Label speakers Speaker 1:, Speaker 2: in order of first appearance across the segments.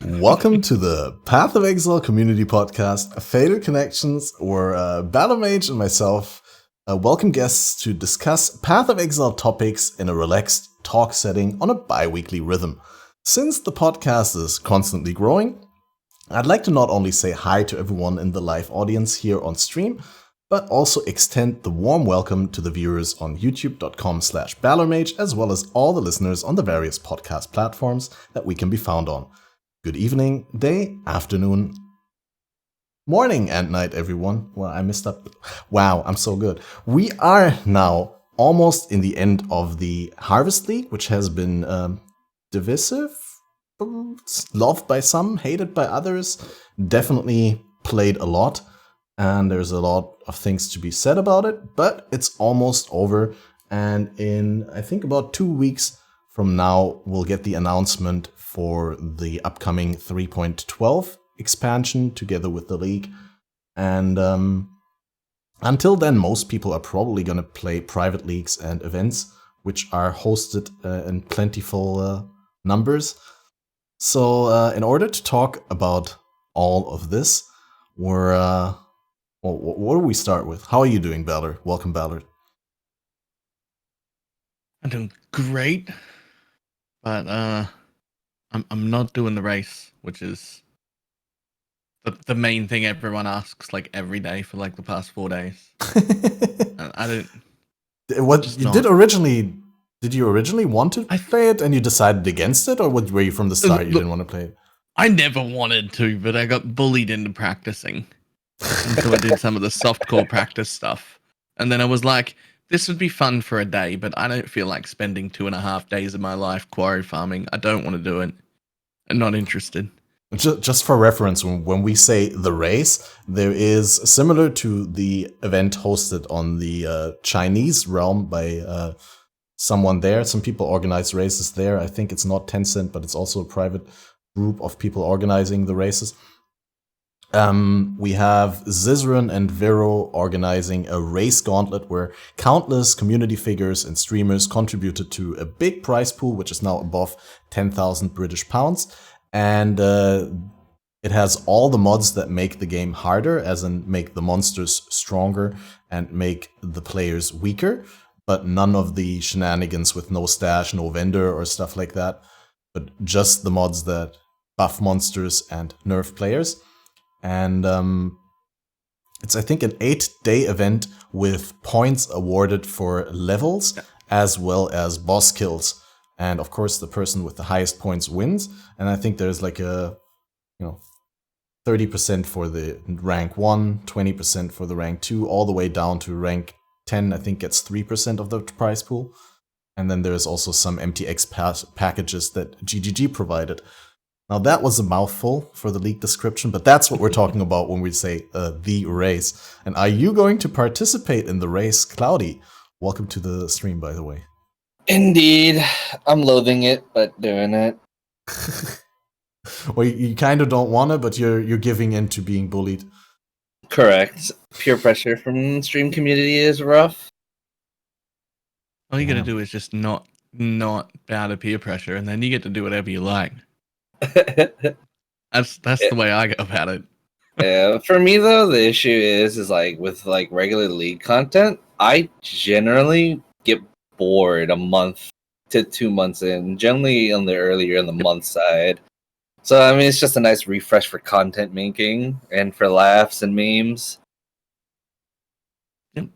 Speaker 1: Welcome to the Path of Exile community podcast, Fatal Connections, where BalorMage and myself welcome guests to discuss Path of Exile topics in a relaxed talk setting on a bi-weekly rhythm. Since the podcast is constantly growing, I'd like to not only say hi to everyone in the live audience here on stream, but also extend the warm welcome to the viewers on youtube.com/BalorMage, as well as all the listeners on the various podcast platforms that we can be found on. Good evening, day, afternoon, morning, and night, everyone. Well, I messed up. Wow, I'm so good. We are now almost in the end of the Harvest League, which has been divisive, loved by some, hated by others, definitely played a lot, and there's a lot of things to be said about it, but it's almost over, and in, I think, about 2 weeks from now, we'll get the announcement for the upcoming 3.12 expansion together with the league. And until then, most people are probably going to play private leagues and events, which are hosted in plentiful numbers. So in order to talk about all of this, what do we start with? How are you doing, Balor? Welcome, Balor.
Speaker 2: I'm doing great, but I'm not doing the race, which is the main thing everyone asks like every day for like the past 4 days. I don't.
Speaker 1: What you did originally? Did you originally want to play it and you decided against it, or were you from the start you didn't want to play it?
Speaker 2: I never wanted to, but I got bullied into practicing, and so I did some of the softcore practice stuff, and then I was like, this would be fun for a day, but I don't feel like spending 2.5 days of my life quarry farming. I don't want to do it. I'm not interested.
Speaker 1: Just for reference, when we say the race, there is, similar to the event hosted on the Chinese realm by someone there. Some people organize races there. I think it's not Tencent, but it's also a private group of people organizing the races. We have Zizran and Vero organizing a race gauntlet where countless community figures and streamers contributed to a big prize pool, which is now above 10,000 British pounds. And it has all the mods that make the game harder, as in make the monsters stronger and make the players weaker, but none of the shenanigans with no stash, no vendor, or stuff like that, but just the mods that buff monsters and nerf players. And it's, I think, an 8-day event with points awarded for levels as well as boss kills. And of course, the person with the highest points wins. And I think there's like a, 30% for the rank 1, 20% for the rank 2, all the way down to rank 10, I think gets 3% of the prize pool. And then there's also some MTX packages that GGG provided. Now that was a mouthful for the league description, but that's what we're talking about when we say the race. And are you going to participate in the race, Cloudy? Welcome to the stream, by the way.
Speaker 3: Indeed. I'm loathing it, but doing it.
Speaker 1: Well, you kind of don't want to, but you're giving in to being bullied.
Speaker 3: Correct. Peer pressure from the stream community is rough.
Speaker 2: All you gotta do is just not bow to peer pressure, and then you get to do whatever you like. That's the way I go about it.
Speaker 3: Yeah, for me though, the issue is like with like regular league content, I generally get bored a month to 2 months in, generally on the earlier in the month side. So I mean, it's just a nice refresh for content making and for laughs and memes.
Speaker 2: Yep.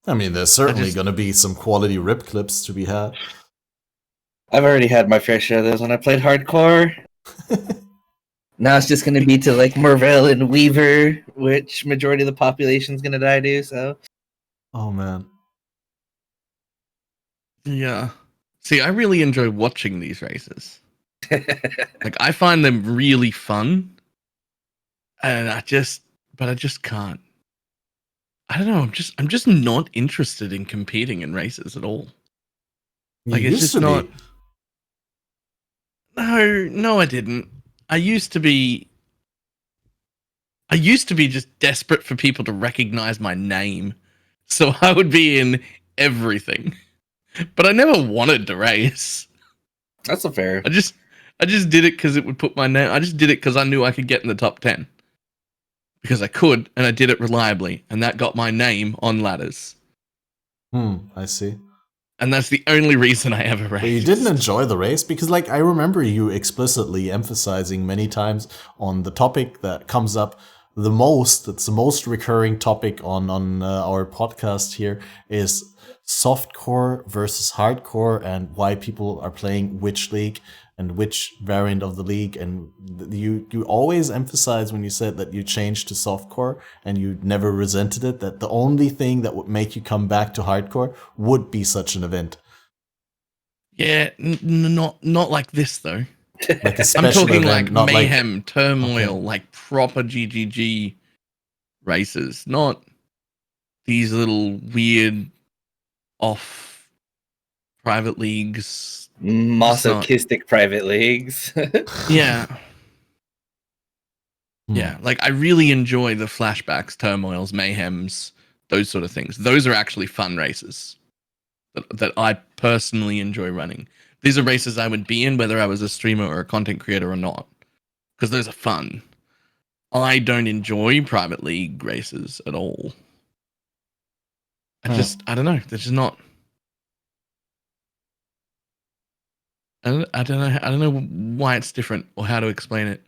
Speaker 1: I mean, there's certainly going to be some quality rip clips to be had.
Speaker 3: I've already had my fair share of those when I played hardcore. Now it's just going to be to like Mervell and Weaver, which majority of the population is going to die to. So,
Speaker 1: oh man,
Speaker 2: yeah. See, I really enjoy watching these races. Like, I find them really fun, and I just can't. I don't know. I'm just not interested in competing in races at all. Like, it's just not. No, I didn't. I used to be just desperate for people to recognize my name, so I would be in everything. But I never wanted to race.
Speaker 3: That's a fair.
Speaker 2: I just did it because it would put my name. I just did it because I knew I could get in the top 10 because I could, and I did it reliably, and that got my name on ladders.
Speaker 1: I see.
Speaker 2: And that's the only reason I ever raced.
Speaker 1: But you didn't enjoy the race because, like, I remember you explicitly emphasizing many times on the topic that comes up the most. It's the most recurring topic on our podcast here is softcore versus hardcore and why people are playing which league and which variant of the league. And you always emphasize when you said that you changed to softcore and you never resented it, that the only thing that would make you come back to hardcore would be such an event.
Speaker 2: Yeah, not like this though.
Speaker 1: Like a
Speaker 2: I'm
Speaker 1: special
Speaker 2: talking
Speaker 1: event,
Speaker 2: like
Speaker 1: not
Speaker 2: mayhem,
Speaker 1: like,
Speaker 2: turmoil,
Speaker 1: okay.
Speaker 2: like proper GGG races, not these little weird off private leagues.
Speaker 3: Masochistic private leagues.
Speaker 2: Yeah.
Speaker 1: Hmm.
Speaker 2: Yeah, like I really enjoy the flashbacks, turmoils, mayhems, those sort of things. Those are actually fun races that I personally enjoy running. These are races I would be in whether I was a streamer or a content creator or not, because those are fun. I don't enjoy private league races at all. I don't know. They're just not. I don't know why it's different or how to explain it.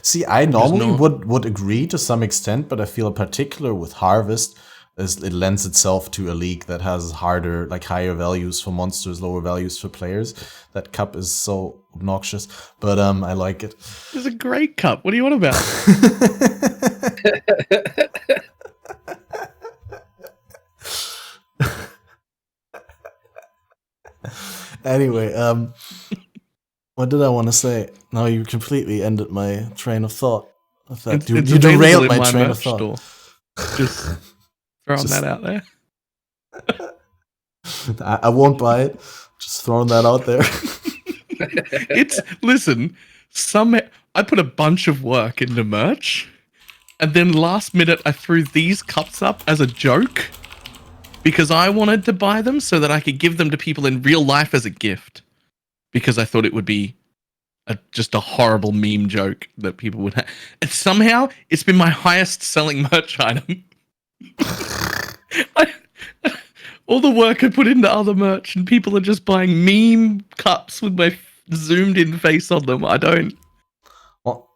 Speaker 1: See, I normally would agree to some extent, but I feel in particular with Harvest, as it lends itself to a league that has harder, like higher values for monsters, lower values for players. That cup is so obnoxious, but I like it.
Speaker 2: It's a great cup. What do you want about?
Speaker 1: Anyway, what did I want to say? Now you completely ended my train of thought. You derailed my train of thought.
Speaker 2: Store. Just throwing that out there.
Speaker 1: I won't buy it. Just throwing that out there.
Speaker 2: Listen, I put a bunch of work into merch, and then last minute I threw these cups up as a joke because I wanted to buy them so that I could give them to people in real life as a gift, because I thought it would be just a horrible meme joke that people would have. And somehow it's been my highest selling merch item. All the work I put into other merch, and people are just buying meme cups with my zoomed in face on them. I don't.
Speaker 1: Well,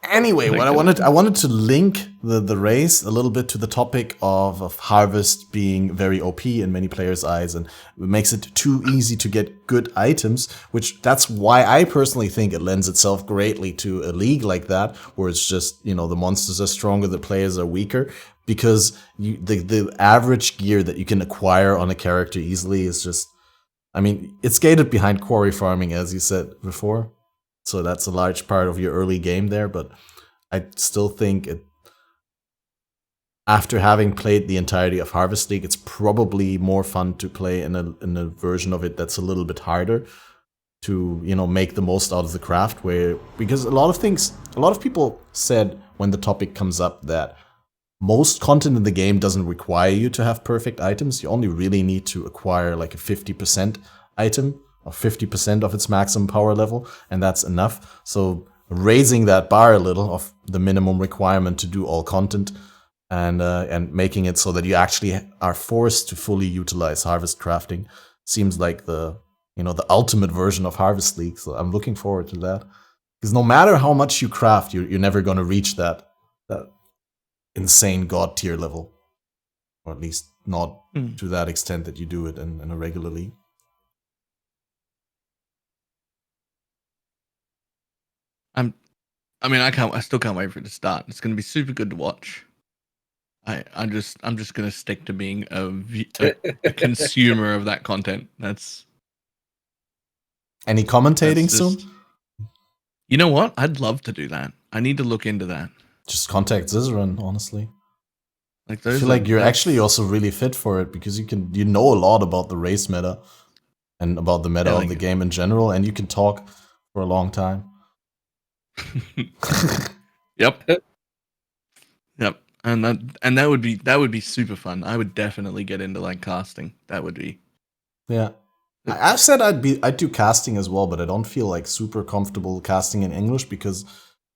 Speaker 1: anyway, what I wanted to link the race a little bit to the topic of Harvest being very OP in many players' eyes, and it makes it too easy to get good items, which that's why I personally think it lends itself greatly to a league like that, where it's just, the monsters are stronger, the players are weaker, because the average gear that you can acquire on a character easily is just, it's gated behind quarry farming, as you said before. So that's a large part of your early game there, but I still think after having played the entirety of Harvest League, it's probably more fun to play in a version of it that's a little bit harder to, make the most out of the craft, because a lot of people said when the topic comes up that most content in the game doesn't require you to have perfect items. You only really need to acquire like a 50% item, or 50% of its maximum power level, and that's enough. So raising that bar a little of the minimum requirement to do all content, and making it so that you actually are forced to fully utilize harvest crafting seems like the ultimate version of Harvest League. So I'm looking forward to that, because no matter how much you craft, you're never going to reach that insane god tier level, or at least not to that extent that you do it in a regular league.
Speaker 2: I still can't wait for it to start. It's going to be super good to watch. I'm just going to stick to being a consumer of that content. That's
Speaker 1: any commentating soon?
Speaker 2: You know what? I'd love to do that. I need to look into that.
Speaker 1: Just contact Zizaran, honestly.
Speaker 2: I
Speaker 1: feel like you're actually also really fit for it, because you know a lot about the race meta and about the meta of the game in general, and you can talk for a long time.
Speaker 2: Yep. And that would be super fun. I would definitely get into like casting. That would be.
Speaker 1: Yeah. I said I'd do casting as well, but I don't feel like super comfortable casting in English because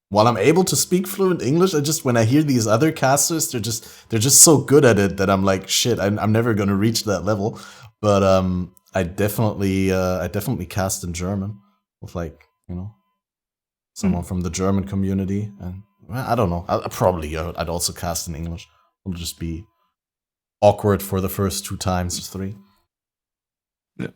Speaker 1: while I'm able to speak fluent English, when I hear these other casters, they're just so good at it that I'm like, shit, I'm never gonna reach that level. But I definitely cast in German with someone from the German community, and I don't know. I'd also cast in English. It'll just be awkward for the first 2 times or 3.
Speaker 2: Yeah.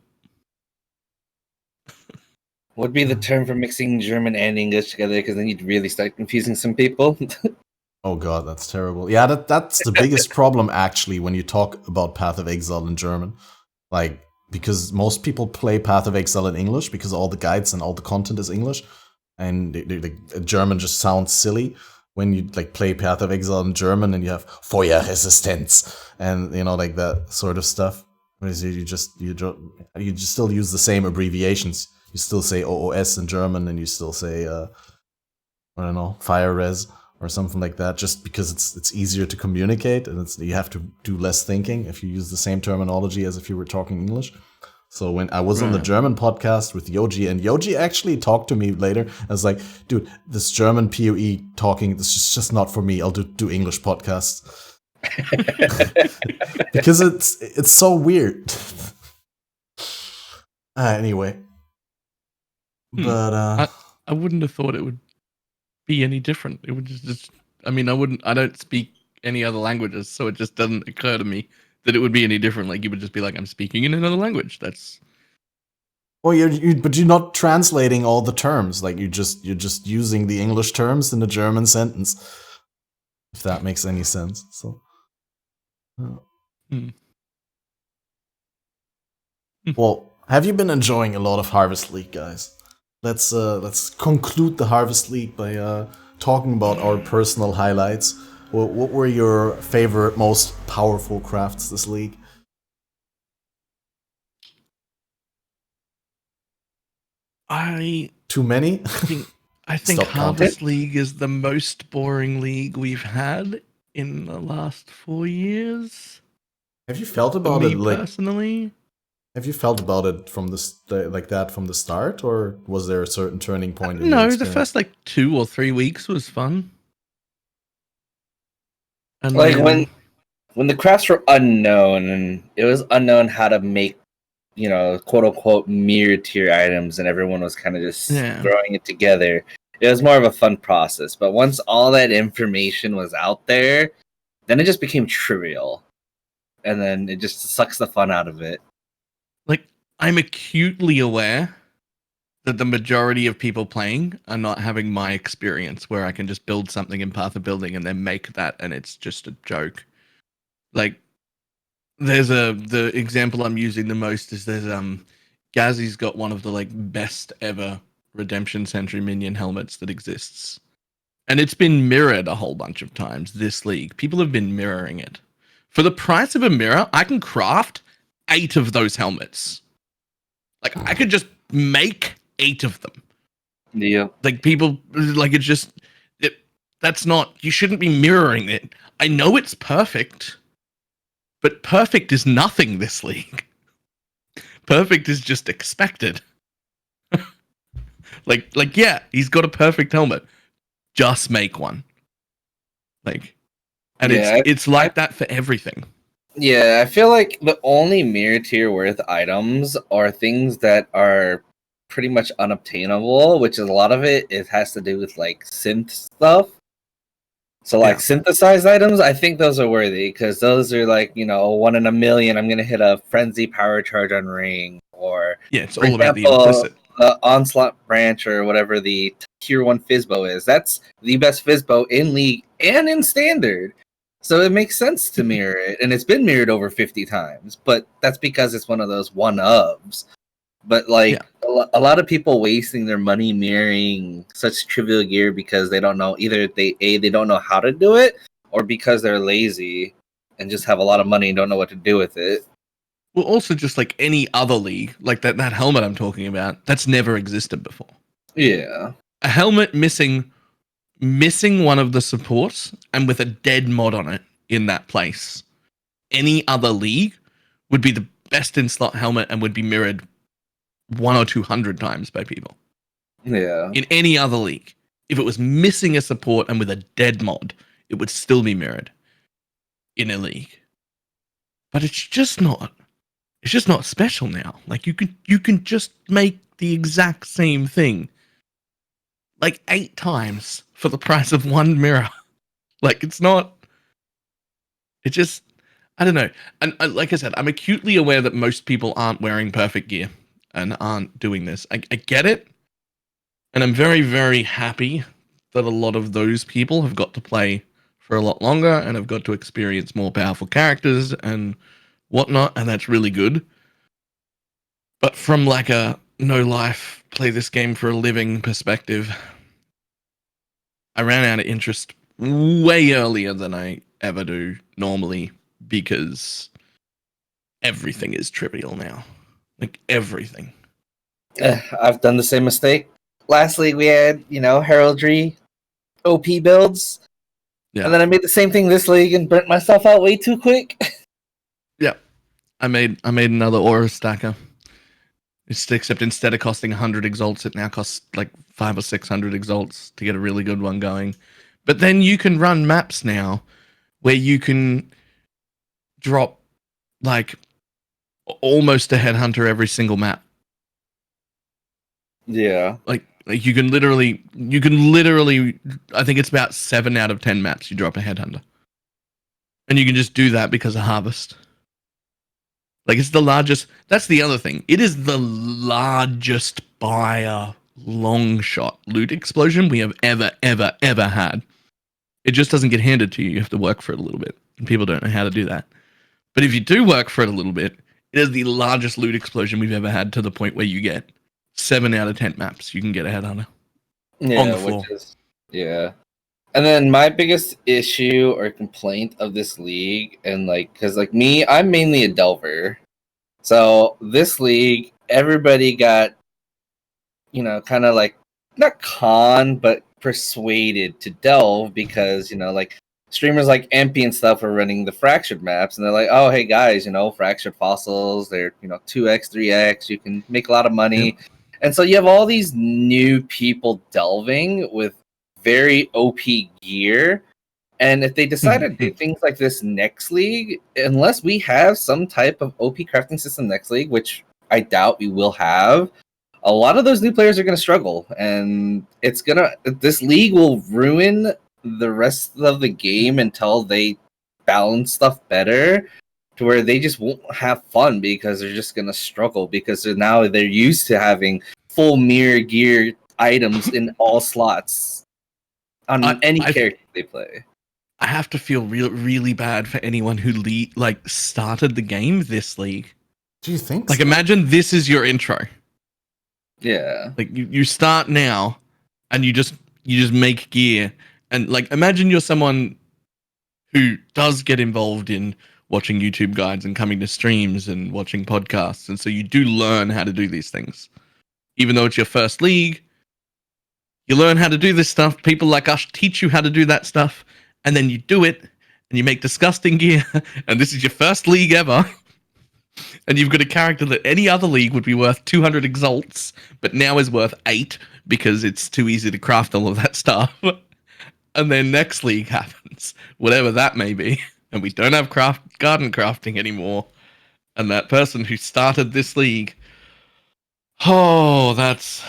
Speaker 3: What would be the term for mixing German and English together? Because then you'd really start confusing some people.
Speaker 1: Oh god, that's terrible. Yeah, that's the biggest problem actually when you talk about Path of Exile in German. Like, because most people play Path of Exile in English because all the guides and all the content is English, and German just sounds silly when you play Path of Exile in German and you have Feuerresistenz and like that sort of stuff. Whereas you just still use the same abbreviations. You still say OOS in German, and you still say I don't know, fire res or something like that, just because it's easier to communicate, and you have to do less thinking if you use the same terminology as if you were talking English. So when I was on the German podcast with Yoji, and Yoji actually talked to me later, I was like, dude, this German PoE talking, this is just not for me. I'll do English podcasts. Because it's so weird. Anyway. But
Speaker 2: I wouldn't have thought it would be any different. It would just I don't speak any other languages, so it just doesn't occur to me that it would be any different. Like, you would just be like, I'm speaking in another language. That's
Speaker 1: well, but you're not translating all the terms. Like, you're just using the English terms in a German sentence, if that makes any sense. So, well, have you been enjoying a lot of Harvest League, guys? Let's conclude the Harvest League by talking about our personal highlights. What were your favorite, most powerful crafts this league? Too many?
Speaker 2: I think Harvest League is the most boring league we've had in the last 4 years.
Speaker 1: Have you felt about it,
Speaker 2: personally?
Speaker 1: Have you felt about it from from the start, or was there a certain turning point?
Speaker 2: No, the first 2 or 3 weeks was fun. And
Speaker 3: when the crafts were unknown, and it was unknown how to make, quote unquote mirror tier items, and everyone was kind of just throwing it together. It was more of a fun process. But once all that information was out there, then it just became trivial, and then it just sucks the fun out of it.
Speaker 2: I'm acutely aware that the majority of people playing are not having my experience, where I can just build something in Path of Building and then make that, and it's just a joke. The example I'm using the most is Gazzy's got one of the best ever Redemption Sentry minion helmets that exists, and it's been mirrored a whole bunch of times this league. People have been mirroring it. For the price of a mirror, I can craft 8 of those helmets. I could just make 8 of them.
Speaker 3: Yeah.
Speaker 2: People, it's just, that's not, you shouldn't be mirroring it. I know it's perfect, but perfect is nothing this league. Perfect is just expected. Yeah, he's got a perfect helmet. Just make one. It's like that for everything.
Speaker 3: Yeah, I feel like the only mirror tier worth items are things that are pretty much unobtainable, which is a lot of it has to do with synth stuff. So synthesized items, I think those are worthy, because those are 1 in a million. I'm gonna hit a frenzy power charge on ring, or
Speaker 2: it's all about the implicit.
Speaker 3: Onslaught branch, or whatever the tier 1 Fizzbow is. That's the best Fizzbow in league and in standard. So it makes sense to mirror it, and it's been mirrored over 50 times, but that's because it's one of those one-ofs. But a lot of people wasting their money mirroring such trivial gear because they don't know, either they don't know how to do it, or because they're lazy and just have a lot of money and don't know what to do with it.
Speaker 2: Well, also just any other league, that helmet I'm talking about, that's never existed before.
Speaker 3: Yeah.
Speaker 2: A helmet missing one of the supports and with a dead mod on it in that place. Any other league would be the best in slot helmet and would be mirrored 1 or 200 times by people.
Speaker 3: Yeah.
Speaker 2: In any other league, if it was missing a support and with a dead mod, it would still be mirrored in a league. But it's just not special now. Like you can just make the exact same thing like 8 times for the price of one mirror. Like it's just, I don't know. And like I said, I'm acutely aware that most people aren't wearing perfect gear and aren't doing this. I get it. And I'm very, very happy that a lot of those people have got to play for a lot longer and have got to experience more powerful characters and whatnot. And that's really good. But from like a no life, play this game for a living perspective, I ran out of interest way earlier than I ever do normally because everything is trivial now. Like everything.
Speaker 3: I've done the same mistake. Last league we had, heraldry, OP builds.
Speaker 2: Yeah.
Speaker 3: And then I made the same thing this league and burnt myself out way too quick.
Speaker 2: Yeah. I made another aura stacker. Except instead of costing 100 exalts, it now costs like 500 or 600 exalts to get a really good one going. But then you can run maps now where you can drop like almost a headhunter every single map.
Speaker 3: Yeah.
Speaker 2: Like you can literally, I think it's about 7 out of 10 maps you drop a headhunter. And you can just do that because of harvest. Like it's the largest, that's the other thing. It is the largest by a long shot loot explosion we have ever had. It just doesn't get handed to you. You have to work for it a little bit. And people don't know how to do that. But if you do work for it a little bit, it is the largest loot explosion we've ever had to the point where you get 7 out of 10 maps. You can get a headhunter on the floor.
Speaker 3: Yeah. And then my biggest issue or complaint of this league, and because me, I'm mainly a delver. So this league, everybody got, kind of not conned, but persuaded to delve because, streamers like MP and stuff are running the fractured maps. And they're like, oh, hey guys, fractured fossils, they're, 2x, 3x, you can make a lot of money. Yep. And so you have all these new people delving with very OP gear, and if they decide to do things like this next league, unless we have some type of OP crafting system next league, which I doubt we will have, a lot of those new players are going to struggle, and this league will ruin the rest of the game until they balance stuff better to where they just won't have fun because they're just going to struggle because they're used to having full mirror gear items in all slots on any character they play.
Speaker 2: I have to feel really bad for anyone who started the game this league.
Speaker 1: Do you think?
Speaker 2: Like, imagine this is your intro.
Speaker 3: Yeah.
Speaker 2: Like you start now, and you just make gear, and imagine you're someone who does get involved in watching YouTube guides and coming to streams and watching podcasts, and so you do learn how to do these things, even though it's your first league. You learn how to do this stuff. People like us teach you how to do that stuff. And then you do it. And you make disgusting gear. And this is your first league ever. And you've got a character that any other league would be worth 200 exalts. But now is worth 8. Because it's too easy to craft all of that stuff. And then next league happens. Whatever that may be. And we don't have garden crafting anymore. And that person who started this league. Oh, that's...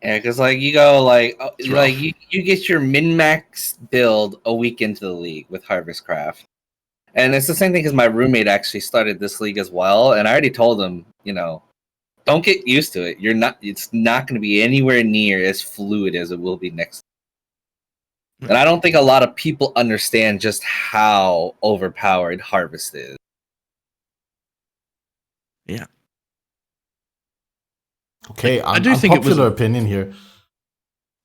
Speaker 3: Yeah, because you go you get your min-max build a week into the league with Harvest Craft, and it's the same thing because my roommate actually started this league as well, and I already told him, don't get used to it. It's not going to be anywhere near as fluid as it will be next. And I don't think a lot of people understand just how overpowered Harvest is.
Speaker 2: Yeah.
Speaker 1: Okay,
Speaker 2: I do think
Speaker 1: unpopular opinion here.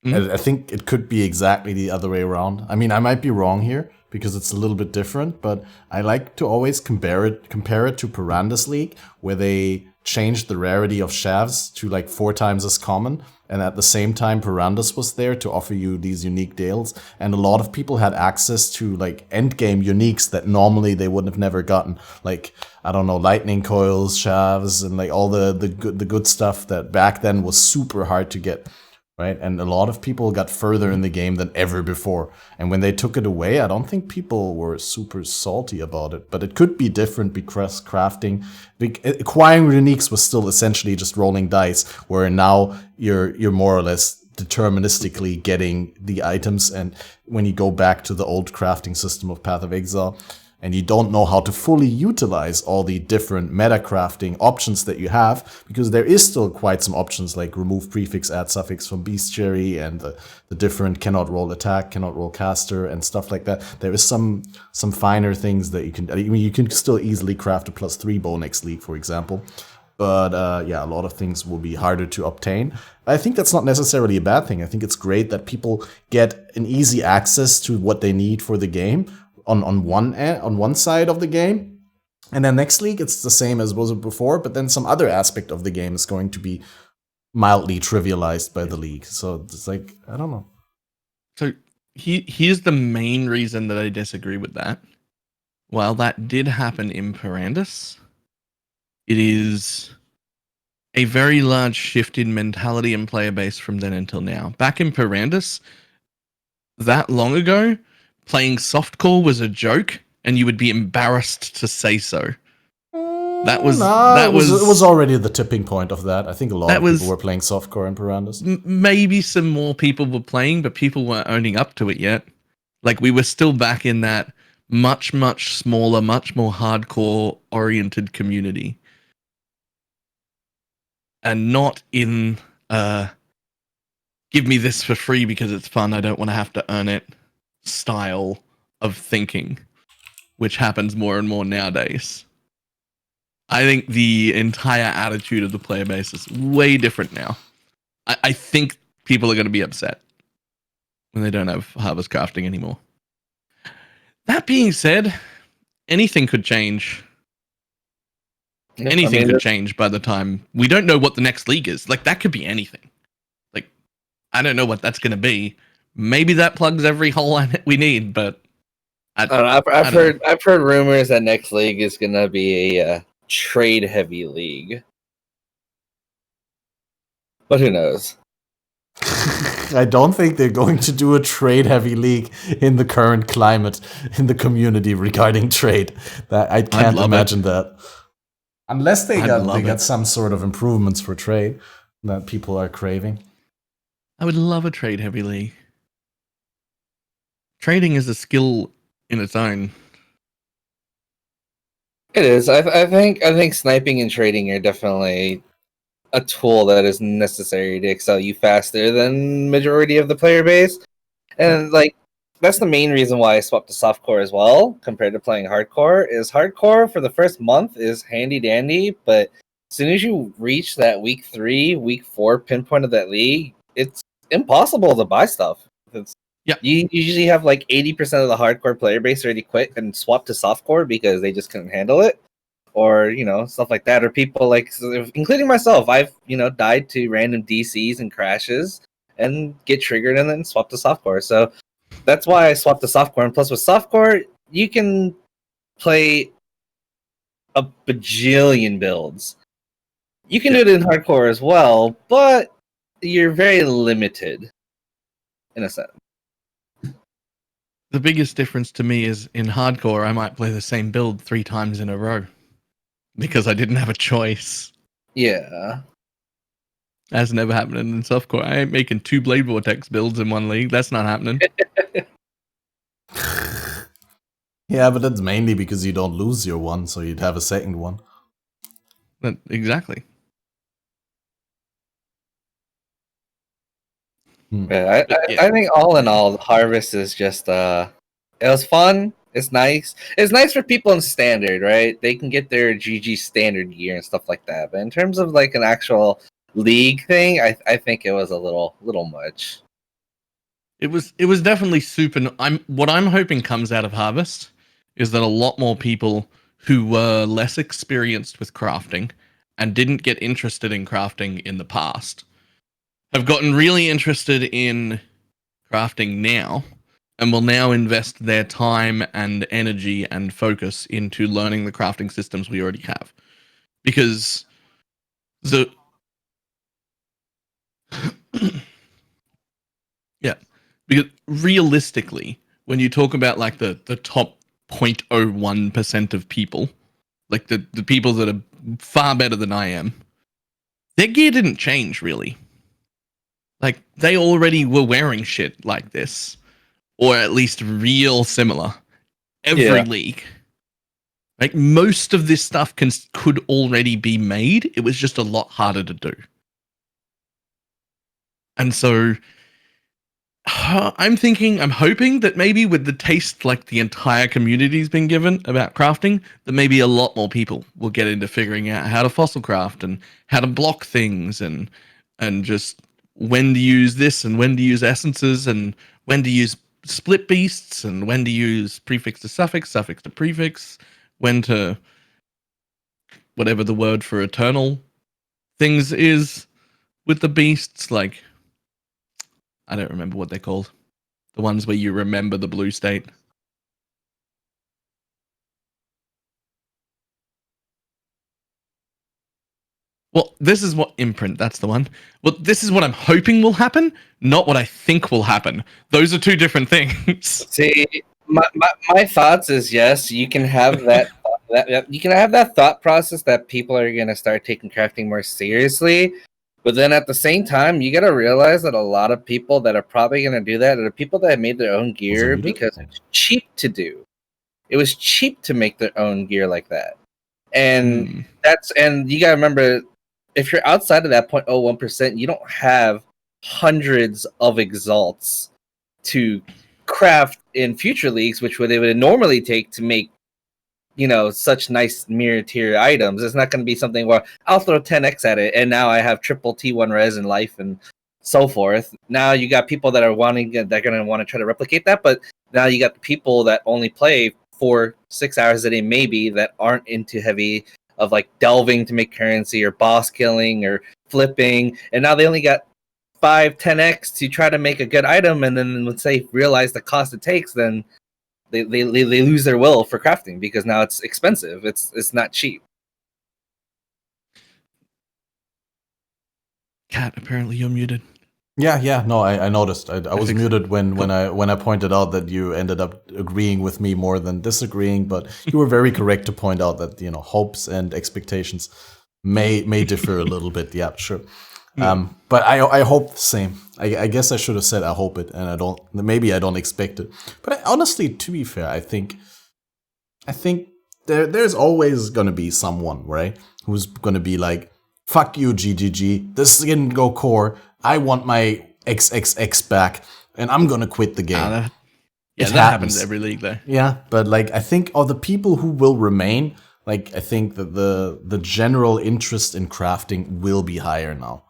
Speaker 1: I think it could be exactly the other way around. I mean, I might be wrong here, because it's a little bit different. But I like to always compare it to Piranda's League, where they changed the rarity of Shavs to like 4 times as common. And at the same time, Piranda's was there to offer you these unique deals. And a lot of people had access to like endgame uniques that normally they would have never gotten. Like, I don't know, lightning coils, Shavs, and like all the good stuff that back then was super hard to get. Right? And a lot of people got further in the game than ever before. And when they took it away, I don't think people were super salty about it. But it could be different because crafting, acquiring uniques was still essentially just rolling dice, where now you're more or less deterministically getting the items. And when you go back to the old crafting system of Path of Exile, and you don't know how to fully utilize all the different meta crafting options that you have, because there is still quite some options like remove prefix, add suffix from bestiary, and the different cannot roll attack, cannot roll caster, and stuff like that. There is some finer things that you can. I mean, you can still easily craft a +3 bow next league, for example. But yeah, a lot of things will be harder to obtain. I think that's not necessarily a bad thing. I think it's great that people get an easy access to what they need for the game on one side of the game, and then next league it's the same as was before, but then some other aspect of the game is going to be mildly trivialized by the league. So it's like, I don't know.
Speaker 2: So here's the main reason that I disagree with that. While that did happen in Pirandus, it is a very large shift in mentality and player base from then until now. Back in Pirandus, that long ago, playing softcore was a joke, and you would be embarrassed to say so. It
Speaker 1: was already the tipping point of that. I think a lot of people were playing softcore in Pirandus.
Speaker 2: Maybe some more people were playing, but people weren't owning up to it yet. Like, we were still back in that much, much smaller, much more hardcore-oriented community. And not in, give me this for free because it's fun, I don't want to have to earn it style of thinking, which happens more and more nowadays. I think the entire attitude of the player base is way different now. I think people are going to be upset when they don't have harvest crafting anymore. That being said, anything could change. Anything could change by the time we don't know what the next league is. Like, that could be anything. Like, I don't know what that's going to be. Maybe that plugs every hole we need, but
Speaker 3: I've heard rumors that next league is going to be a trade heavy league, but who knows?
Speaker 1: I don't think they're going to do a trade heavy league in the current climate in the community regarding trade. That I can't imagine that. Unless they got some sort of improvements for trade that people are craving.
Speaker 2: I would love a trade heavy league. Trading is a skill in its own.
Speaker 3: It is. I think sniping and trading are definitely a tool that is necessary to excel you faster than majority of the player base. And like, that's the main reason why I swapped to softcore as well compared to playing hardcore. Is hardcore for the first month is handy dandy, but as soon as you reach that week 3, week 4 pinpoint of that league, it's impossible to buy stuff. You usually have like 80% of the hardcore player base already quit and swap to softcore because they just couldn't handle it, or stuff like that. Or people like, including myself, I've died to random DCs and crashes and get triggered and then swap to softcore. So that's why I swapped to softcore. And plus, with softcore, you can play a bajillion builds. You can do it in hardcore as well, but you're very limited in a sense.
Speaker 2: The biggest difference to me is in hardcore, I might play the same build 3 times in a row because I didn't have a choice.
Speaker 3: Yeah.
Speaker 2: That's never happening in softcore. I ain't making 2 Blade Vortex builds in one league. That's not happening.
Speaker 1: Yeah, but that's mainly because you don't lose your one, so you'd have a second one.
Speaker 2: Exactly.
Speaker 3: Yeah, I think all in all, Harvest is just it was fun. It's nice. It's nice for people in standard, right? They can get their GG standard gear and stuff like that. But in terms of like an actual league thing, I think it was a little much.
Speaker 2: It was definitely super. What I'm hoping comes out of Harvest is that a lot more people who were less experienced with crafting and didn't get interested in crafting in the past have gotten really interested in crafting now and will now invest their time and energy and focus into learning the crafting systems we already have. Because the yeah, because realistically, when you talk about like the top 0.01% of people, like the people that are far better than I am, their gear didn't change really. Like they already were wearing shit like this, or at least real similar every league. Like most of this stuff could already be made. It was just a lot harder to do. And so I'm hoping that maybe with the taste like the entire community's been given about crafting, that maybe a lot more people will get into figuring out how to fossil craft and how to block things and just when to use this and when to use essences and when to use split beasts and when to use prefix to suffix, suffix to prefix, when to whatever the word for eternal things is with the beasts, like I don't remember what they're called. The ones where you remember the blue state. Well, this is what imprint, that's the one. Well, this is what I'm hoping will happen, not what I think will happen. Those are two different things.
Speaker 3: See, my thoughts is yes, you can have that you can have that thought process that people are gonna start taking crafting more seriously. But then at the same time, you gotta realize that a lot of people that are probably gonna do that are people that made their own gear because it's cheap to do. It was cheap to make their own gear like that. And and you gotta remember, if you're outside of that 0.01%, you don't have hundreds of exalts to craft in future leagues, which would it would normally take to make, you know, such nice mirror tier items. It's not going to be something where I'll throw 10x at it and now I have triple T1 res in life and so forth. Now you got people that are they're going to want to try to replicate that, but now you got the people that only play 4-6 hours a day maybe, that aren't into heavy of like delving to make currency or boss killing or flipping, and now they only got 5-10x to try to make a good item, and then once they realize the cost it takes, then they lose their will for crafting because now it's expensive. It's not cheap.
Speaker 2: Cat, apparently you're muted.
Speaker 1: Yeah, no, I noticed. I was muted when I pointed out that you ended up agreeing with me more than disagreeing, but you were very correct to point out that, you know, hopes and expectations may differ a little bit. Yeah, sure. But I hope the same. I guess I should have said I hope it, and maybe I don't expect it. But honestly, to be fair, I think there's always gonna be someone, right, who's gonna be like, fuck you, GGG, this didn't go core, I want my XXX back, and I'm gonna quit the game.
Speaker 2: That happens every league though.
Speaker 1: Yeah, but like I think of the people who will remain, like I think that the general interest in crafting will be higher now.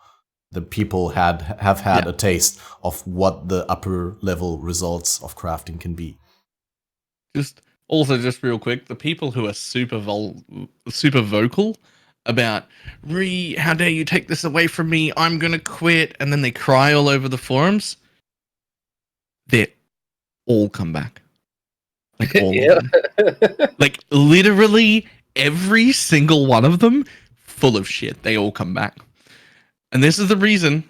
Speaker 1: The people have had a taste of what the upper level results of crafting can be.
Speaker 2: Just real quick, the people who are super vocal about how dare you take this away from me, I'm gonna quit, and then they cry all over the forums, they all come back. Like all of them. Like literally every single one of them, full of shit. They all come back. And this is the reason,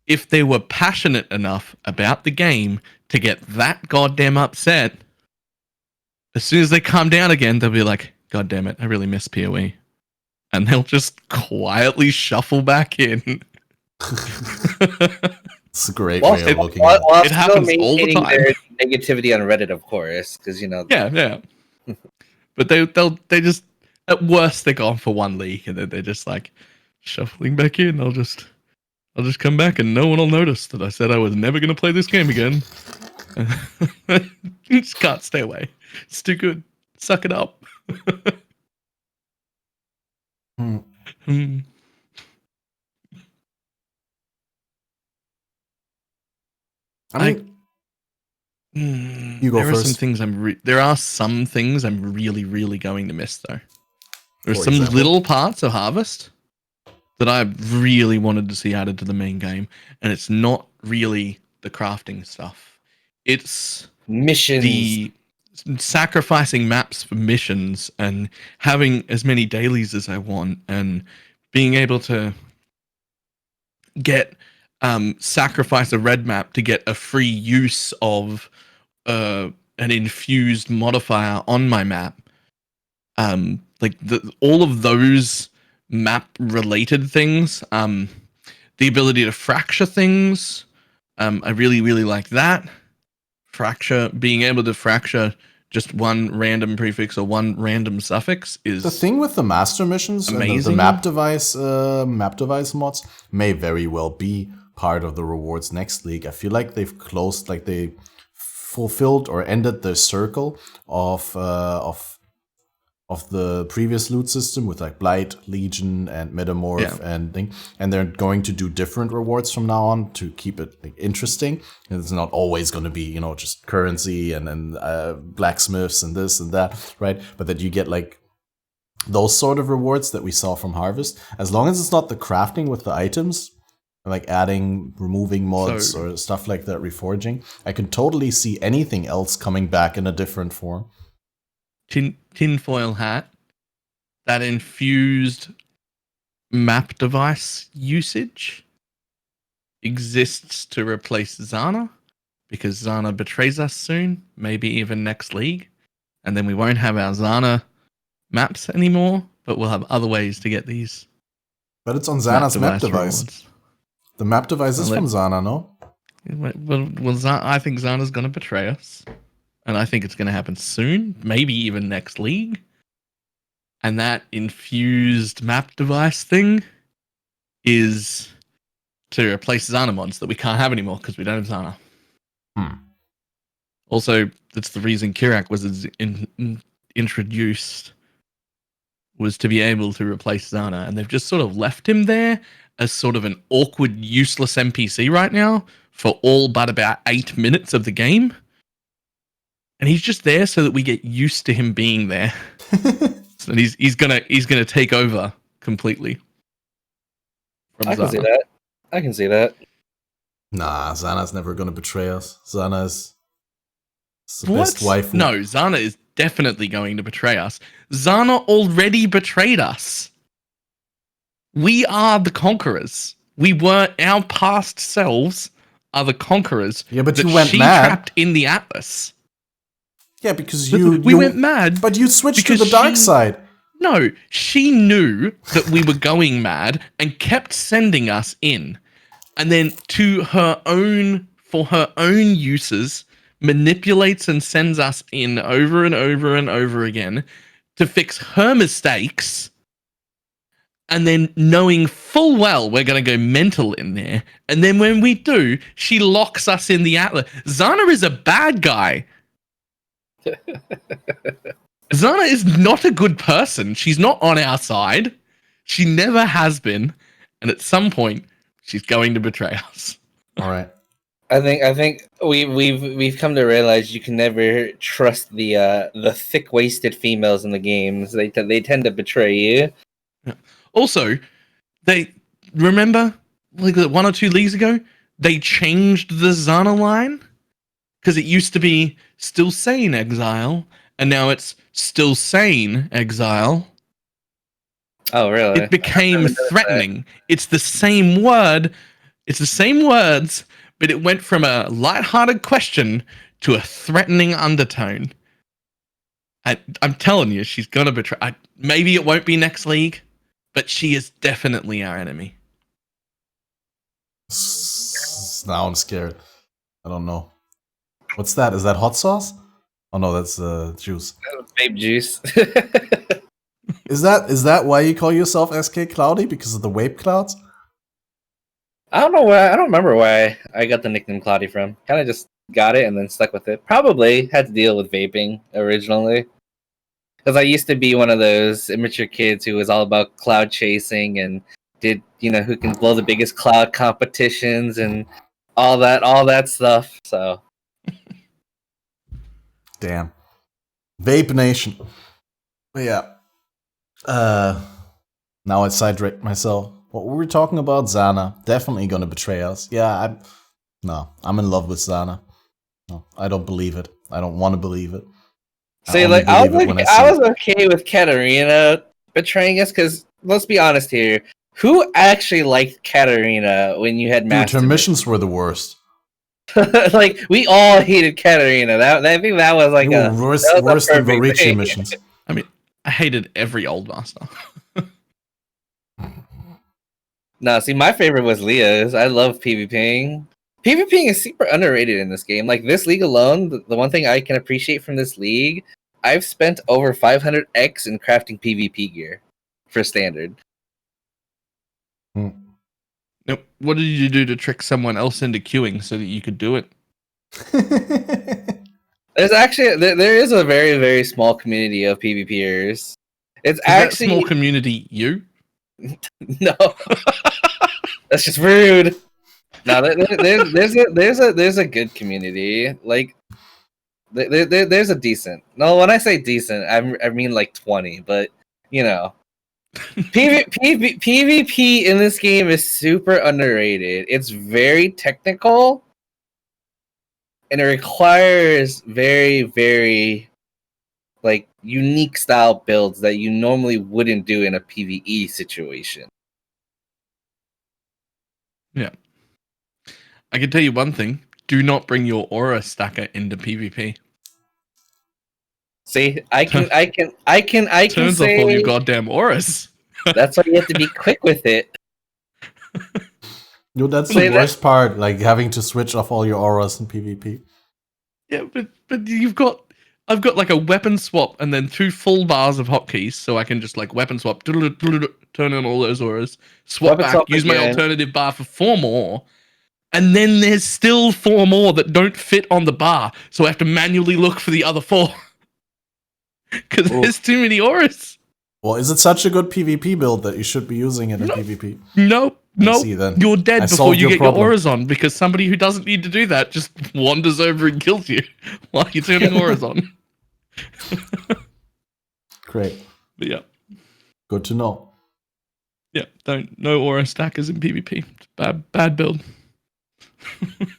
Speaker 2: if they were passionate enough about the game to get that goddamn upset, as soon as they calm down again, they'll be like, God damn it, I really miss PoE. And they'll just quietly shuffle back in.
Speaker 1: It's a great way of looking at it.
Speaker 2: It happens all the time.
Speaker 3: Their negativity on Reddit, of course, because, you know.
Speaker 2: Yeah. But they just, at worst, they're gone for one league, and then they're just like shuffling back in. I'll just come back, and no one will notice that I said I was never going to play this game again. You just can't stay away. It's too good. Suck it up. Hmm.
Speaker 1: I mean, you go
Speaker 2: there
Speaker 1: first.
Speaker 2: Are some things there are some things I'm really, really going to miss though. There's
Speaker 1: For
Speaker 2: some
Speaker 1: example?
Speaker 2: little parts of Harvest that I really wanted to see added to the main game, and it's not really the crafting stuff. It's
Speaker 3: Missions.
Speaker 2: the sacrificing maps for missions and having as many dailies as I want and being able to get sacrifice a red map to get a free use of an infused modifier on my map. Like all of those map related things, the ability to fracture things, I really, really like that. Being able to fracture just one random prefix or one random suffix is
Speaker 1: the thing with the master missions and the
Speaker 2: amazing.
Speaker 1: map device mods may very well be part of the rewards next league. I feel like they've closed, like they fulfilled or ended the circle of the previous loot system with like Blight, Legion, and Metamorph and thing, and they're going to do different rewards from now on to keep it like, interesting. And it's not always going to be, you know, just currency and blacksmiths and this and that, right? But that you get like those sort of rewards that we saw from Harvest, as long as it's not the crafting with the items, like adding, removing mods or stuff like that, reforging. I can totally see anything else coming back in a different form.
Speaker 2: Tinfoil hat, that infused map device usage exists to replace Zana, because Zana betrays us soon, maybe even next league, and then we won't have our Zana maps anymore, but we'll have other ways to get these.
Speaker 1: But it's on Zana's map device.
Speaker 2: Rewards.
Speaker 1: The map device is from Zana, no?
Speaker 2: Well, I think Zana's going to betray us. And I think it's going to happen soon, maybe even next league. And that infused map device thing is to replace Zana mods that we can't have anymore because we don't have Zana. Also, that's the reason Kirak was introduced, was to be able to replace Zana. And they've just sort of left him there as sort of an awkward, useless NPC right now for all but about 8 minutes of the game. And he's just there so that we get used to him being there. So he's gonna take over completely.
Speaker 3: I can see that. I can see that.
Speaker 1: Nah, Zana's never gonna betray us. Zana's the best wife.
Speaker 2: No, Zana is definitely going to betray us. Zana already betrayed us. We are the conquerors. Our past selves are the conquerors.
Speaker 1: Yeah, but you went mad.
Speaker 2: Trapped in the Atlas.
Speaker 1: Yeah, because
Speaker 2: we went mad.
Speaker 1: But you switched to the dark side.
Speaker 2: No, she knew that we were going mad and kept sending us in. And then for her own uses, manipulates and sends us in over and over and over again to fix her mistakes. And then knowing full well we're going to go mental in there. And then when we do, she locks us in the Atlas. Zana is a bad guy. Zana is not a good person. She's not on our side. She never has been. And at some point, she's going to betray us.
Speaker 1: All right.
Speaker 3: I think we've come to realize you can never trust the thick-waisted females in the games. They tend to betray you.
Speaker 2: Yeah. Also, they remember like 1 or 2 leagues ago, they changed the Zana line because it used to be still sane exile, and now it's still sane exile.
Speaker 3: Oh, really?
Speaker 2: It became threatening. It's the same word. It's the same words, but it went from a lighthearted question to a threatening undertone. I'm telling you, she's gonna betray. Maybe it won't be next league, but she is definitely our enemy.
Speaker 1: Now I'm scared. I don't know. What's that? Is that hot sauce? Oh no, that's juice.
Speaker 3: Vape juice.
Speaker 1: Is that why you call yourself SKCloudy? Because of the vape clouds?
Speaker 3: I don't know why. I don't remember why I got the nickname Cloudy from. Kind of just got it and then stuck with it. Probably had to deal with vaping originally. Because I used to be one of those immature kids who was all about cloud chasing and did, who can blow the biggest cloud competitions and all that stuff. So
Speaker 1: Damn. Vape Nation. But yeah. Now I sidetracked myself. What were we talking about? Zana. Definitely gonna betray us. Yeah, I'm in love with Zana. No, I don't believe it. I don't want to believe it.
Speaker 3: see, I was okay with Katarina betraying us because let's be honest here. Who actually liked Katarina when you had
Speaker 1: Dude,
Speaker 3: Master?
Speaker 1: her missions were the worst.
Speaker 3: Like we all hated Katarina. I think that was like
Speaker 1: They were worse than Varici missions.
Speaker 2: I mean, I hated every old master.
Speaker 3: No, see, my favorite was Leah's. I love PvPing. PvPing is super underrated in this game. Like this league alone, the one thing I can appreciate from this league, I've spent over 500x in crafting PvP gear for standard.
Speaker 2: Nope. What did you do to trick someone else into queuing so that you could do it?
Speaker 3: There's actually there is a very, very small community of PvPers. It's actually
Speaker 2: that small community you?
Speaker 3: No. That's just rude. No, there's a good community. Like there's a decent. No, when I say decent, I mean like 20. But you know, PvP in this game is super underrated. It's very technical, and it requires very, very like unique style builds that you normally wouldn't do in a PvE situation.
Speaker 2: Yeah. I can tell you one thing. Do not bring your aura stacker into PvP.
Speaker 3: See, I can
Speaker 2: Turns
Speaker 3: say
Speaker 2: off all your goddamn auras.
Speaker 3: that's why you have to be quick with it.
Speaker 1: Dude, that's the worst part, like having to switch off all your auras in PvP.
Speaker 2: Yeah, but I've got like a weapon swap and then 2 full bars of hotkeys, so I can just like weapon swap, turn on all those auras, swap back, use my alternative bar for 4 more, and then there's still 4 more that don't fit on the bar, so I have to manually look for the other 4 because there's too many auras.
Speaker 1: Well, is it such a good PvP build that you should be using it in PvP?
Speaker 2: Nope. You're dead before you get your auras on because somebody who doesn't need to do that just wanders over and kills you while you're turning auras on.
Speaker 1: Great.
Speaker 2: But yeah.
Speaker 1: Good to know.
Speaker 2: Yeah, no aura stackers in PvP. It's bad build.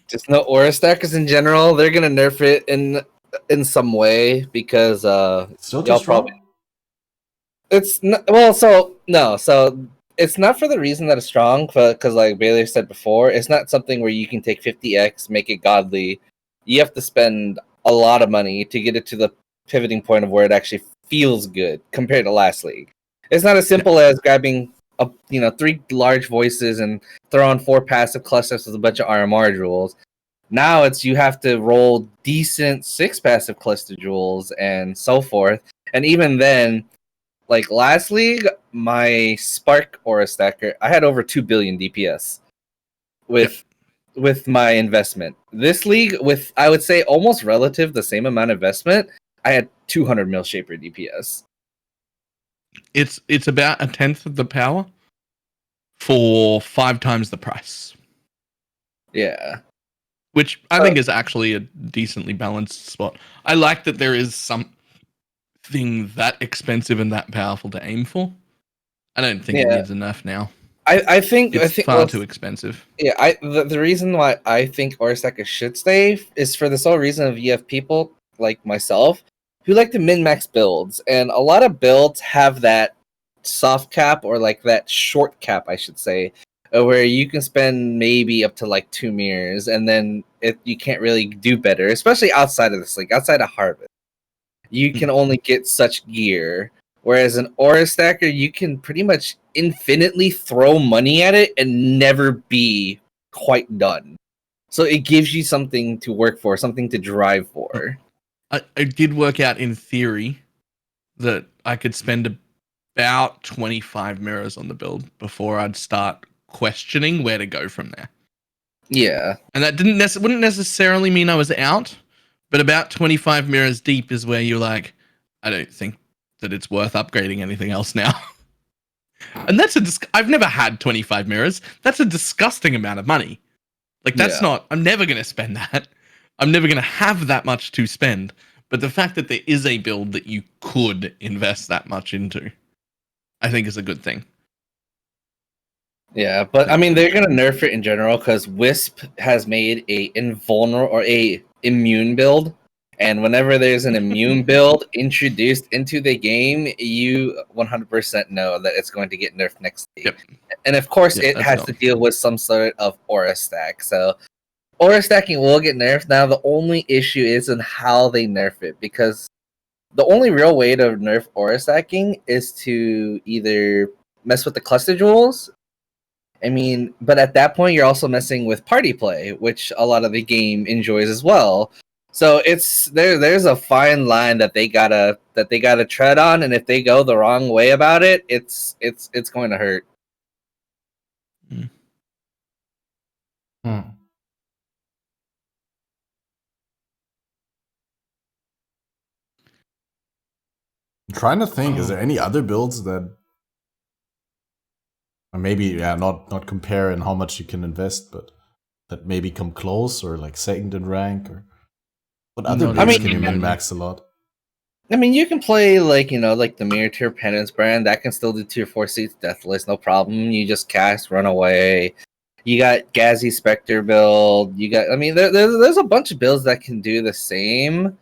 Speaker 3: Just no aura stackers in general. They're gonna nerf it in some way because
Speaker 1: still y'all probably.
Speaker 3: It's not, well, so it's not for the reason that it's strong, because like Bailey said before, it's not something where you can take 50x, make it godly. You have to spend a lot of money to get it to the pivoting point of where it actually feels good compared to last league. It's not as simple as grabbing 3 large voices and throw on 4 passive clusters with a bunch of RMR jewels. Now it's you have to roll decent 6 passive cluster jewels and so forth. And even then, like last league, my Spark Aura Stacker, I had over 2 billion DPS with my investment. This league, with I would say almost relative the same amount of investment, I had 200 mil Shaper DPS.
Speaker 2: It's about 1/10 of the power for 5 times the price.
Speaker 3: Yeah.
Speaker 2: Which I think is actually a decently balanced spot. I like that there is something that expensive and that powerful to aim for. I don't think it needs enough now.
Speaker 3: I think
Speaker 2: it's far too expensive.
Speaker 3: Yeah, the reason why I think Aura Stacker should stay is for the sole reason of you have people like myself who like to min-max builds, and a lot of builds have that soft cap or like that short cap, I should say, where you can spend maybe up to like 2 mirrors, and then you can't really do better, especially outside of this league, outside of Harvest. You can only get such gear. Whereas an Aura Stacker, you can pretty much infinitely throw money at it and never be quite done. So it gives you something to work for, something to drive for.
Speaker 2: I did work out in theory that I could spend about 25 mirrors on the build before I'd start questioning where to go from there.
Speaker 3: Yeah.
Speaker 2: And that wouldn't necessarily mean I was out, but about 25 mirrors deep is where you're like, I don't think that it's worth upgrading anything else now. And that's I've never had 25 mirrors. That's a disgusting amount of money. Like, that's not, I'm never going to spend that. I'm never going to have that much to spend. But the fact that there is a build that you could invest that much into, I think is a good thing.
Speaker 3: Yeah, but I mean, they're gonna nerf it in general because Wisp has made a invulnerable or a immune build, and whenever there's an immune build introduced into the game, you 100% know that it's going to get nerfed next week.
Speaker 2: Yep.
Speaker 3: And of course,
Speaker 2: Yep,
Speaker 3: it
Speaker 2: that's
Speaker 3: has
Speaker 2: dumb.
Speaker 3: to deal with some sort of aura stack. So aura stacking will get nerfed. Now, the only issue is in how they nerf it, because the only real way to nerf aura stacking is to either mess with the cluster jewels. I mean, but at that point, you're also messing with party play, which a lot of the game enjoys as well. So it's there's a fine line that they gotta tread on, and if they go the wrong way about it, it's going to hurt.
Speaker 1: Hmm. I'm trying to think, is there any other builds that, or maybe not compare in how much you can invest, but that maybe come close or like second in rank, or what other
Speaker 2: Not
Speaker 1: builds
Speaker 3: even
Speaker 1: can you
Speaker 2: really.
Speaker 1: min-max a lot?
Speaker 3: I mean, you can play like the Mirror Tier Penance brand that can still do Tier 4 seats Deathless, no problem. You just cast, run away. You got Gazi Spectre build. You got, I mean, there's a bunch of builds that can do the same,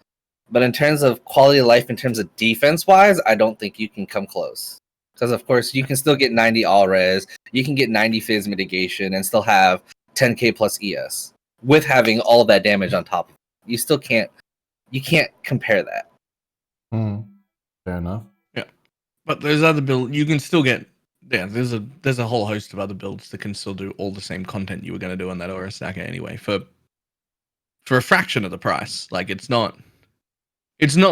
Speaker 3: but in terms of quality of life, in terms of defense wise, I don't think you can come close. Because of course you can still get 90 all res, you can get 90 phys mitigation, and still have 10k plus ES with having all that damage on top of it. You still can't compare that.
Speaker 1: Fair enough.
Speaker 2: Yeah. But there's other builds you can still get. Yeah, there's a whole host of other builds that can still do all the same content you were going to do on that aura stacker anyway for a fraction of the price. Like, it's not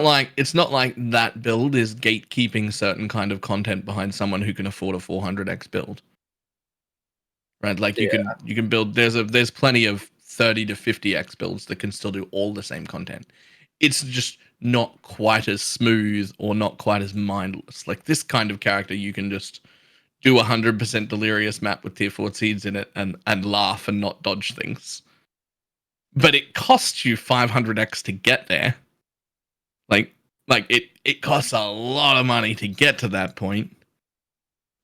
Speaker 2: like that build is gatekeeping certain kind of content behind someone who can afford a 400x build. Right? Like, you can build, there's plenty of 30 to 50x builds that can still do all the same content. It's just not quite as smooth or not quite as mindless. Like, this kind of character, you can just do 100% delirious map with tier 4 seeds in it and laugh and not dodge things. But it costs you 500x to get there. Like it costs a lot of money to get to that point.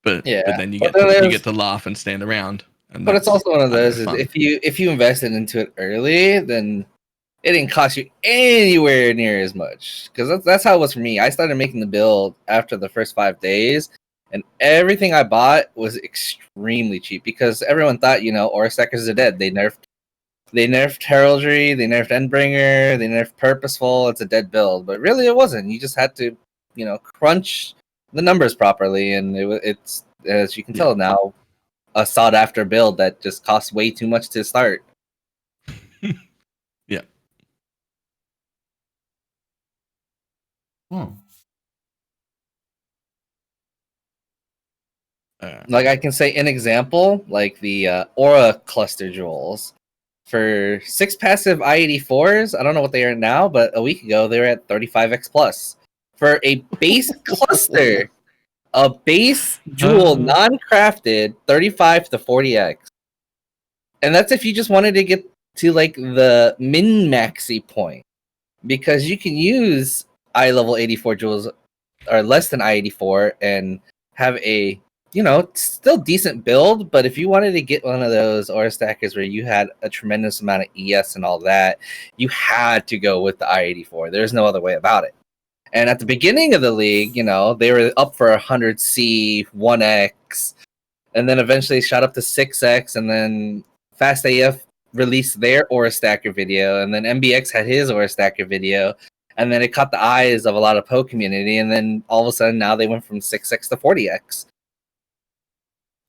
Speaker 2: But then you get to laugh and stand around. And
Speaker 3: but it's also one of those
Speaker 2: is
Speaker 3: if you invested into it early, then it didn't cost you anywhere near as much. Because that's how it was for me. I started making the build after the first 5 days, and everything I bought was extremely cheap because everyone thought, aura stackers are dead. They nerfed heraldry, they nerfed endbringer, they nerfed purposeful. It's a dead build, but really it wasn't. You just had to, crunch the numbers properly, and it's as you can tell now, a sought after build that just costs way too much to start.
Speaker 2: Yeah.
Speaker 3: Like, I can say an example, like the aura cluster jewels. For 6 passive I-84s, I don't know what they are now, but a week ago they were at 35x plus. For a base cluster, a base jewel non-crafted, 35 to 40x. And that's if you just wanted to get to like the min-maxi point. Because you can use I-level 84 jewels or less than I-84 and have a still decent build, but if you wanted to get one of those aura stackers where you had a tremendous amount of ES and all that, you had to go with the I-84. There's no other way about it. And at the beginning of the league, they were up for 100C, 1X, and then eventually shot up to 6X, and then Fast AF released their aura stacker video, and then MBX had his aura stacker video, and then it caught the eyes of a lot of PoE community, and then all of a sudden now they went from 6X to 40X.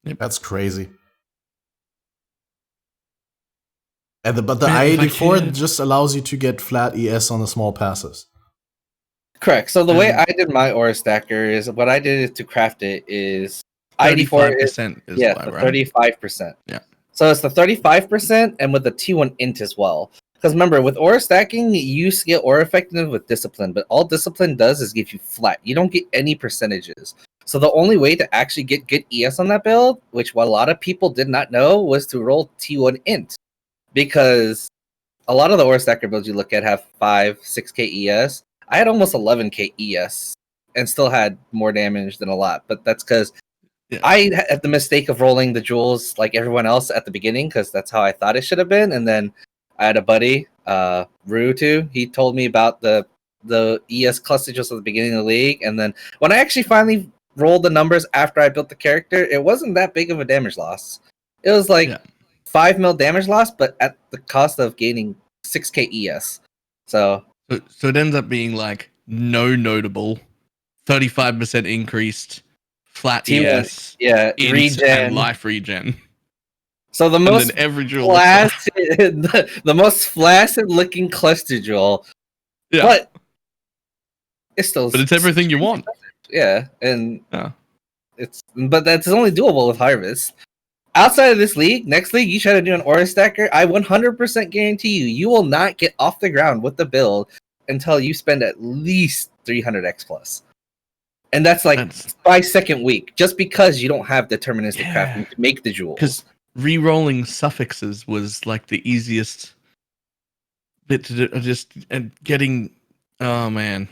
Speaker 1: That's crazy. But the I-84 just allows you to get flat ES on the small passes.
Speaker 3: Correct. So the way I did my aura stacker is what I did to craft it is
Speaker 2: 35% is
Speaker 3: yeah,
Speaker 2: low,
Speaker 3: the
Speaker 2: right?
Speaker 3: 35%.
Speaker 2: Yeah.
Speaker 3: So it's the 35% and with the T1 int as well. Because remember, with aura stacking, you get aura effectiveness with discipline, but all discipline does is give you flat. You don't get any percentages. So the only way to actually get good ES on that build, which what a lot of people did not know, was to roll T1 int. because a lot of the Aura Stacker builds you look at have 5-6k ES. I had almost 11k ES and still had more damage than a lot, but that's because I had the mistake of rolling the jewels like everyone else at the beginning because that's how I thought it should have been. And then I had a buddy, Rue too. He told me about the ES cluster jewels at the beginning of the league, and then when I actually finally rolled the numbers after I built the character, it wasn't that big of a damage loss. It was like 5 mil damage loss, but at the cost of gaining 6k ES. So
Speaker 2: it ends up being like no notable, 35% increased, flat
Speaker 3: T1,
Speaker 2: ES,
Speaker 3: regen,
Speaker 2: and life regen.
Speaker 3: So the most
Speaker 2: every jewel
Speaker 3: flaccid, the most flaccid looking cluster jewel.
Speaker 2: Yeah,
Speaker 3: but it's
Speaker 2: everything you want.
Speaker 3: Yeah, and but that's only doable with Harvest. Outside of this league, next league, you try to do an Aura Stacker, I 100% guarantee you will not get off the ground with the build until you spend at least 300x plus. And that's by second week, just because you don't have deterministic crafting to make the jewels.
Speaker 2: Because re-rolling suffixes was like the easiest bit to do, and getting... Oh, man.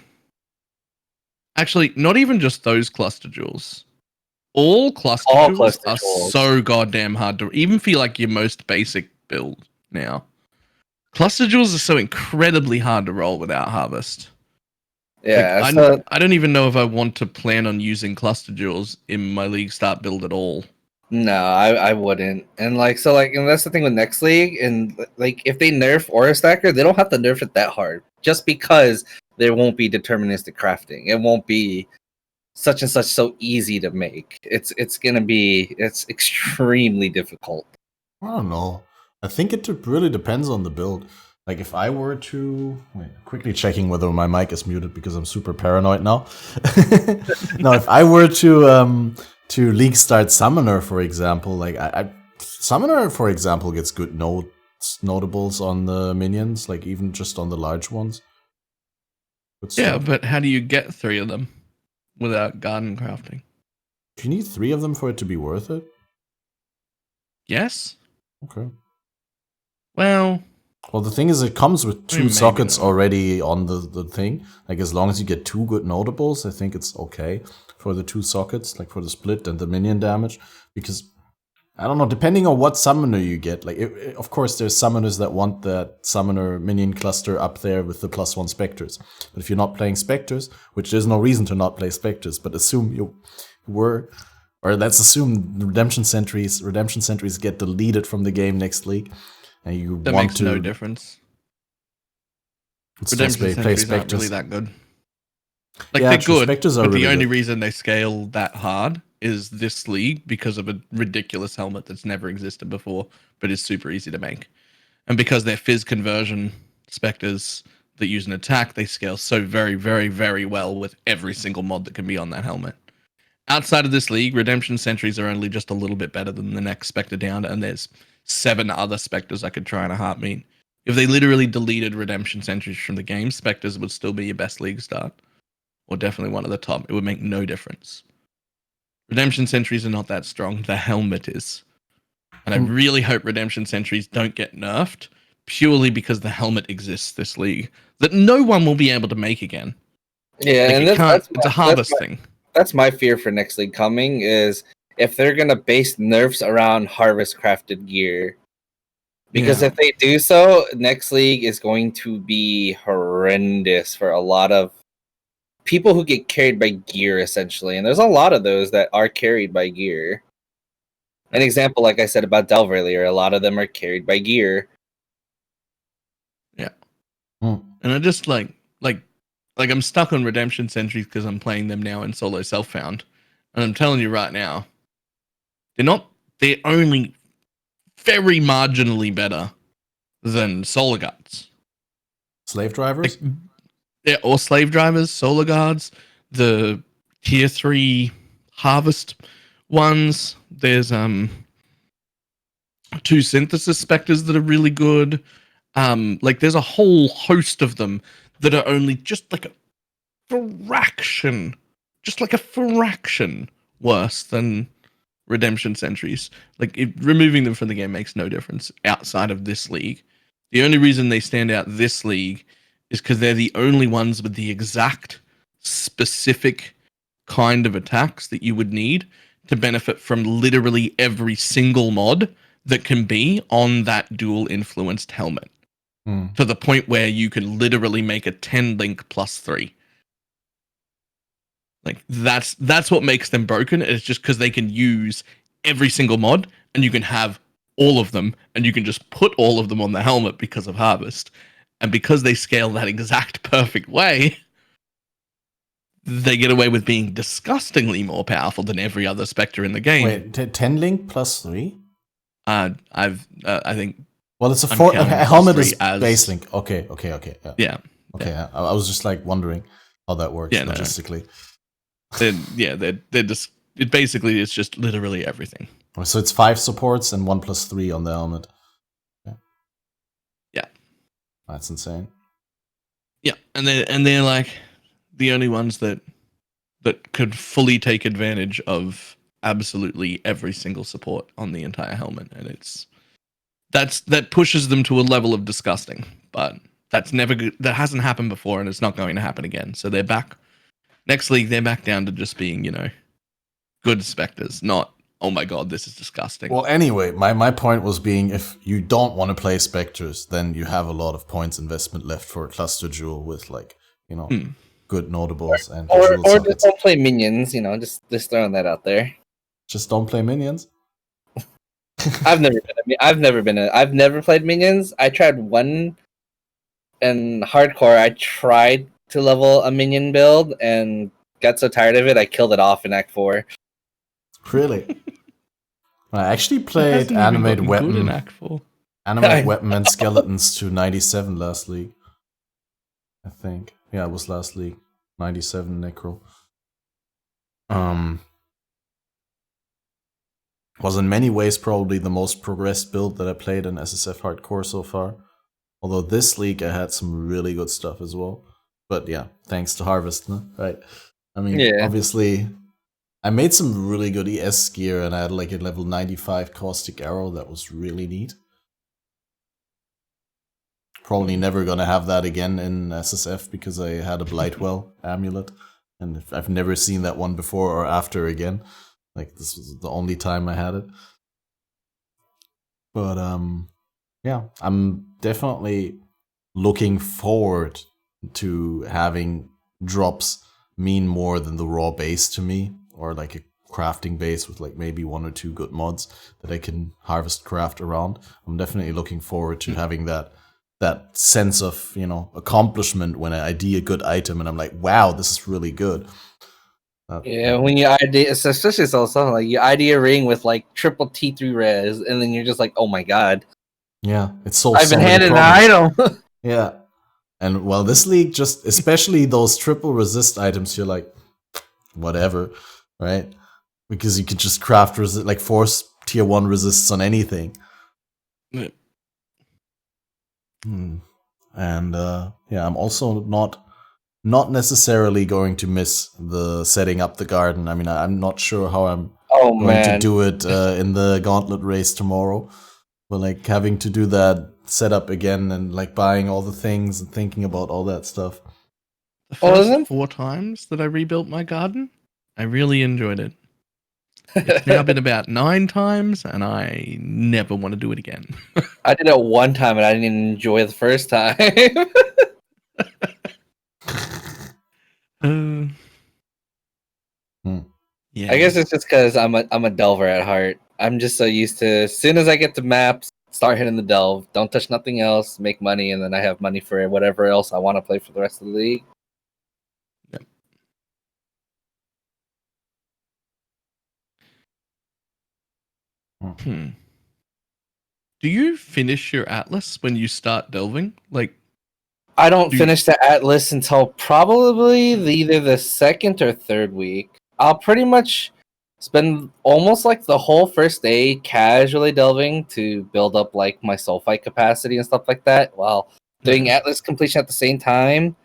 Speaker 2: Actually, not even just those cluster jewels. All cluster jewels are so goddamn hard to even feel like your most basic build now. Cluster jewels are so incredibly hard to roll without Harvest.
Speaker 3: Yeah,
Speaker 2: I don't even know if I want to plan on using cluster jewels in my league start build at all.
Speaker 3: No, I wouldn't. And and that's the thing with next league. And like, if they nerf Aura Stacker, they don't have to nerf it that hard, just because there won't be deterministic crafting. It won't be such and such so easy to make. It's extremely difficult.
Speaker 1: I don't know. I think it really depends on the build. Like, if I were to quickly checking whether my mic is muted because I'm super paranoid now. Now, if I were to league start Summoner, for example, like Summoner, for example, gets good notables on the minions, like even just on the large ones.
Speaker 2: But how do you get 3 of them without garden crafting?
Speaker 1: Do you need 3 of them for it to be worth it?
Speaker 2: Yes.
Speaker 1: Okay.
Speaker 2: Well,
Speaker 1: the thing is, it comes with 2 sockets already on the thing. Like, as long as you get 2 good notables, I think it's okay for the 2 sockets, like for the split and the minion damage. Because, I don't know, depending on what summoner you get. Like, of course, there's summoners that want that summoner minion cluster up there with the +1 specters. But if you're not playing specters, which there's no reason to not play specters, but assume you were... Or let's assume redemption sentries get deleted from the game next league. And you
Speaker 2: that
Speaker 1: want
Speaker 2: makes
Speaker 1: to
Speaker 2: no difference.
Speaker 1: Redemption
Speaker 2: sentries aren't really that good. Like,
Speaker 1: yeah,
Speaker 2: they're good,
Speaker 1: specters are
Speaker 2: but
Speaker 1: really
Speaker 2: the only
Speaker 1: good.
Speaker 2: reason they scale that hard is this league because of a ridiculous helmet that's never existed before, but is super easy to make. And because they're fizz conversion specters that use an attack, they scale so very, very, very well with every single mod that can be on that helmet. Outside of this league, redemption sentries are only just a little bit better than the next specter down, and there's 7 other specters I could try in a heartbeat. If they literally deleted redemption sentries from the game, specters would still be your best league start, or definitely one of the top. It would make no difference. Redemption sentries are not that strong. The helmet is. And I really hope redemption sentries don't get nerfed purely because the helmet exists this league that no one will be able to make again.
Speaker 3: Yeah,
Speaker 2: like,
Speaker 3: and
Speaker 2: it's a harvest thing.
Speaker 3: That's my fear for next league coming is if they're gonna base nerfs around harvest crafted gear. Because if they do so, next league is going to be horrendous for a lot of people who get carried by gear, essentially. And there's a lot of those that are carried by gear. An example, like I said about Delve earlier, a lot of them are carried by gear.
Speaker 2: Yeah. And I just like I'm stuck on redemption sentries because I'm playing them now in solo self-found. And I'm telling you right now, they're only very marginally better than solar guards.
Speaker 1: Slave drivers?
Speaker 2: Or slave drivers, solar guards, the tier 3 harvest ones. There's 2 synthesis specters that are really good. There's a whole host of them that are only just like a fraction worse than redemption sentries. Like removing them from the game makes no difference outside of this league. The only reason they stand out this league is because they're the only ones with the exact specific kind of attacks that you would need to benefit from literally every single mod that can be on that dual influenced helmet. To the point where you can literally make a 10 link +3. Like that's what makes them broken. It's just because they can use every single mod and you can have all of them and you can just put all of them on the helmet because of Harvest. And because they scale that exact perfect way, they get away with being disgustingly more powerful than every other Spectre in the game.
Speaker 1: Wait, 10 link +3?
Speaker 2: I think.
Speaker 1: Well, it's a
Speaker 2: a
Speaker 1: helmet is base link. Okay.
Speaker 2: Yeah.
Speaker 1: Okay, yeah. I was just like wondering how that works logistically.
Speaker 2: They're just it's just literally everything.
Speaker 1: So it's 5 supports and 1 +3 on the helmet.
Speaker 2: Yeah.
Speaker 1: That's insane.
Speaker 2: Yeah, and they're like the only ones that could fully take advantage of absolutely every single support on the entire helmet, and that pushes them to a level of disgusting. But that hasn't happened before, and it's not going to happen again. So they're back next league. They're back down to just being good Spectres, not oh my god, this is disgusting.
Speaker 1: Well, anyway, my point was being if you don't want to play Spectres, then you have a lot of points investment left for a cluster jewel with good notables and
Speaker 3: or just don't play minions. Just throwing that out there.
Speaker 1: Just don't play minions.
Speaker 3: I've never played minions. I tried one in hardcore. I tried to level a minion build and got so tired of it, I killed it off in Act 4.
Speaker 1: Really? I actually played Animate Weapon and Skeletons to 97 last league. I think. Yeah, it was last league. 97 Necro. Was in many ways probably the most progressed build that I played in SSF Hardcore so far. Although this league I had some really good stuff as well. But yeah, thanks to Harvest, no? Right? I mean, obviously, I made some really good ES gear and I had like a level 95 Caustic Arrow that was really neat. Probably never gonna have that again in SSF because I had a Blightwell amulet. And I've never seen that one before or after again. Like, this was the only time I had it. But, yeah, I'm definitely looking forward to having drops mean more than the raw base to me, or like a crafting base with like maybe 1 or 2 good mods that I can harvest craft around. I'm definitely looking forward to having that sense of, accomplishment when I ID a good item and I'm like, wow, this is really good.
Speaker 3: When you ID, especially also like you ID a ring with like triple T3 res, and then you're just like, oh my god.
Speaker 1: Yeah, it's so.
Speaker 3: I've been handed an item.
Speaker 1: Yeah, and well, this league just, especially those triple resist items, you're like, whatever, right? Because you could just craft like force tier 1 resists on anything.
Speaker 2: Yeah.
Speaker 1: And yeah, I'm also not necessarily going to miss the setting up the garden. I mean, I'm not sure how I'm going to do it in the gauntlet race tomorrow. But like having to do that setup again and like buying all the things and thinking about all that stuff.
Speaker 2: The first 4 times that I rebuilt my garden, I really enjoyed it. It's now been about 9 times, and I never want to do it again.
Speaker 3: I did it 1 time, and I didn't even enjoy the first time.
Speaker 2: Yeah.
Speaker 3: I guess it's just because I'm a delver at heart. I'm just so used to, as soon as I get to maps, start hitting the delve, don't touch nothing else, make money, and then I have money for whatever else I want to play for the rest of the league.
Speaker 2: Yep. Do you finish your Atlas when you start delving? Like,
Speaker 3: I don't finish the Atlas until probably either the 2nd or 3rd week. I'll pretty much spend almost like the whole first day casually delving to build up like my soul fight capacity and stuff like that while doing Atlas completion at the same time.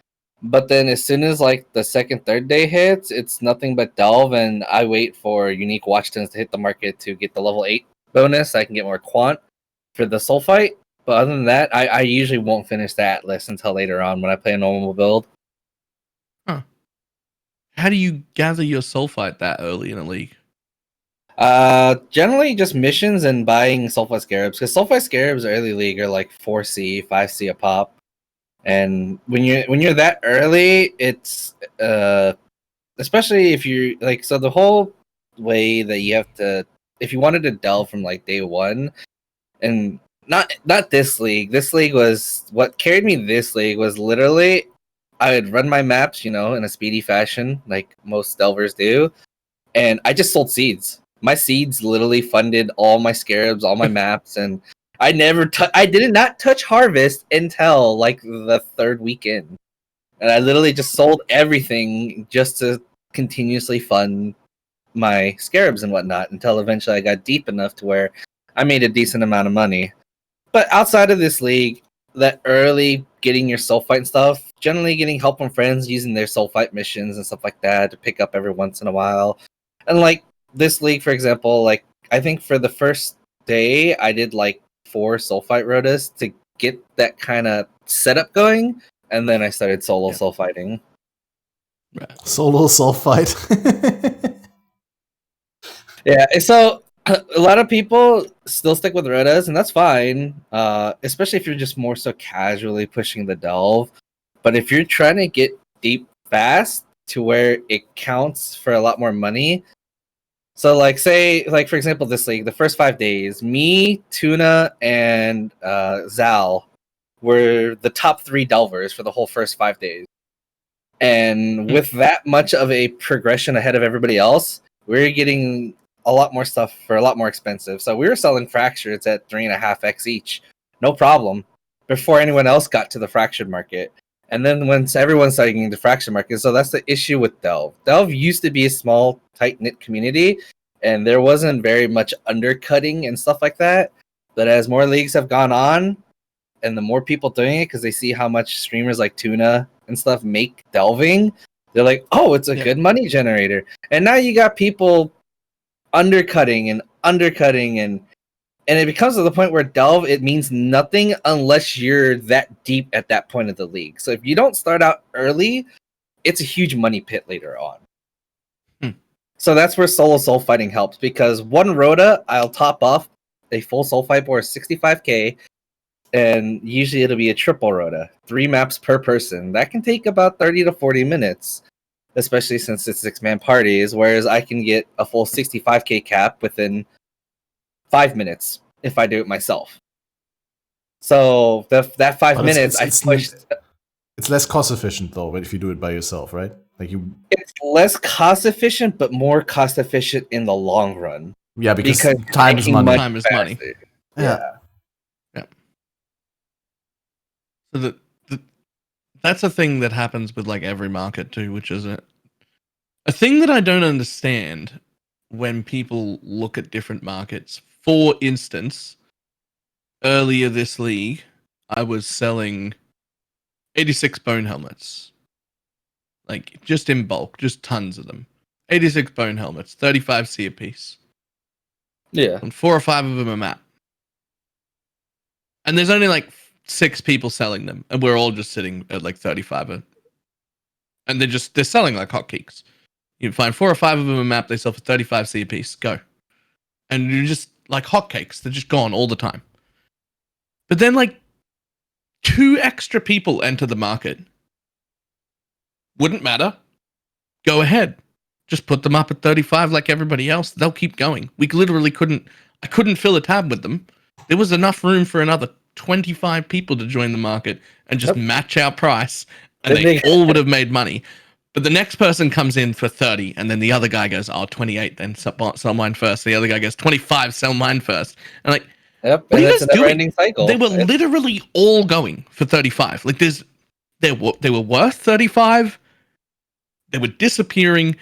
Speaker 3: But then as soon as like the second, third day hits, it's nothing but delve, and I wait for unique watch tins to hit the market to get the level 8 bonus. So I can get more quant for the soul fight. But other than that, I usually won't finish the Atlas until later on when I play a normal build.
Speaker 2: Huh. How do you gather your sulfite that early in a league?
Speaker 3: Generally just missions and buying sulfite scarabs, because sulfite scarabs early league are like 4C, 5C a pop. And when you're that early, it's especially if you're like, so the whole way that you have to, if you wanted to delve from like day one, and not this league. This league was what carried me. This league was literally I would run my maps, in a speedy fashion, like most delvers do, and I just sold seeds. My seeds literally funded all my scarabs, all my maps, and I did not touch harvest until like the third weekend, and I literally just sold everything just to continuously fund my scarabs and whatnot until eventually I got deep enough to where I made a decent amount of money. But outside of this league, that early getting your sulfite and stuff, generally getting help from friends using their sulfite missions and stuff like that to pick up every once in a while. And like this league, for example, like I think for the first day I did like 4 sulfite rotas to get that kind of setup going, and then I started solo sulfiting.
Speaker 2: Right.
Speaker 1: Solo sulfite.
Speaker 3: Yeah, so a lot of people still stick with rotas, and that's fine, especially if you're just more so casually pushing the delve. But if you're trying to get deep fast to where it counts for a lot more money, so like say, like for example, this league, the first 5 days, me, Tuna, and Zal were the top 3 delvers for the whole first 5 days. And with that much of a progression ahead of everybody else, we're getting a lot more stuff for a lot more expensive. So we were selling fractures at 3.5x each, no problem, before anyone else got to the fractured market. And then once everyone started getting the fractured market, so that's the issue with Delve. Delve used to be a small, tight-knit community, and there wasn't very much undercutting and stuff like that. But as more leagues have gone on, and the more people doing it, because they see how much streamers like Tuna and stuff make delving, they're like, oh, it's a good money generator. And now you got people undercutting and it becomes to the point where delve, it means nothing unless you're that deep at that point of the league. So if you don't start out early, it's a huge money pit later on. So that's where solo soul fighting helps, because one rota, I'll top off a full soul fight board 65k, and usually it'll be a triple rota, 3 maps per person. That can take about 30 to 40 minutes, especially since it's 6-man parties, whereas I can get a full 65k cap within 5 minutes if I do it myself. So that 5 minutes,
Speaker 1: it's less cost efficient though if you do it by yourself, right?
Speaker 3: It's less cost efficient, but more cost efficient in the long run.
Speaker 1: Yeah, because time is money.
Speaker 2: Time is money.
Speaker 1: Yeah.
Speaker 2: So that's a thing that happens with like every market too, which is a thing that I don't understand when people look at different markets. For instance, earlier this league, I was selling 86 bone helmets. Like, just in bulk, just tons of them. 86 bone helmets, 35C a piece.
Speaker 3: Yeah.
Speaker 2: And 4 or 5 of them a map. And there's only like 6 people selling them, and we're all just sitting at like 35. And they're selling like hotcakes. You find 4 or 5 of them a map, they sell for 35C a piece. Go. And you're just like hotcakes. They're just gone all the time. But then like 2 extra people enter the market. Wouldn't matter. Go ahead. Just put them up at 35 like everybody else. They'll keep going. We literally I couldn't fill a tab with them. There was enough room for another 25 people to join the market and just match our price, and they all would have made money. But the next person comes in for 30, and then the other guy goes, 28, then sell mine first. The other guy goes, 25, sell mine first. And like,
Speaker 3: what
Speaker 2: are you guys doing?
Speaker 3: Cycle.
Speaker 2: They were literally all going for 35. Like, they were worth 35. They were disappearing.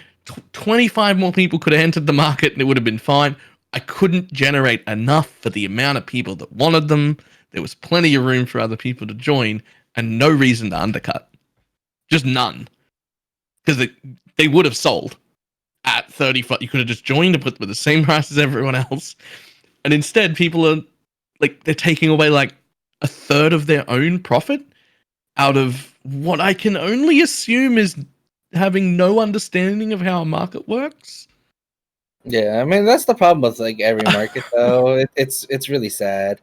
Speaker 2: 25 more people could have entered the market, and it would have been fine. I couldn't generate enough for the amount of people that wanted them. There was plenty of room for other people to join, and no reason to undercut. Just none. Because they would have sold at 35. You could have just joined and put with the same price as everyone else. And instead, people are like, they're taking away like a third of their own profit out of what I can only assume is having no understanding of how a market works.
Speaker 3: Yeah, I mean that's the problem with like every market though. It's really sad.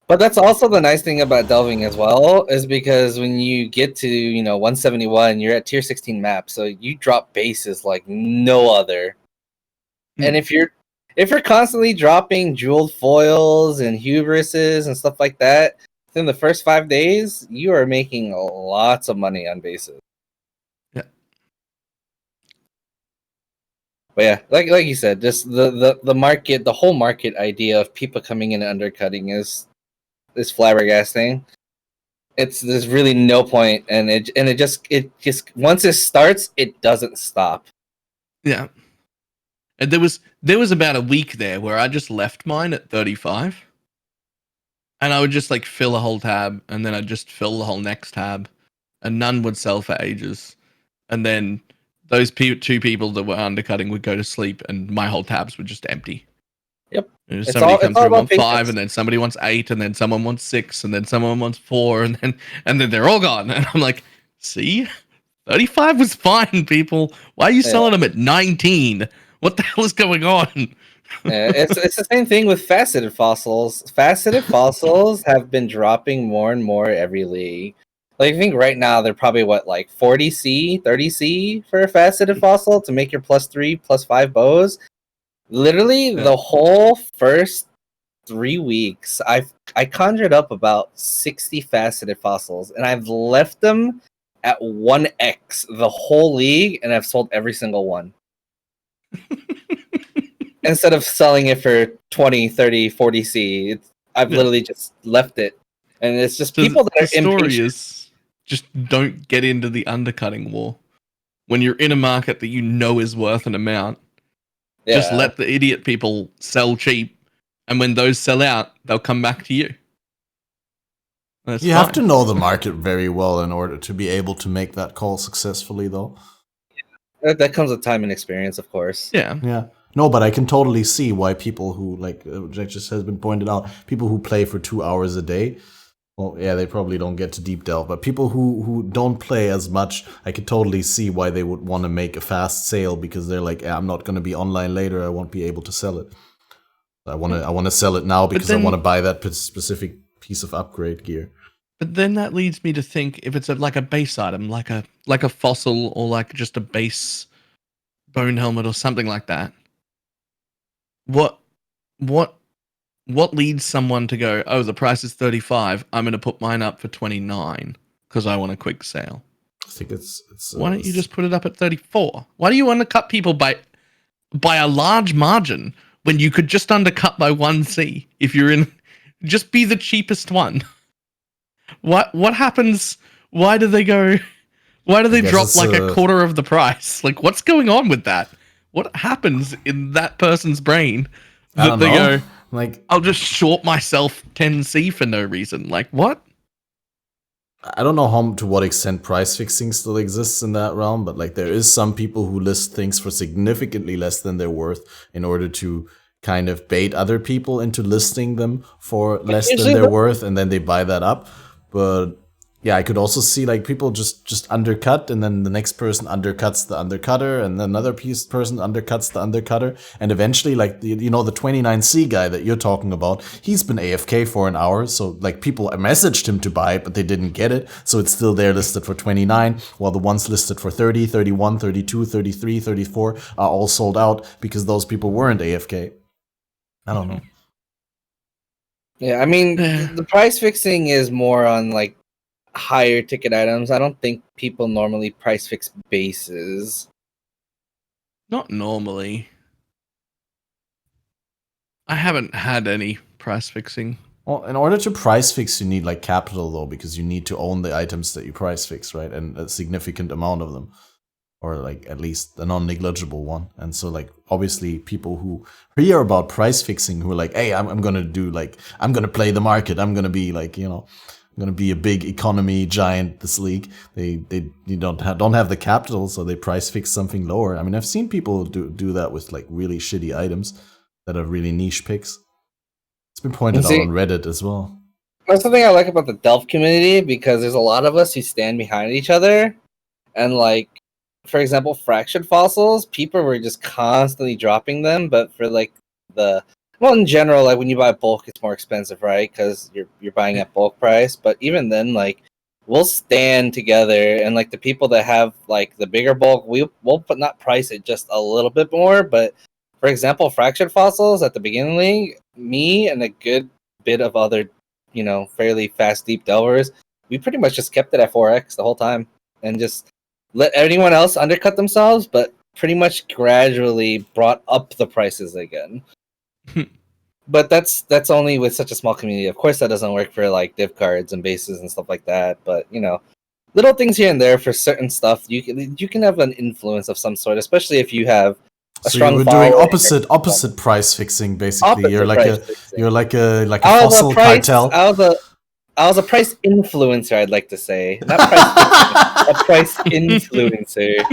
Speaker 3: But that's also the nice thing about delving as well, is because when you get to 171, you're at tier 16 map, so you drop bases like no other. And if you're constantly dropping jeweled foils and hubrises and stuff like that, within the first 5 days, you are making lots of money on bases.
Speaker 2: Yeah.
Speaker 3: But yeah, like you said, just the market, the whole market idea of people coming in and undercutting is flabbergasting. There's really no point, and it just once it starts, it doesn't stop.
Speaker 2: Yeah. And there was about a week there where I just left mine at 35. And I would just like fill a whole tab, and then I'd just fill the whole next tab, and none would sell for ages. And then those two people that were undercutting would go to sleep, and my whole tabs were just empty.
Speaker 3: Yep.
Speaker 2: Somebody comes through on 5, and then somebody wants 8, and then someone wants 6, and then someone wants 4, and then they're all gone. And I'm like, see, 35 was fine, people. Why are you selling them at 19? What the hell is going on?
Speaker 3: Yeah, it's the same thing with faceted fossils. Faceted fossils have been dropping more and more every league. Like I think right now they're probably like 40C, 30C for a faceted fossil to make your +3, +5 bows. Literally the whole first 3 weeks, I conjured up about 60 faceted fossils, and I've left them at 1x the whole league, and I've sold every single one. Instead of selling it for 20, 30, 40C, I've literally just left it. And it's just people that are impatient.
Speaker 2: Is just don't get into the undercutting war. When you're in a market that you know is worth an amount, just let the idiot people sell cheap. And when those sell out, they'll come back to you.
Speaker 1: You have to know the market very well in order to be able to make that call successfully, though.
Speaker 3: That comes with time and experience, of course.
Speaker 1: Yeah. No, but I can totally see why people who, like just has been pointed out, people who play for 2 hours a day, well, yeah, they probably don't get to deep delve. But people who don't play as much, I could totally see why they would want to make a fast sale, because they're like, I'm not going to be online later. I won't be able to sell it. I want to sell it now because I want to buy that specific piece of upgrade gear.
Speaker 2: But then that leads me to think, if it's like a base item, like a fossil, or like just a base bone helmet or something like that. What leads someone to go, oh, the price is 35, I'm going to put mine up for 29 because I want a quick sale?
Speaker 1: I think it's
Speaker 2: why don't you just put it up at 34? Why do you undercut people by a large margin when you could just undercut by 1C if you're in? Just be the cheapest one. What happens? Why do they go? Why do they drop like a quarter of the price? Like, what's going on with that? What happens in that person's brain that they go, like, I'll just short myself 10C for no reason? Like, what?
Speaker 1: I don't know to what extent price fixing still exists in that realm, but like there is some people who list things for significantly less than they're worth in order to kind of bait other people into listing them for less than they're worth, and then they buy that up. But yeah, I could also see like people just undercut, and then the next person undercuts the undercutter, and then another person undercuts the undercutter, and eventually, like the 29C guy that you're talking about, he's been AFK for an hour, so like people messaged him to buy it, but they didn't get it, so it's still there listed for 29, while the ones listed for 30, 31, 32, 33, 34 are all sold out because those people weren't AFK. I don't know.
Speaker 3: Yeah, I mean, the price fixing is more on like higher ticket items. I don't think people normally price fix bases.
Speaker 2: Not normally. I haven't had any price fixing.
Speaker 1: Well, in order to price fix, you need like capital though, because you need to own the items that you price fix, right? And a significant amount of them, or like at least a non-negligible one. And so like obviously people who hear about price fixing, who are like, hey, I'm gonna play the market. I'm gonna be like, going to be a big economy giant. This league, they don't have the capital, so they price fix something lower. I mean, I've seen people do that with like really shitty items that are really niche picks. It's been pointed out on Reddit as well.
Speaker 3: That's something I like about the Delph community, because there's a lot of us who stand behind each other, and like, for example, fractured fossils, people were just constantly dropping them, but for like in general, like when you buy bulk, it's more expensive, right? Because you're buying at bulk price. But even then, like, we'll stand together, and like the people that have like the bigger bulk, we'll not price it just a little bit more. But for example, fractured fossils at the beginning, me and a good bit of other, fairly fast deep delvers, we pretty much just kept it at 4x the whole time, and just let anyone else undercut themselves, but pretty much gradually brought up the prices again. But that's only with such a small community. Of course, that doesn't work for like div cards and bases and stuff like that. But little things here and there for certain stuff, you can have an influence of some sort, especially if you have a strong.
Speaker 1: So you're doing opposite price fixing, basically. You're like a fossil cartel.
Speaker 3: I was a price influencer, I'd like to say, not price a price influencer.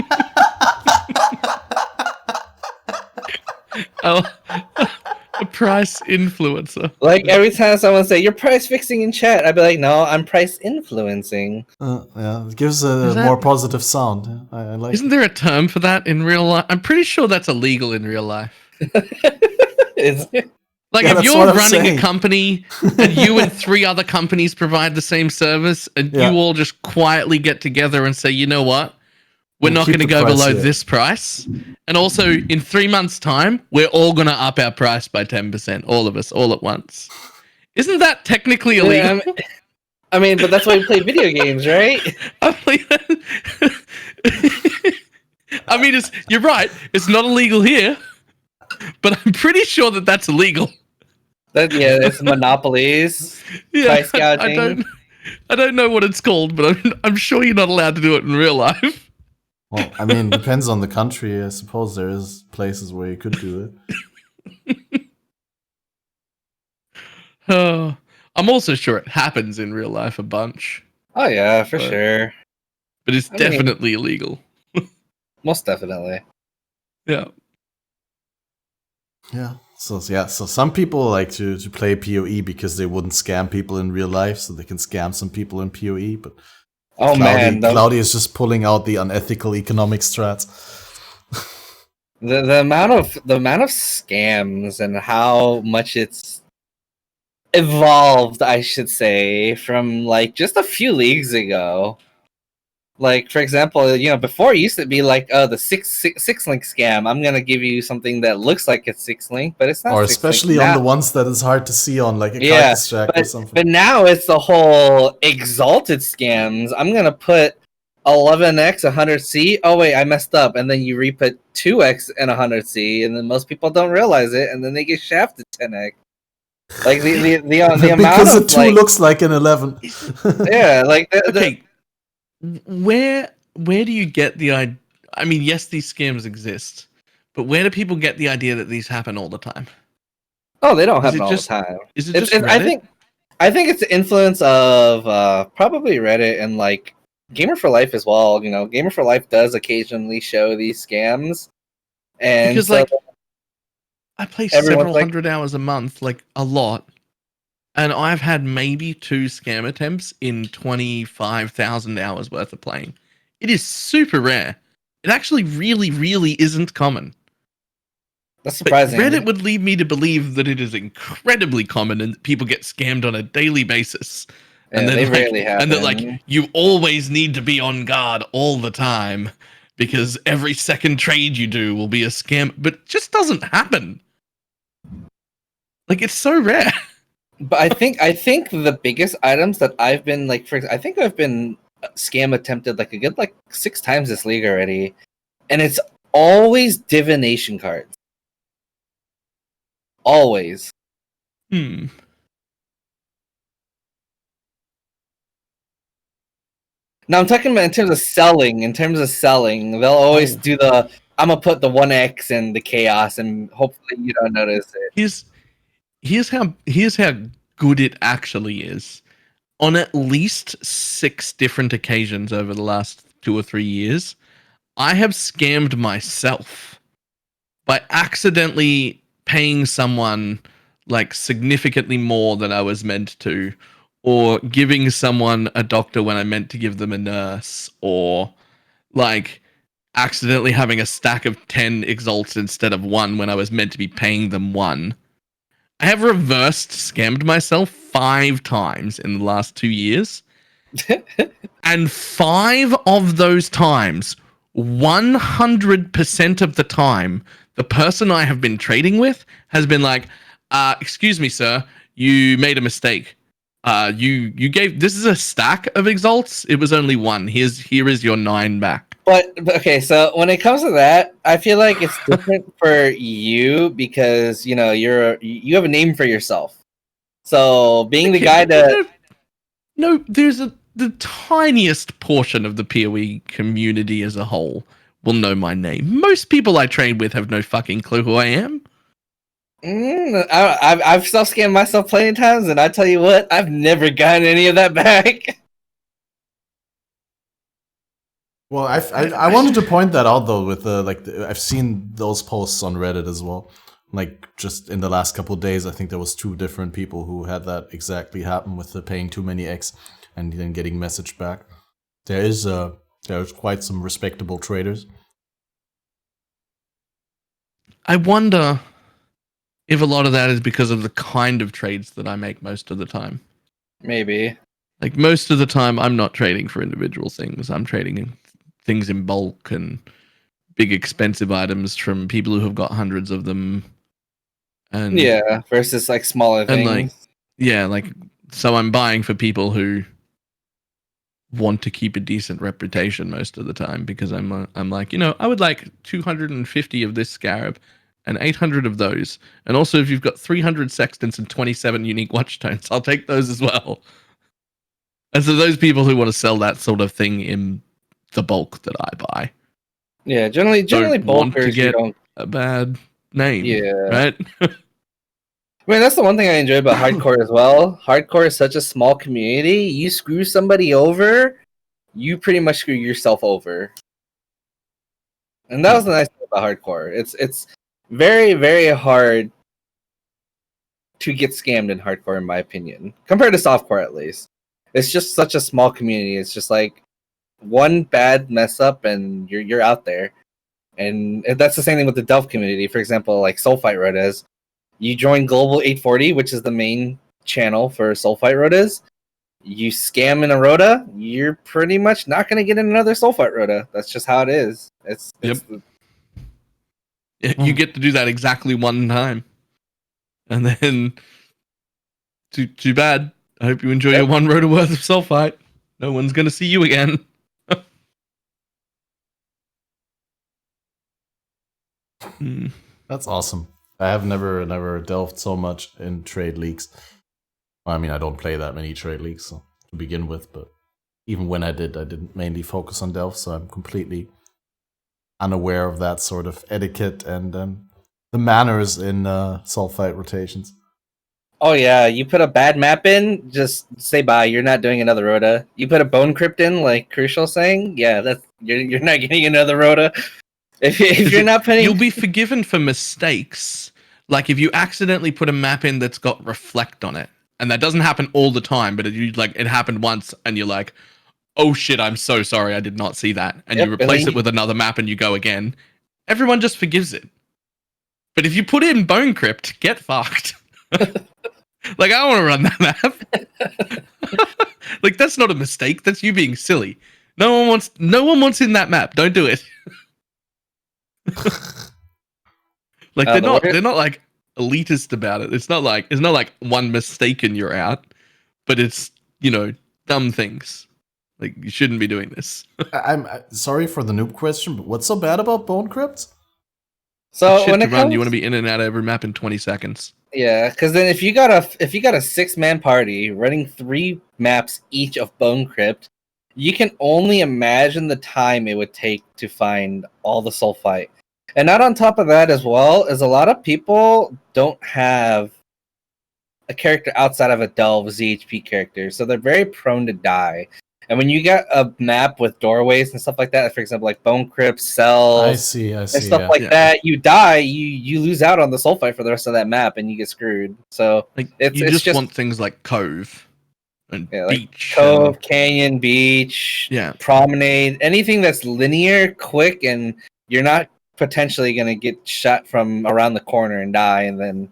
Speaker 2: Oh. A price influencer.
Speaker 3: Like every time someone say you're price fixing in chat, I'd be like, no, I'm price influencing.
Speaker 1: Yeah, it gives a more positive sound. I like.
Speaker 2: Isn't there a term for that in real life? I'm pretty sure that's illegal in real life.
Speaker 3: Is it?
Speaker 2: Like if you're running a company and you and 3 other companies provide the same service, and you all just quietly get together and say, you know what? We're not going to go below this price. And also, in 3 months' time, we're all going to up our price by 10%. All of us, all at once. Isn't that technically illegal?
Speaker 3: I mean, but that's why we play video games, right?
Speaker 2: I mean, you're right. It's not illegal here. But I'm pretty sure that that's illegal.
Speaker 3: It's monopolies. Price gouging.
Speaker 2: I don't know what it's called, but I'm sure you're not allowed to do it in real life.
Speaker 1: Well, I mean, depends on the country. I suppose there is places where you could do
Speaker 2: it. I'm also sure it happens in real life a bunch.
Speaker 3: Oh yeah, for sure.
Speaker 2: But it's definitely illegal.
Speaker 3: Most definitely.
Speaker 2: Yeah.
Speaker 1: Yeah. So some people like to play PoE because they wouldn't scam people in real life, so they can scam some people in PoE, but Cloudy is just pulling out the unethical economic strats.
Speaker 3: The amount of scams and how much it's evolved, I should say, from like just a few leagues ago. Like, for example, before it used to be like, oh, the six link scam. I'm gonna give you something that looks like it's 6 link, but it's not.
Speaker 1: Or especially on the ones that is hard to see on, like a carcass jack or something.
Speaker 3: But now it's the whole exalted scams. I'm gonna put 11x 100C. Oh wait, I messed up, and then you re-put 2x and 100C, and then most people don't realize it, and then they get shafted 10x. Like the amount
Speaker 1: because a 2 looks like an 11.
Speaker 3: Yeah, like
Speaker 2: okay. Where do you get the idea? I mean, yes, these scams exist, but where do people get the idea that these happen all the time?
Speaker 3: Oh, they don't happen all the time.
Speaker 2: Is it just Reddit?
Speaker 3: I think it's the influence of probably Reddit and like Gamer for Life as well. Gamer for Life does occasionally show these scams, and
Speaker 2: because like I play several hundred hours a month, like a lot. And I've had maybe 2 scam attempts in 25,000 hours worth of playing. It is super rare. It actually really, really isn't common.
Speaker 3: That's surprising.
Speaker 2: But Reddit would lead me to believe that it is incredibly common and people get scammed on a daily basis.
Speaker 3: Yeah,
Speaker 2: and
Speaker 3: they rarely happen.
Speaker 2: And that like you always need to be on guard all the time because every second trade you do will be a scam. But it just doesn't happen. Like, it's so rare.
Speaker 3: But I think the biggest items that I've been like, I think I've been scam attempted like a good 6 times this league already, and it's always divination cards. Always.
Speaker 2: Now
Speaker 3: I'm talking about in terms of selling. They'll always do the I'm gonna put the 1x and the chaos, and hopefully you don't notice it.
Speaker 2: Here's how good it actually is. on at least 6 different occasions over the last 2 or 3 years, I have scammed myself by accidentally paying someone like significantly more than I was meant to, or giving someone a doctor when I meant to give them a nurse, or like accidentally having a stack of 10 exalts instead of 1 when I was meant to be paying them 1. I have reversed scammed myself 5 times in the last 2 years. And 5 of those times, 100% of the time, the person I have been trading with has been like, excuse me, sir, you made a mistake. You gave, this is a stack of exalts. It was only 1. Here is your 9 back.
Speaker 3: But okay, so when it comes to that, I feel like it's different for you because you have a name for yourself. So being the guy that
Speaker 2: no, there's the tiniest portion of the PoE community as a whole will know my name. Most people I trade with have no fucking clue who I am.
Speaker 3: I've self-scammed myself plenty of times, and I tell you what, I've never gotten any of that back.
Speaker 1: Well, I wanted to point that out though. With I've seen those posts on Reddit as well. Like just in the last couple of days, I think there was 2 different people who had that exactly happen with the paying too many X and then getting messaged back. There's quite some respectable traders.
Speaker 2: I wonder if a lot of that is because of the kind of trades that I make most of the time.
Speaker 3: Maybe.
Speaker 2: Like most of the time, I'm not trading for individual things. I'm trading in things in bulk and big expensive items from people who have got hundreds of them. And
Speaker 3: yeah, versus like smaller things.
Speaker 2: So I'm buying for people who want to keep a decent reputation most of the time because I'm like, I would like 250 of this scarab and 800 of those. And also if you've got 300 sextants and 27 unique watchstones, I'll take those as well. And so those people who want to sell that sort of thing in the bulk that I buy.
Speaker 3: Yeah, generally
Speaker 2: don't want to
Speaker 3: bulkers
Speaker 2: get
Speaker 3: don't
Speaker 2: a bad name.
Speaker 3: Yeah.
Speaker 2: Right?
Speaker 3: I mean, that's the one thing I enjoy about hardcore as well. Hardcore is such a small community. You screw somebody over, you pretty much screw yourself over. And that was the nice thing about hardcore. It's very, very hard to get scammed in hardcore, in my opinion, compared to softcore at least. It's just such a small community. It's just like one bad mess up and you're out there. And that's the same thing with the Delph community. For example, like Soulfight Rodas. You join Global 840, which is the main channel for Soulfight Rodas. You scam in a Rota, you're pretty much not going to get another Soulfight Rota. That's just how it is.
Speaker 2: You get to do that exactly 1 time. And then, too bad. I hope you enjoy your 1 Rota worth of Sulfite. No one's going to see you again.
Speaker 1: That's awesome. I have never delved so much in trade leagues. I mean, I don't play that many trade leagues to begin with, but even when I didn't mainly focus on Delph, so I'm completely unaware of that sort of etiquette and the manners in sulfite rotations.
Speaker 3: Oh yeah, you put a bad map in, just say bye. You're not doing another Rota. You put a Bone Crypt in, like Crucial saying, yeah, you're not getting another Rota. If you're not putting,
Speaker 2: you'll be forgiven for mistakes. Like if you accidentally put a map in that's got reflect on it, and that doesn't happen all the time, but it happened once, and you're like, oh shit, I'm so sorry, I did not see that, and you replace it with another map, and you go again. Everyone just forgives it. But if you put in Bone Crypt, get fucked. Like I don't want to run that map. Like that's not a mistake. That's you being silly. No one wants in that map. Don't do it. Like they're not like elitist about it. It's not like one mistake and you're out, but it's dumb things. Like you shouldn't be doing this.
Speaker 1: I'm sorry for the noob question, but what's so bad about Bone Crypt?
Speaker 2: So when it comes, you want to be in and out of every map in 20 seconds.
Speaker 3: Yeah, because then if you got a 6-man party running 3 maps each of Bone Crypt, you can only imagine the time it would take to find all the sulfite. And not on top of that as well, is a lot of people don't have a character outside of a delve ZHP character, so they're very prone to die. And when you get a map with doorways and stuff like that, for example, like bone crypts, cells,
Speaker 1: I see,
Speaker 3: and stuff
Speaker 1: yeah.
Speaker 3: like that, you die, you lose out on the soul fight for the rest of that map, and you get screwed. So
Speaker 2: Like
Speaker 3: it's
Speaker 2: you just
Speaker 3: just
Speaker 2: want things like cove and
Speaker 3: yeah, like
Speaker 2: beach,
Speaker 3: cove,
Speaker 2: and,
Speaker 3: canyon, beach,
Speaker 2: yeah,
Speaker 3: promenade, anything that's linear, quick, and you're not potentially going to get shot from around the corner and die, and then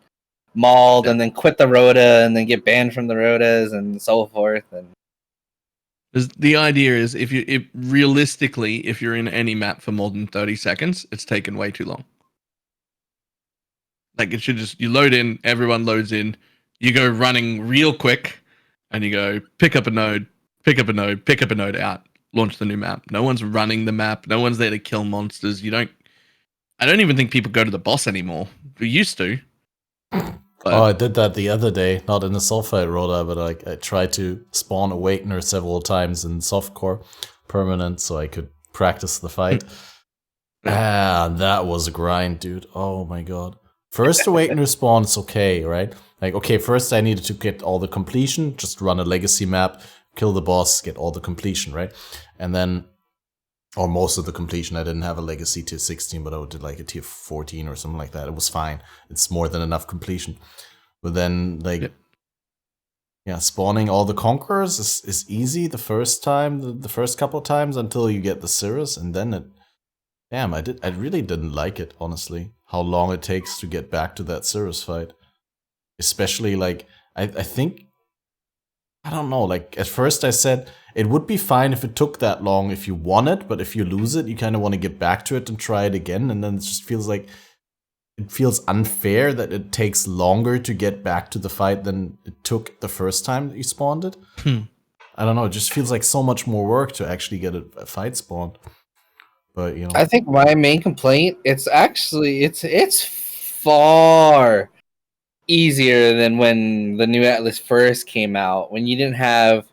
Speaker 3: mauled, and then quit the rota, and then get banned from the rotas, and so forth. And
Speaker 2: the idea is if realistically, if you're in any map for more than 30 seconds, it's taken way too long. Like it should just, you load in, everyone loads in, you go running real quick, and you go pick up a node, pick up a node, pick up a node out, launch the new map. No one's running the map. No one's there to kill monsters. I don't even think people go to the boss anymore. We used to. But,
Speaker 1: I did that the other day, not in the sulfite rota, but I tried to spawn Awakener several times in softcore permanent so I could practice the fight. And that was a grind, dude. Oh my god. First Awakener spawn is okay, right? Like, okay, first I needed to get all the completion, just run a legacy map, kill the boss, get all the completion, right? And then, or most of the completion. I didn't have a legacy tier 16, but I did like a tier 14 or something like that. It was fine. It's more than enough completion. But then, like, yeah, spawning all the conquerors is easy the first time, the first couple of times until you get the Cirrus, and then I really didn't like it, honestly, how long it takes to get back to that Cirrus fight. Especially, like, I think, I don't know, like, at first I said it would be fine if it took that long if you won it, but if you lose it, you kind of want to get back to it and try it again, and then it just feels like, it feels unfair that it takes longer to get back to the fight than it took the first time that you spawned it. I don't know, it just feels like so much more work to actually get a fight spawned. But, you know,
Speaker 3: I think my main complaint, it's far easier than when the new Atlas first came out, when you didn't have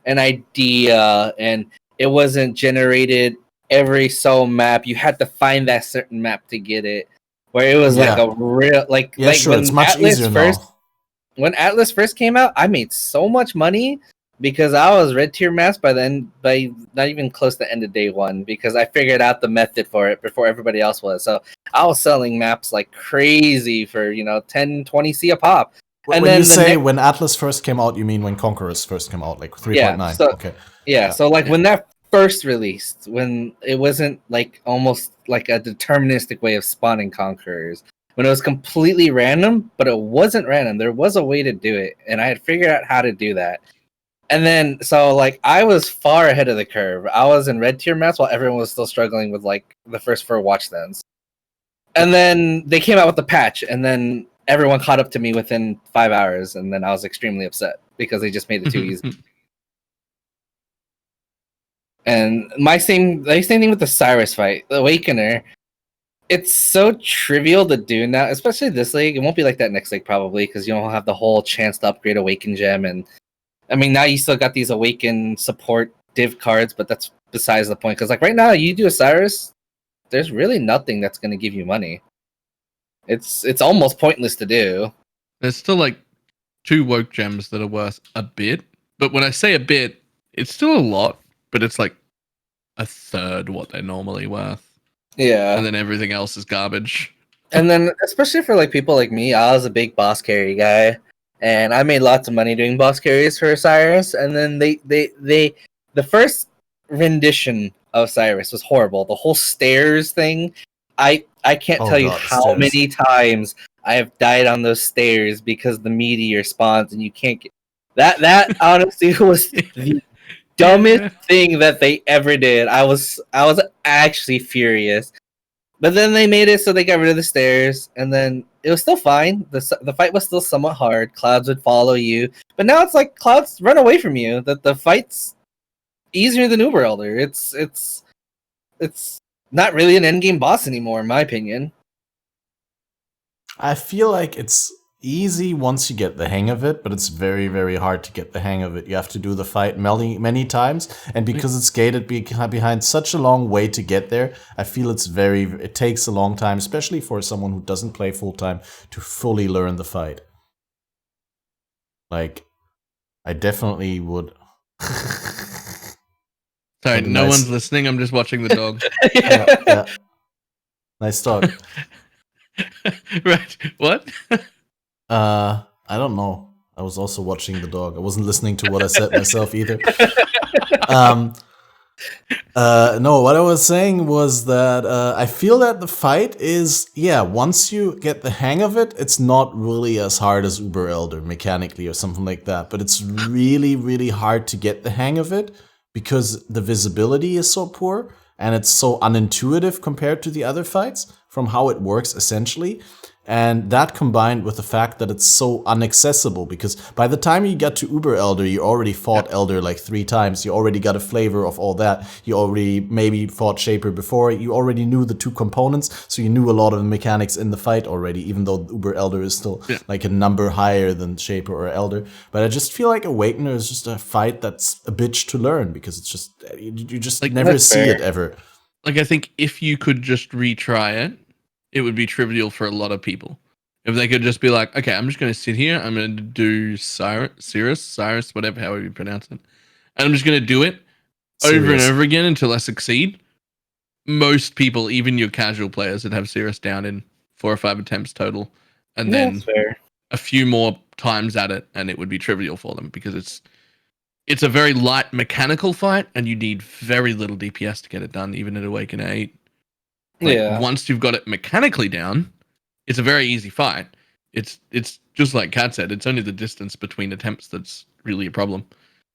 Speaker 3: an idea and it wasn't generated every map. You had to find that certain map to get it. Where it was like a real like
Speaker 1: sure,
Speaker 3: when
Speaker 1: it's much
Speaker 3: Atlas
Speaker 1: easier
Speaker 3: first
Speaker 1: now.
Speaker 3: when Atlas first came out, I made so much money because I was red tier maps by not even close to the end of day one, because I figured out the method for it before everybody else was. So I was selling maps like crazy for 10, 20 C a pop.
Speaker 1: And when you say when Atlas first came out, you mean when Conquerors first came out, like 3.9?
Speaker 3: Yeah, so,
Speaker 1: okay.
Speaker 3: Yeah, so like when that first released, when it wasn't like almost like a deterministic way of spawning Conquerors, when it was completely random, but it wasn't random. There was a way to do it, and I had figured out how to do that. And then, so like I was far ahead of the curve. I was in red tier maps while everyone was still struggling with like the first 4 watchstones. And then they came out with the patch, and then everyone caught up to me within 5 hours, and then I was extremely upset because they just made it too easy. And same thing with the Cyrus fight, the Awakener. It's so trivial to do now, especially this league. It won't be like that next league probably, because you don't have the whole chance to upgrade Awaken Gem. And I mean, now you still got these Awaken support div cards, but that's besides the point. Because like right now, you do a Cyrus, there's really nothing that's going to give you money. It's almost pointless to do.
Speaker 2: There's still like 2 woke gems that are worth a bit, but when I say a bit, it's still a lot, but it's like a third what they're normally worth.
Speaker 3: Yeah.
Speaker 2: And then everything else is garbage.
Speaker 3: And then especially for like people like me, I was a big boss carry guy, and I made lots of money doing boss carries for Cyrus. And then the first rendition of Cyrus was horrible. The whole stairs thing, I can't tell you how many times I have died on those stairs because the meteor spawns and you can't get that honestly was the dumbest thing that they ever did. I was actually furious. But then they made it so they got rid of the stairs, and then it was still fine. The fight was still somewhat hard. Clouds would follow you, but now it's like clouds run away from you. That the fight's easier than Uber Elder. It's not really an endgame boss anymore, in my opinion.
Speaker 1: I feel like it's easy once you get the hang of it, but it's very, very hard to get the hang of it. You have to do the fight many times, and because it's gated behind such a long way to get there, I feel it takes a long time, especially for someone who doesn't play full time, to fully learn the fight. Like, I definitely would.
Speaker 2: Sorry, no
Speaker 1: Nice.
Speaker 2: one's listening. I'm just watching the dog.
Speaker 1: Yeah. Nice dog.
Speaker 2: Right. What?
Speaker 1: I don't know. I was also watching the dog. I wasn't listening to what I said myself either. No, what I was saying was that I feel that the fight is, once you get the hang of it, it's not really as hard as Uber Elder mechanically or something like that. But it's really, really hard to get the hang of it because the visibility is so poor and it's so unintuitive compared to the other fights from how it works essentially. And that combined with the fact that it's so inaccessible, because by the time you get to Uber Elder, you already fought Elder like 3 times. You already got a flavor of all that. You already maybe fought Shaper before. You already knew the 2 components, so you knew a lot of the mechanics in the fight already, even though Uber Elder is still like a number higher than Shaper or Elder. But I just feel like Awakener is just a fight that's a bitch to learn, because it's just, you just like, never see it ever.
Speaker 2: Like, I think if you could just retry it, it would be trivial for a lot of people. If they could just be like, okay, I'm just going to sit here. I'm going to do Cyrus, whatever, however you pronounce it. And I'm just going to do it over and over again until I succeed. Most people, even your casual players, that have Cyrus down in 4 or 5 attempts total. And then a few more times at it, and it would be trivial for them, because it's a very light mechanical fight, and you need very little DPS to get it done, even at Awaken 8. Like, once you've got it mechanically down, it's a very easy fight. It's just like Kat said, it's only the distance between attempts that's really a problem.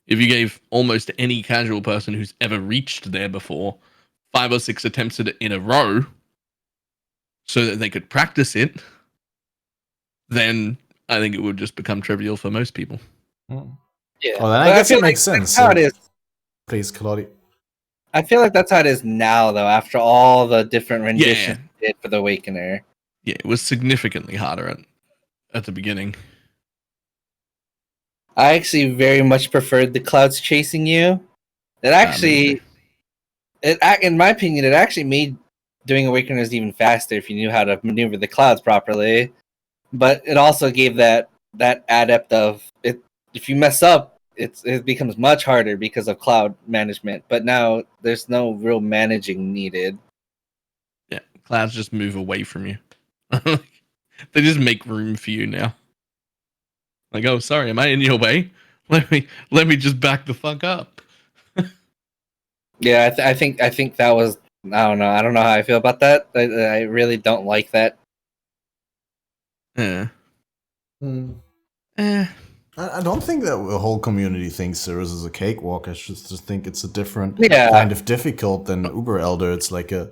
Speaker 2: If you gave almost any casual person who's ever reached there before 5 or 6 attempts at it in a row so that they could practice it, then I think it would just become trivial for most people.
Speaker 3: Yeah.
Speaker 1: Well, then I guess it makes sense.
Speaker 3: How it is.
Speaker 1: Please, Cloudy.
Speaker 3: I feel like that's how it is now, though, after all the different renditions we did for the Awakener.
Speaker 2: Yeah, it was significantly harder at the beginning.
Speaker 3: I actually very much preferred the clouds chasing you. It actually, in my opinion, it actually made doing Awakeners even faster if you knew how to maneuver the clouds properly. But it also gave that adept of it. If you mess up, it becomes much harder because of cloud management. But now there's no real managing needed.
Speaker 2: Yeah, clouds just move away from you. They just make room for you now. Like, oh, sorry, am I in your way? Let me just back the fuck up.
Speaker 3: Yeah, I think that was, I don't know how I feel about that. I really don't like that.
Speaker 2: Yeah.
Speaker 1: I don't think that the whole community thinks Cirrus is a cakewalk. I just think it's a different kind of difficult than Uber Elder. It's like I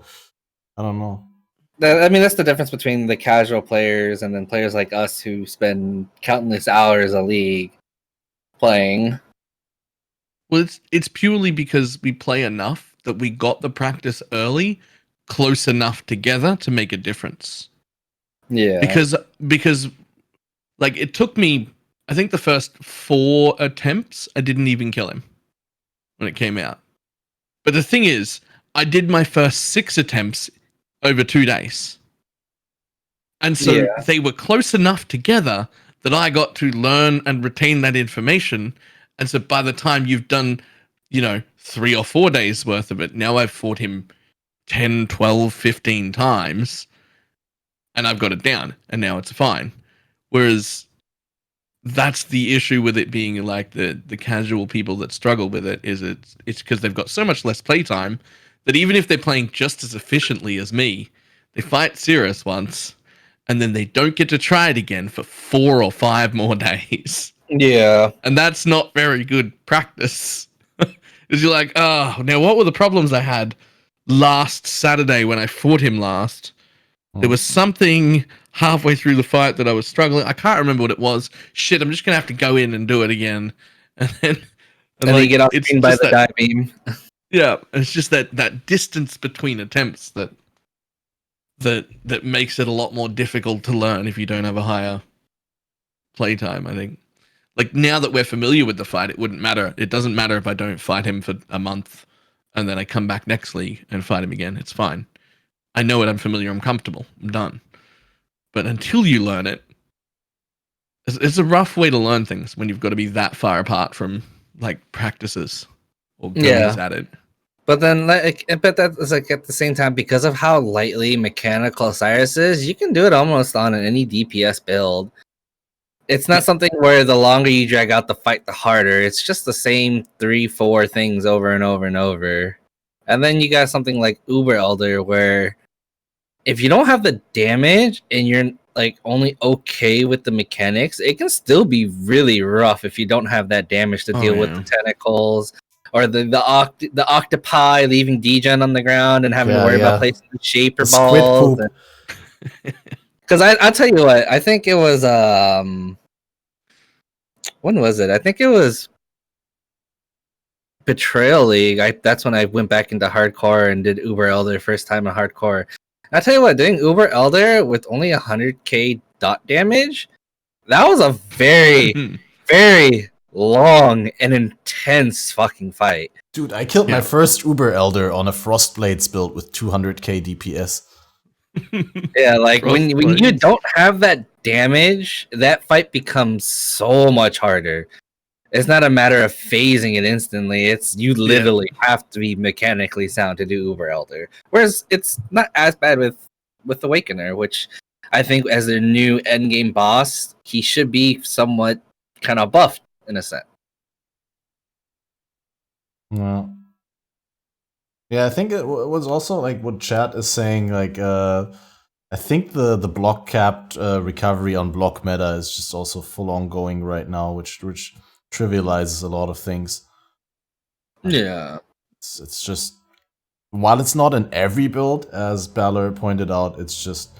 Speaker 1: don't know.
Speaker 3: I mean, that's the difference between the casual players and then players like us who spend countless hours a league playing.
Speaker 2: Well, it's purely because we play enough that we got the practice early, close enough together to make a difference.
Speaker 3: Yeah.
Speaker 2: Because like, it took me, I think the first 4 attempts, I didn't even kill him when it came out. But the thing is, I did my first 6 attempts over 2 days. And so they were close enough together that I got to learn and retain that information. And so by the time you've done, 3 or 4 days worth of it, now I've fought him 10, 12, 15 times, and I've got it down, and now it's fine. Whereas that's the issue with it being like the casual people that struggle with it, is it's because they've got so much less playtime that even if they're playing just as efficiently as me, they fight Cirrus once, and then they don't get to try it again for 4 or 5 more days.
Speaker 3: Yeah.
Speaker 2: And that's not very good practice. Because you're like, oh, now what were the problems I had last Saturday when I fought him last? There was something halfway through the fight that I was struggling. I can't remember what it was. Shit, I'm just going to have to go in and do it again. And then
Speaker 3: you get off screen by the die beam.
Speaker 2: Yeah, it's just that distance between attempts that makes it a lot more difficult to learn if you don't have a higher playtime, I think. Like, now that we're familiar with the fight, it wouldn't matter. It doesn't matter if I don't fight him for a month and then I come back next league and fight him again. It's fine. I know it. I'm familiar. I'm comfortable. I'm done. But until you learn it, It's a rough way to learn things when you've got to be that far apart from like practices or goes at it.
Speaker 3: But then, but that's like at the same time, because of how lightly mechanical Cyrus is, you can do it almost on any DPS build. It's not something where the longer you drag out the fight, the harder. It's just the same 3-4 things over and over and over. And then you got something like Uber Elder, where if you don't have the damage and you're like only okay with the mechanics, it can still be really rough if you don't have that damage to deal with the tentacles or the octopi leaving degen on the ground and having to worry about placing the shaper balls. Because I'll tell you what, I think it was when was it? I think it was Betrayal League. That's when I went back into hardcore and did Uber Elder first time in hardcore. I tell you what, doing Uber Elder with only 100k dot damage, that was a very, very long and intense fucking fight.
Speaker 1: Dude, I killed my first Uber Elder on a Frostblades build with 200k DPS.
Speaker 3: Yeah, like when you don't have that damage, that fight becomes so much harder. It's not a matter of phasing it instantly. It's you literally have to be mechanically sound to do Uber Elder. Whereas it's not as bad with Awakener, which I think as their new endgame boss, he should be somewhat kind of buffed in a sense.
Speaker 1: Yeah. Yeah, I think it was also like what chat is saying, like I think the block capped recovery on block meta is just also full on going right now, which trivializes a lot of things.
Speaker 3: Yeah.
Speaker 1: It's just, while it's not in every build, as Balor pointed out, it's just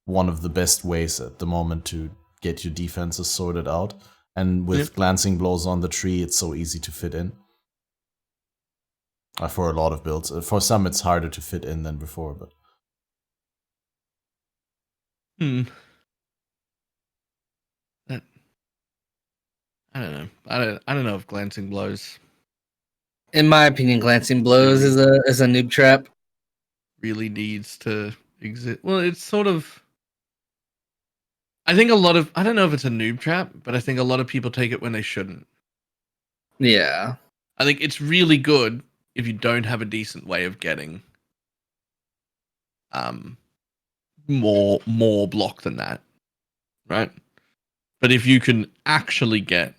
Speaker 1: one of the best ways at the moment to get your defenses sorted out. And with glancing blows on the tree, it's so easy to fit in. For a lot of builds. For some, it's harder to fit in than before, but...
Speaker 2: I don't know. I don't know if glancing blows.
Speaker 3: In my opinion, glancing blows is a noob trap.
Speaker 2: Really needs to exist. Well, it's sort of. I think a lot of, I don't know if it's a noob trap, but I think a lot of people take it when they shouldn't.
Speaker 3: Yeah.
Speaker 2: I think it's really good if you don't have a decent way of getting more block than that, right? But if you can actually get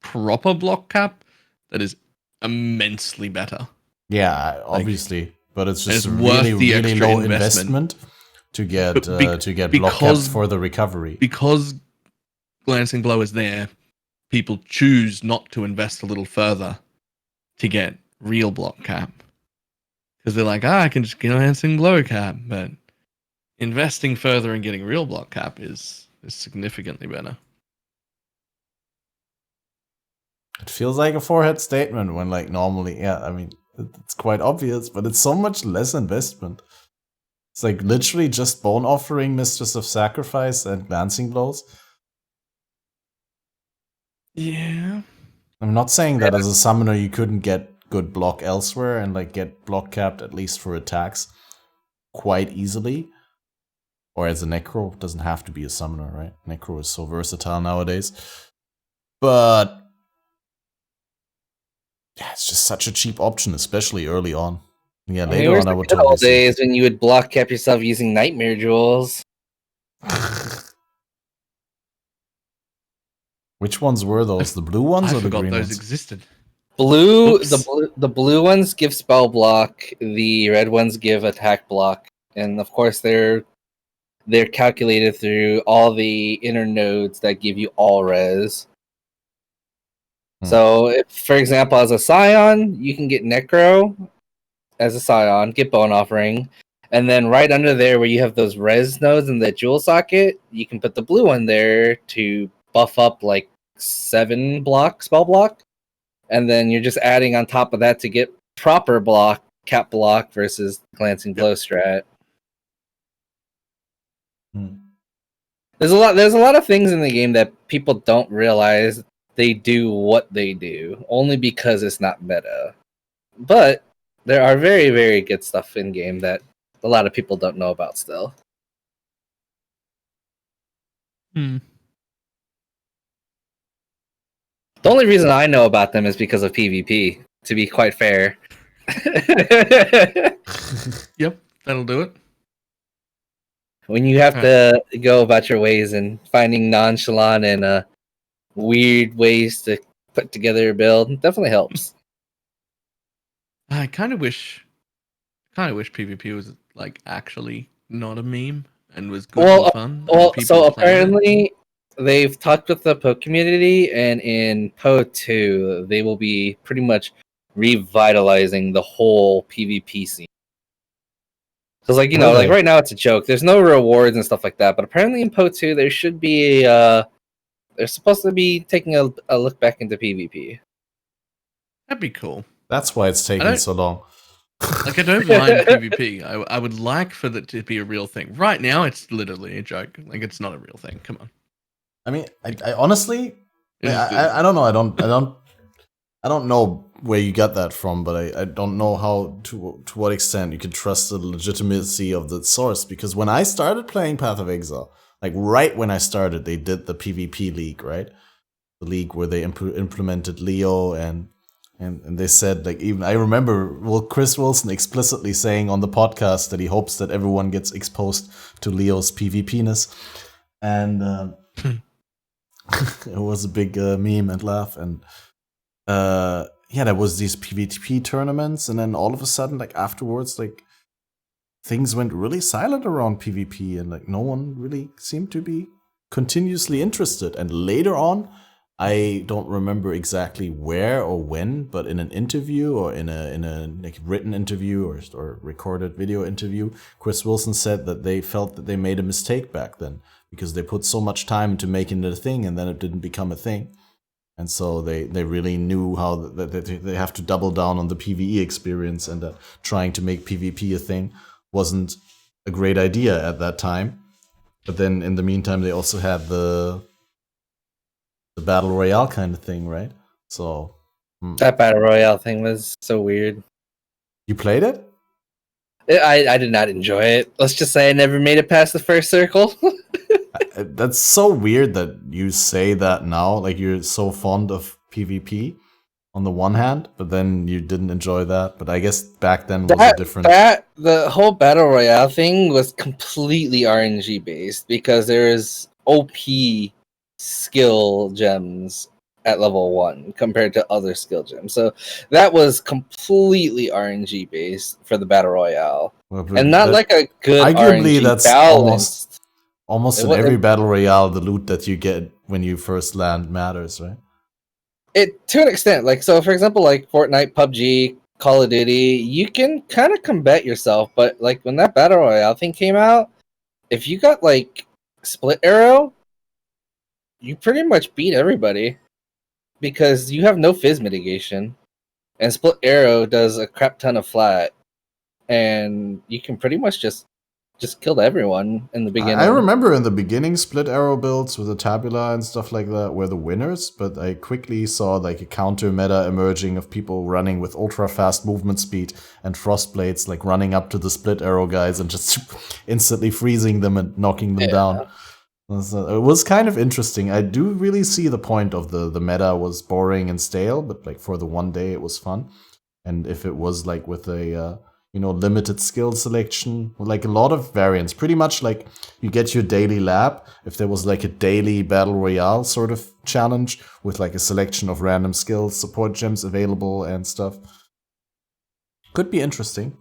Speaker 2: proper block cap, that is immensely better.
Speaker 1: Yeah, obviously, like, but it's just
Speaker 2: it's really
Speaker 1: low investment to get block caps for the recovery.
Speaker 2: Because glancing blow is there, people choose not to invest a little further to get real block cap because they're like, I can just get glancing blow cap, but investing further and getting real block cap is significantly better.
Speaker 1: It feels like a forehead statement when, like, normally, I mean, it's quite obvious, but it's so much less investment. It's like literally just Bone Offering, Mistress of Sacrifice, and Glancing Blows.
Speaker 2: Yeah.
Speaker 1: I'm not saying that as a summoner you couldn't get good block elsewhere and like get block capped at least for attacks quite easily. Or as a Necro, doesn't have to be a summoner, right? Necro is so versatile nowadays. But yeah, it's just such a cheap option, especially early on. Yeah, later on I would totally see.
Speaker 3: Days when you would block cap yourself using Nightmare Jewels.
Speaker 1: Which ones were those? The blue ones or the green ones? I
Speaker 2: forgot those existed.
Speaker 3: The blue ones give spell block. The red ones give attack block, and of course they're calculated through all the inner nodes that give you all res. So, if, for example, as a Scion, you can get Necro as a Scion, get Bone Offering, and then right under there where you have those res nodes in the jewel socket, you can put the blue one there to buff up like 7 spell block, and then you're just adding on top of that to get proper block, cap block versus glancing blow strat. There's a lot of things in the game that people don't realize they do what they do only because it's not meta. But there are very, very good stuff in game that a lot of people don't know about still. The only reason I know about them is because of PvP, to be quite fair.
Speaker 2: Yep, that'll do it.
Speaker 3: When you have to go about your ways and finding nonchalant and weird ways to put together a build, it definitely helps.
Speaker 2: I kind of wish PvP was like actually not a meme and was good and fun.
Speaker 3: Well, so apparently they've talked with the PoE community, and in PoE 2, they will be pretty much revitalizing the whole PvP scene. Because, like, you know, like right now it's a joke. There's no rewards and stuff like that. But apparently in PoE 2, there should be they're supposed to be taking a look back into PvP.
Speaker 2: That'd be cool.
Speaker 1: That's why it's taking so long.
Speaker 2: Like, I don't mind PvP. I would like for that to be a real thing. Right now, it's literally a joke. Like, it's not a real thing. Come on.
Speaker 1: I mean, I honestly, I don't know. I don't know where you got that from, but I don't know how to what extent you can trust the legitimacy of the source. Because when I started playing Path of Exile, like right when I started, they did the PvP league, right? The league where they implemented Leo and they said, like, even I remember Chris Wilson explicitly saying on the podcast that he hopes that everyone gets exposed to Leo's PvP-ness. And it was a big meme and laugh. And yeah, there was these PvP tournaments, and then all of a sudden, like afterwards, like things went really silent around PvP, and like no one really seemed to be continuously interested. And later on, I don't remember exactly where or when, but in an interview or in a like written interview or recorded video interview, Chris Wilson said that they felt that they made a mistake back then because they put so much time into making it a thing, and then it didn't become a thing. And so they really knew how they have to double down on the PvE experience, and that trying to make PvP a thing wasn't a great idea at that time. But then in the meantime, they also had the Battle Royale kind of thing, right? So
Speaker 3: that Battle Royale thing was so weird.
Speaker 1: You played it?
Speaker 3: I did not enjoy it. Let's just say I never made it past the first circle.
Speaker 1: That's so weird that you say that now. Like, you're so fond of PvP on the one hand, but then you didn't enjoy that. But I guess back then was a different.
Speaker 3: The whole Battle Royale thing was completely RNG based because there is OP skill gems at level 1 compared to other skill gems. So that was completely RNG based for the Battle Royale. And not like a good
Speaker 1: arguably
Speaker 3: RNG
Speaker 1: that's
Speaker 3: balanced.
Speaker 1: Almost in every Battle Royale, the loot that you get when you first land matters, right?
Speaker 3: It to an extent. Like, so for example, like Fortnite, PUBG, Call of Duty, you can kind of combat yourself, but like when that Battle Royale thing came out, if you got like split arrow, you pretty much beat everybody because you have no fizz mitigation, and split arrow does a crap ton of flat, and you can pretty much just killed everyone in the beginning.
Speaker 1: I remember in the beginning, split arrow builds with the tabula and stuff like that were the winners, but I quickly saw like a counter meta emerging of people running with ultra fast movement speed and frost blades, like running up to the split arrow guys and just instantly freezing them and knocking them down. It was kind of interesting. I do really see the point of the meta was boring and stale, but like for the one day it was fun. And if it was like with a limited skill selection, like a lot of variants, pretty much like you get your daily lab. If there was like a daily battle royale sort of challenge with like a selection of random skills, support gems available and stuff, could be interesting.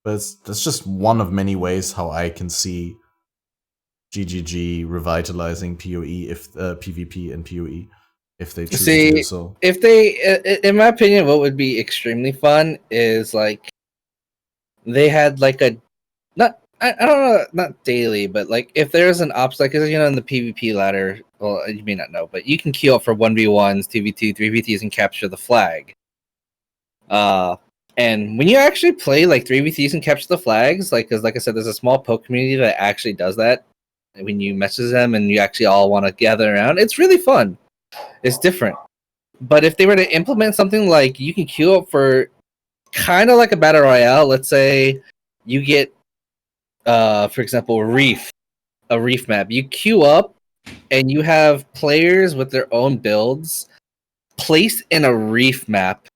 Speaker 1: But that's just one of many ways how I can see GGG revitalizing PoE if PvP and PoE if they choose to do so.
Speaker 3: If they, in my opinion, what would be extremely fun is like they had like a I don't know, not daily, but like if there's an obstacle, because in the PvP ladder, well, you may not know, but you can queue up for 1v1s, 2v2, 3v3s, and capture the flag. And when you actually play like 3v3s and capture the flags, like, because like I said, there's a small PoE community that actually does that. When you message them and you actually all want to gather around, it's really fun. It's different. But if they were to implement something like you can queue up for kind of like a battle royale, let's say you get, for example, a reef map. You queue up and you have players with their own builds placed in a reef map,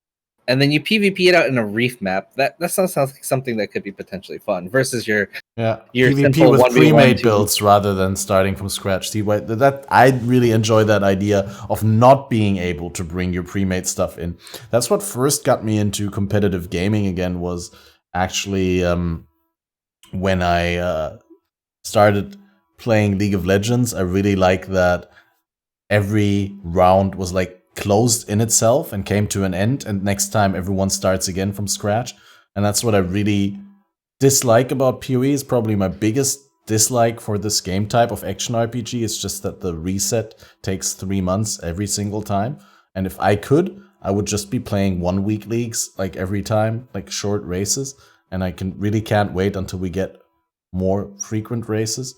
Speaker 3: and then you PvP it out in a reef map. That sounds like something that could be potentially fun versus your
Speaker 1: PvP
Speaker 3: simple
Speaker 1: with
Speaker 3: 1v1
Speaker 1: pre-made builds rather than starting from scratch. See, that I really enjoy that idea of not being able to bring your pre-made stuff in. That's what first got me into competitive gaming again. Was actually when I started playing League of Legends. I really like that every round was like closed in itself and came to an end, and next time everyone starts again from scratch. And that's what I really dislike about PoE. Is probably my biggest dislike for this game type of action RPG. It's just that the reset takes 3 months every single time. And if I could, I would just be playing 1 week leagues like every time, like short races. And I can't wait until we get more frequent races,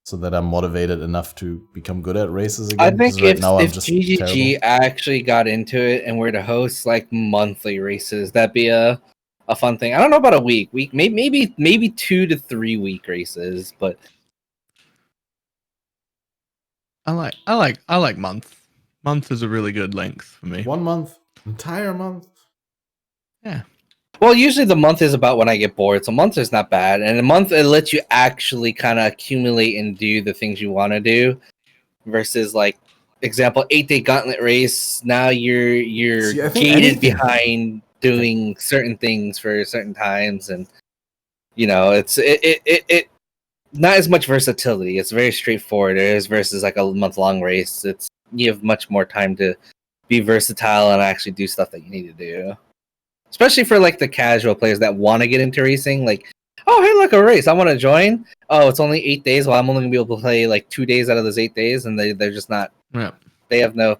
Speaker 1: so that I'm motivated enough to become good at races again.
Speaker 3: I think
Speaker 1: right now
Speaker 3: if
Speaker 1: I'm just
Speaker 3: GGG
Speaker 1: terrible.
Speaker 3: actually got into it and were to host like monthly races, that'd be a fun thing. I don't know about a week, maybe 2 to 3 week races, but
Speaker 2: I like month. Month is a really good length for me.
Speaker 1: 1 month, entire month.
Speaker 2: Yeah.
Speaker 3: well, usually the month is about when I get bored, so month is not bad. And a month it lets you actually kind of accumulate and do the things you want to do, versus like example 8-day gauntlet race. Now you're
Speaker 1: See, I think
Speaker 3: gated
Speaker 1: anything-
Speaker 3: behind doing certain things for certain times, and you know it's it not as much versatility. It's very straightforward. It is versus like a month-long race. It's you have much more time to be versatile and actually do stuff that you need to do. Especially for like the casual players that want to get into racing, like, oh hey, look, a race, I want to join. Oh, it's only 8 days. Well, I'm only gonna be able to play like 2 days out of those 8 days, and they're just not.
Speaker 2: Yeah.
Speaker 3: They have no.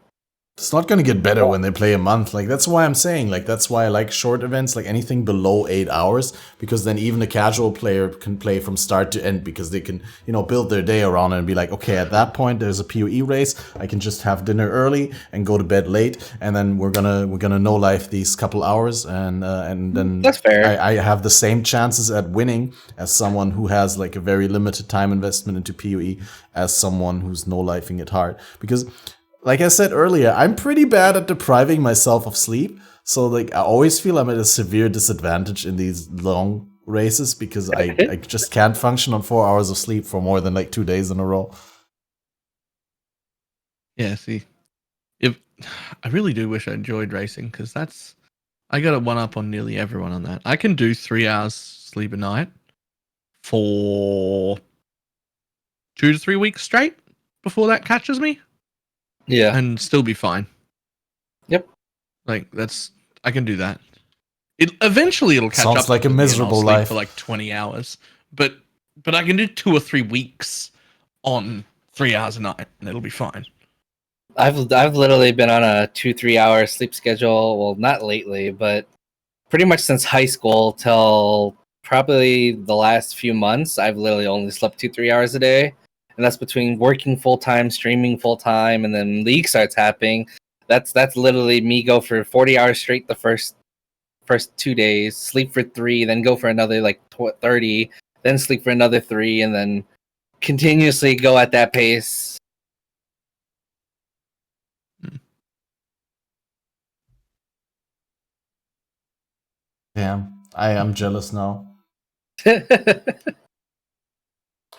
Speaker 1: It's not going to get better when they play a month. Like, that's why I'm saying, like, that's why I like short events, like anything below 8 hours, because then even a casual player can play from start to end, because they can, build their day around it and be like, okay, at that point there's a PoE race. I can just have dinner early and go to bed late, and then we're gonna no life these couple hours, and then
Speaker 3: That's fair.
Speaker 1: I have the same chances at winning as someone who has like a very limited time investment into PoE as someone who's no lifing it hard, because, like I said earlier, I'm pretty bad at depriving myself of sleep. So like I always feel I'm at a severe disadvantage in these long races, because I just can't function on 4 hours of sleep for more than like 2 days in a row.
Speaker 2: Yeah, see. I really do wish I enjoyed racing, because I got a one up on nearly everyone on that. I can do 3 hours sleep a night for 2 to 3 weeks straight before that catches me.
Speaker 3: Yeah.
Speaker 2: And still be fine.
Speaker 3: Yep.
Speaker 2: Like I can do that. Eventually it'll catch
Speaker 1: Sounds
Speaker 2: up.
Speaker 1: like a
Speaker 2: with me and I'll
Speaker 1: miserable
Speaker 2: sleep
Speaker 1: life.
Speaker 2: for like 20 hours. But I can do 2 or 3 weeks on 3 hours a night, and it'll be fine.
Speaker 3: I've literally been on a 2-3 hour sleep schedule. Well, not lately, but pretty much since high school till probably the last few months. I've literally only slept 2-3 hours a day, and that's between working full time, streaming full time, and then league starts happening. That's literally me go for 40 hours straight the first 2 days, sleep for 3, then go for another like 30, then sleep for another 3, and then continuously go at that pace.
Speaker 1: Damn, I am jealous now.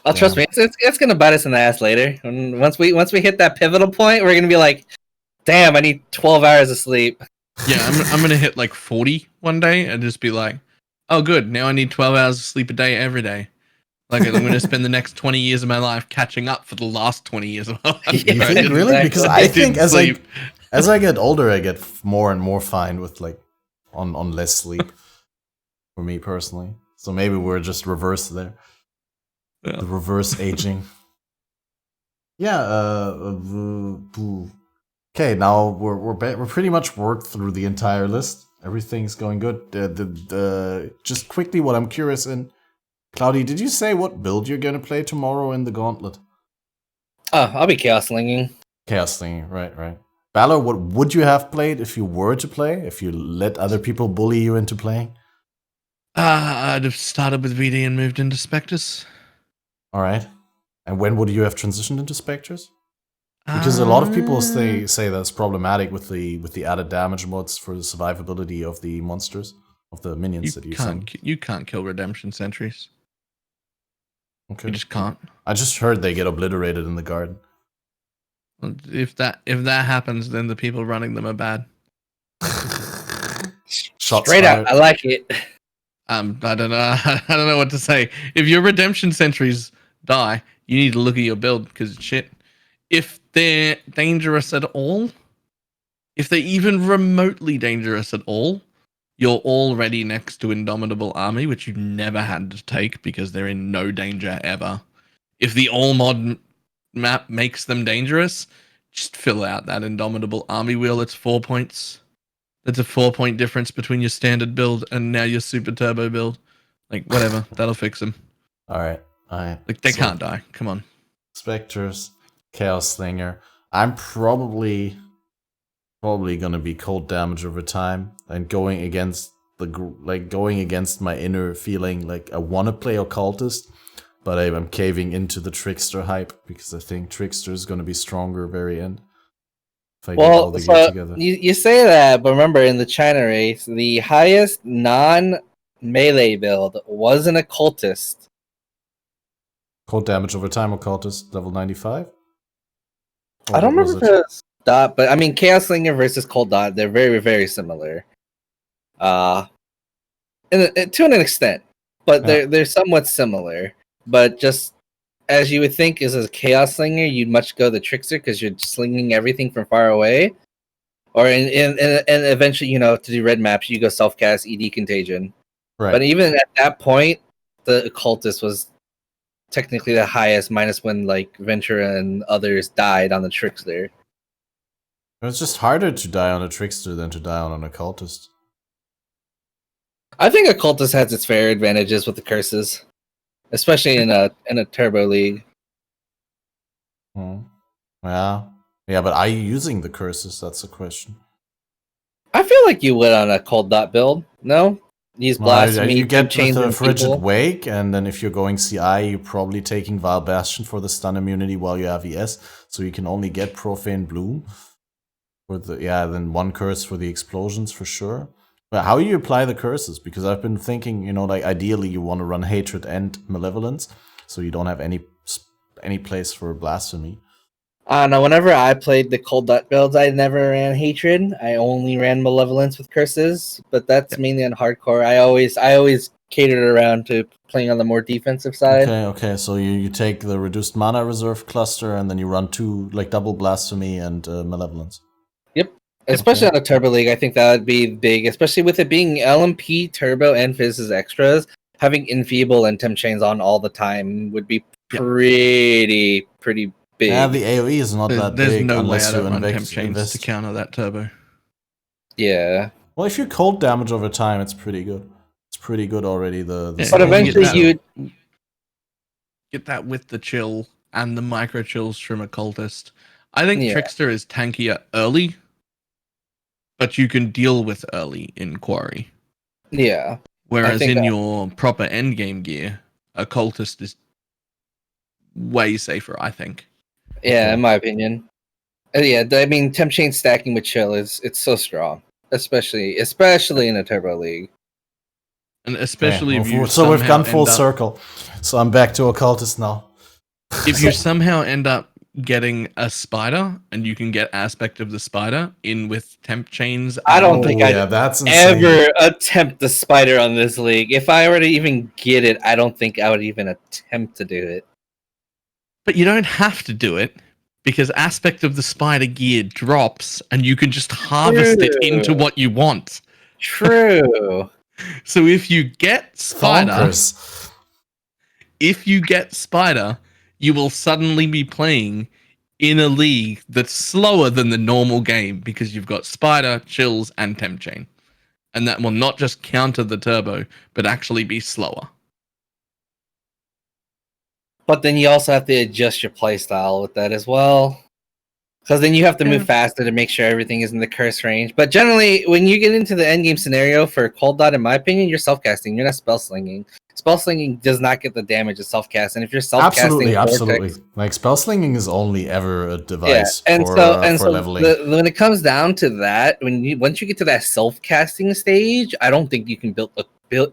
Speaker 3: Oh, trust me, it's gonna bite us in the ass later. Once we hit that pivotal point, we're gonna be like, "Damn, I need 12 hours of sleep."
Speaker 2: Yeah, I'm gonna hit like 40 one day and just be like, oh good, now I need 12 hours of sleep a day every day. Like I'm gonna spend the next 20 years of my life catching up for the last 20 years of my life.
Speaker 1: You
Speaker 3: Yeah,
Speaker 1: think really?
Speaker 3: exactly.
Speaker 1: Because I think
Speaker 2: Didn't sleep.
Speaker 1: as I get older, I get more and more fine with like on less sleep. For me personally, so maybe we're just reverse there.
Speaker 2: Yeah.
Speaker 1: The reverse aging. Yeah. Okay, now we're pretty much worked through the entire list. Everything's going good. Just quickly, what I'm curious in, Cloudy, did you say what build you're gonna play tomorrow in the gauntlet?
Speaker 3: Oh, I'll be chaos linking.
Speaker 1: Chaos thing, right. Balor, what would you have played if you were to play? If you let other people bully you into playing?
Speaker 2: I'd have started with VD and moved into Spectres.
Speaker 1: All right. And when would you have transitioned into Spectres? Because a lot of people say that's problematic with the added damage mods for the survivability of the monsters, of the minions that you summon.
Speaker 2: You can't kill redemption sentries.
Speaker 1: Okay.
Speaker 2: You just can't.
Speaker 1: I just heard they get obliterated in the garden.
Speaker 2: If that happens, then the people running them are bad.
Speaker 1: Shots
Speaker 3: Straight
Speaker 1: fired.
Speaker 3: out, I like it.
Speaker 2: I don't know. I don't know what to say. If your redemption sentries die, you need to look at your build because it's shit. If they're dangerous at all, if they're even remotely dangerous at all, you're already next to Indomitable Army, which you never had to take because they're in no danger ever. If the all mod map makes them dangerous, just fill out that Indomitable Army wheel. It's 4 points. That's a 4-point difference between your standard build and now your super turbo build. Like, whatever. That'll fix them.
Speaker 1: All right.
Speaker 2: Like, they can't die. Come on.
Speaker 1: Spectres, Chaos Slinger. I'm probably gonna be cold damage over time and going against my inner feeling. Like, I want to play Occultist, but I'm caving into the Trickster hype because I think Trickster is gonna be stronger very end. If I get all the gear together.
Speaker 3: You say that, but remember in the China race, the highest non-melee build was an Occultist.
Speaker 1: Cold damage over time Occultist, level 95?
Speaker 3: I don't remember if it's Dot, but I mean Chaos Slinger versus Cold Dot, they're very, very similar. To an extent. But they're somewhat similar. But just as you would think is a Chaos Slinger, you'd much go the Trickster because you're slinging everything from far away. Or and eventually, to do red maps, you go self-cast, ED Contagion.
Speaker 1: Right.
Speaker 3: But even at that point, the Occultist was technically the highest, minus when like Ventura and others died on the Trickster.
Speaker 1: It's just harder to die on a Trickster than to die on an Occultist.
Speaker 3: I think Occultist has its fair advantages with the curses, especially in a turbo league.
Speaker 1: Yeah, but are you using the curses? That's the question.
Speaker 3: I feel like you would on a Cold Dot build. No, use Blasphemy.
Speaker 1: You get
Speaker 3: chains
Speaker 1: with the Frigid
Speaker 3: people.
Speaker 1: Wake, and then if you're going CI, you're probably taking Vile Bastion for the stun immunity while you have ES, so you can only get Profane Bloom. Then one curse for the explosions for sure. But how you apply the curses? Because I've been thinking, like ideally you want to run Hatred and Malevolence, so you don't have any place for Blasphemy.
Speaker 3: No, whenever I played the Cold Dot builds, I never ran Hatred. I only ran Malevolence with curses, but that's mainly on hardcore. I always catered around to playing on the more defensive side.
Speaker 1: Okay. So you take the reduced mana reserve cluster, and then you run two double Blasphemy and Malevolence.
Speaker 3: Yep. Especially on a Turbo League, I think that would be big, especially with it being LMP, Turbo, and Fizz's extras. Having Enfeeble and Temp Chains on all the time would be pretty big.
Speaker 1: Yeah, the AoE is not that big.
Speaker 2: There's no way
Speaker 1: unless
Speaker 2: I don't
Speaker 1: you
Speaker 2: run Temp Chains to counter that Turbo.
Speaker 3: Yeah.
Speaker 1: Well, if you cold damage over time, it's pretty good. It's pretty good already. But
Speaker 3: eventually you
Speaker 2: get that with the chill and the micro chills from Occultist. I think Trickster is tankier early, but you can deal with early in Quarry.
Speaker 3: Yeah.
Speaker 2: Whereas in your proper endgame gear, Occultist is way safer, I think.
Speaker 3: Yeah, in my opinion. I mean, Temp Chain stacking with chill it's so strong, especially in a Turbo League.
Speaker 2: And especially if you
Speaker 1: so we've gone full circle. So I'm back to Occultist now.
Speaker 2: If you somehow end up getting a spider and you can get aspect of the spider in with Temp Chains,
Speaker 3: I don't think
Speaker 1: that's
Speaker 3: ever attempt the spider on this league. If I were to even get it, I don't think I would even attempt to do it.
Speaker 2: But you don't have to do it because aspect of the spider gear drops and you can just harvest it into what you want.
Speaker 3: True.
Speaker 2: So if you get spider, you will suddenly be playing in a league that's slower than the normal game because you've got spider, chills, and Temp Chain. And that will not just counter the turbo, but actually be slower.
Speaker 3: But then you also have to adjust your playstyle with that as well. Because then you have to
Speaker 2: Yeah.
Speaker 3: move faster to make sure everything is in the curse range. But generally, when you get into the endgame scenario for Cold Dot, in my opinion, you're self-casting. You're not spell-slinging. Spell-slinging does not get the damage of self-cast. And if you're self-casting
Speaker 1: Absolutely.
Speaker 3: Vortex...
Speaker 1: Like spell slinging is only ever a
Speaker 3: Yeah,
Speaker 1: device
Speaker 3: and
Speaker 1: for leveling.
Speaker 3: when it comes down to that, once you get to that self-casting stage, I don't think you can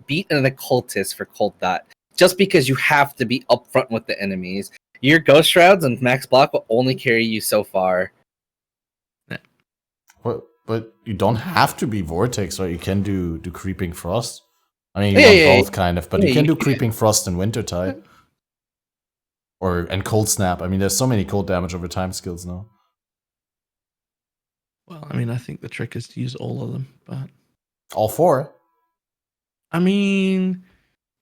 Speaker 3: beat an occultist for Cold Dot. Just because you have to be upfront with the enemies. Your Ghost Shrouds and Max Block will only carry you so far.
Speaker 1: But you don't have to be Vortex, right? You can do Creeping Frost. I mean, you
Speaker 3: Yeah,
Speaker 1: want
Speaker 3: yeah,
Speaker 1: both kind of, but
Speaker 3: yeah,
Speaker 1: you can
Speaker 3: you
Speaker 1: do Creeping Frost in Wintertide. And Cold Snap. I mean, there's so many cold damage over time skills now.
Speaker 2: Well, I mean, I think the trick is to use all of them, but
Speaker 1: All four.
Speaker 2: I mean,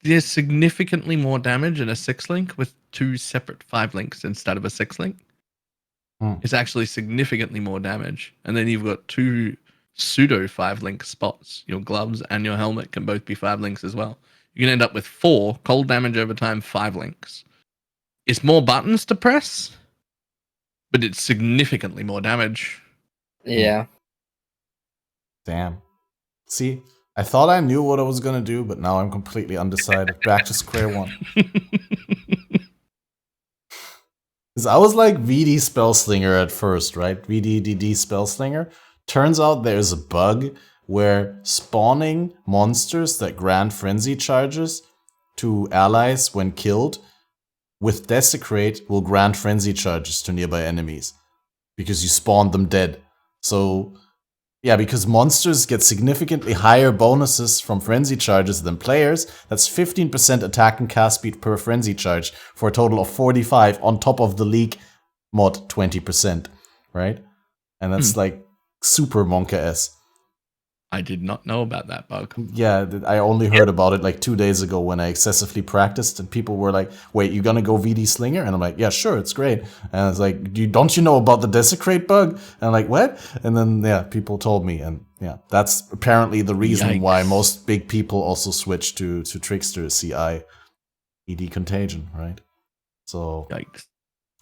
Speaker 2: there's significantly more damage in a 6-link with 2 separate 5-links instead of a 6-link. It's actually significantly more damage. And then you've got 2 pseudo 5-link spots. Your gloves and your helmet can both be 5-links as well. You can end up with 4 cold damage over time 5-links. It's more buttons to press, but it's significantly more damage.
Speaker 3: Yeah.
Speaker 1: Damn. See, I thought I knew what I was gonna do, but now I'm completely undecided. Back to square one. Because I was like VD Spellslinger at first, right? VDDD Spellslinger. Turns out there's a bug where spawning monsters that grant frenzy charges to allies when killed with Desecrate will grant frenzy charges to nearby enemies. Because you spawned them dead. So, yeah, because monsters get significantly higher bonuses from frenzy charges than players. That's 15% attack and cast speed per frenzy charge for a total of 45 on top of the League mod 20%, right? And that's like super Monka-esque.
Speaker 2: I did not know about that bug.
Speaker 1: Yeah, I only heard about it like 2 days ago when I excessively practiced, and people were like, "Wait, you gonna go VD Slinger?" And I'm like, "Yeah, sure, it's great." And I was like, "Don't you know about the Desecrate bug?" And I'm like, "What?" And then yeah, people told me, and yeah, that's apparently the reason why most big people also switch to Trickster CI ED Contagion, right? So,
Speaker 2: Yikes.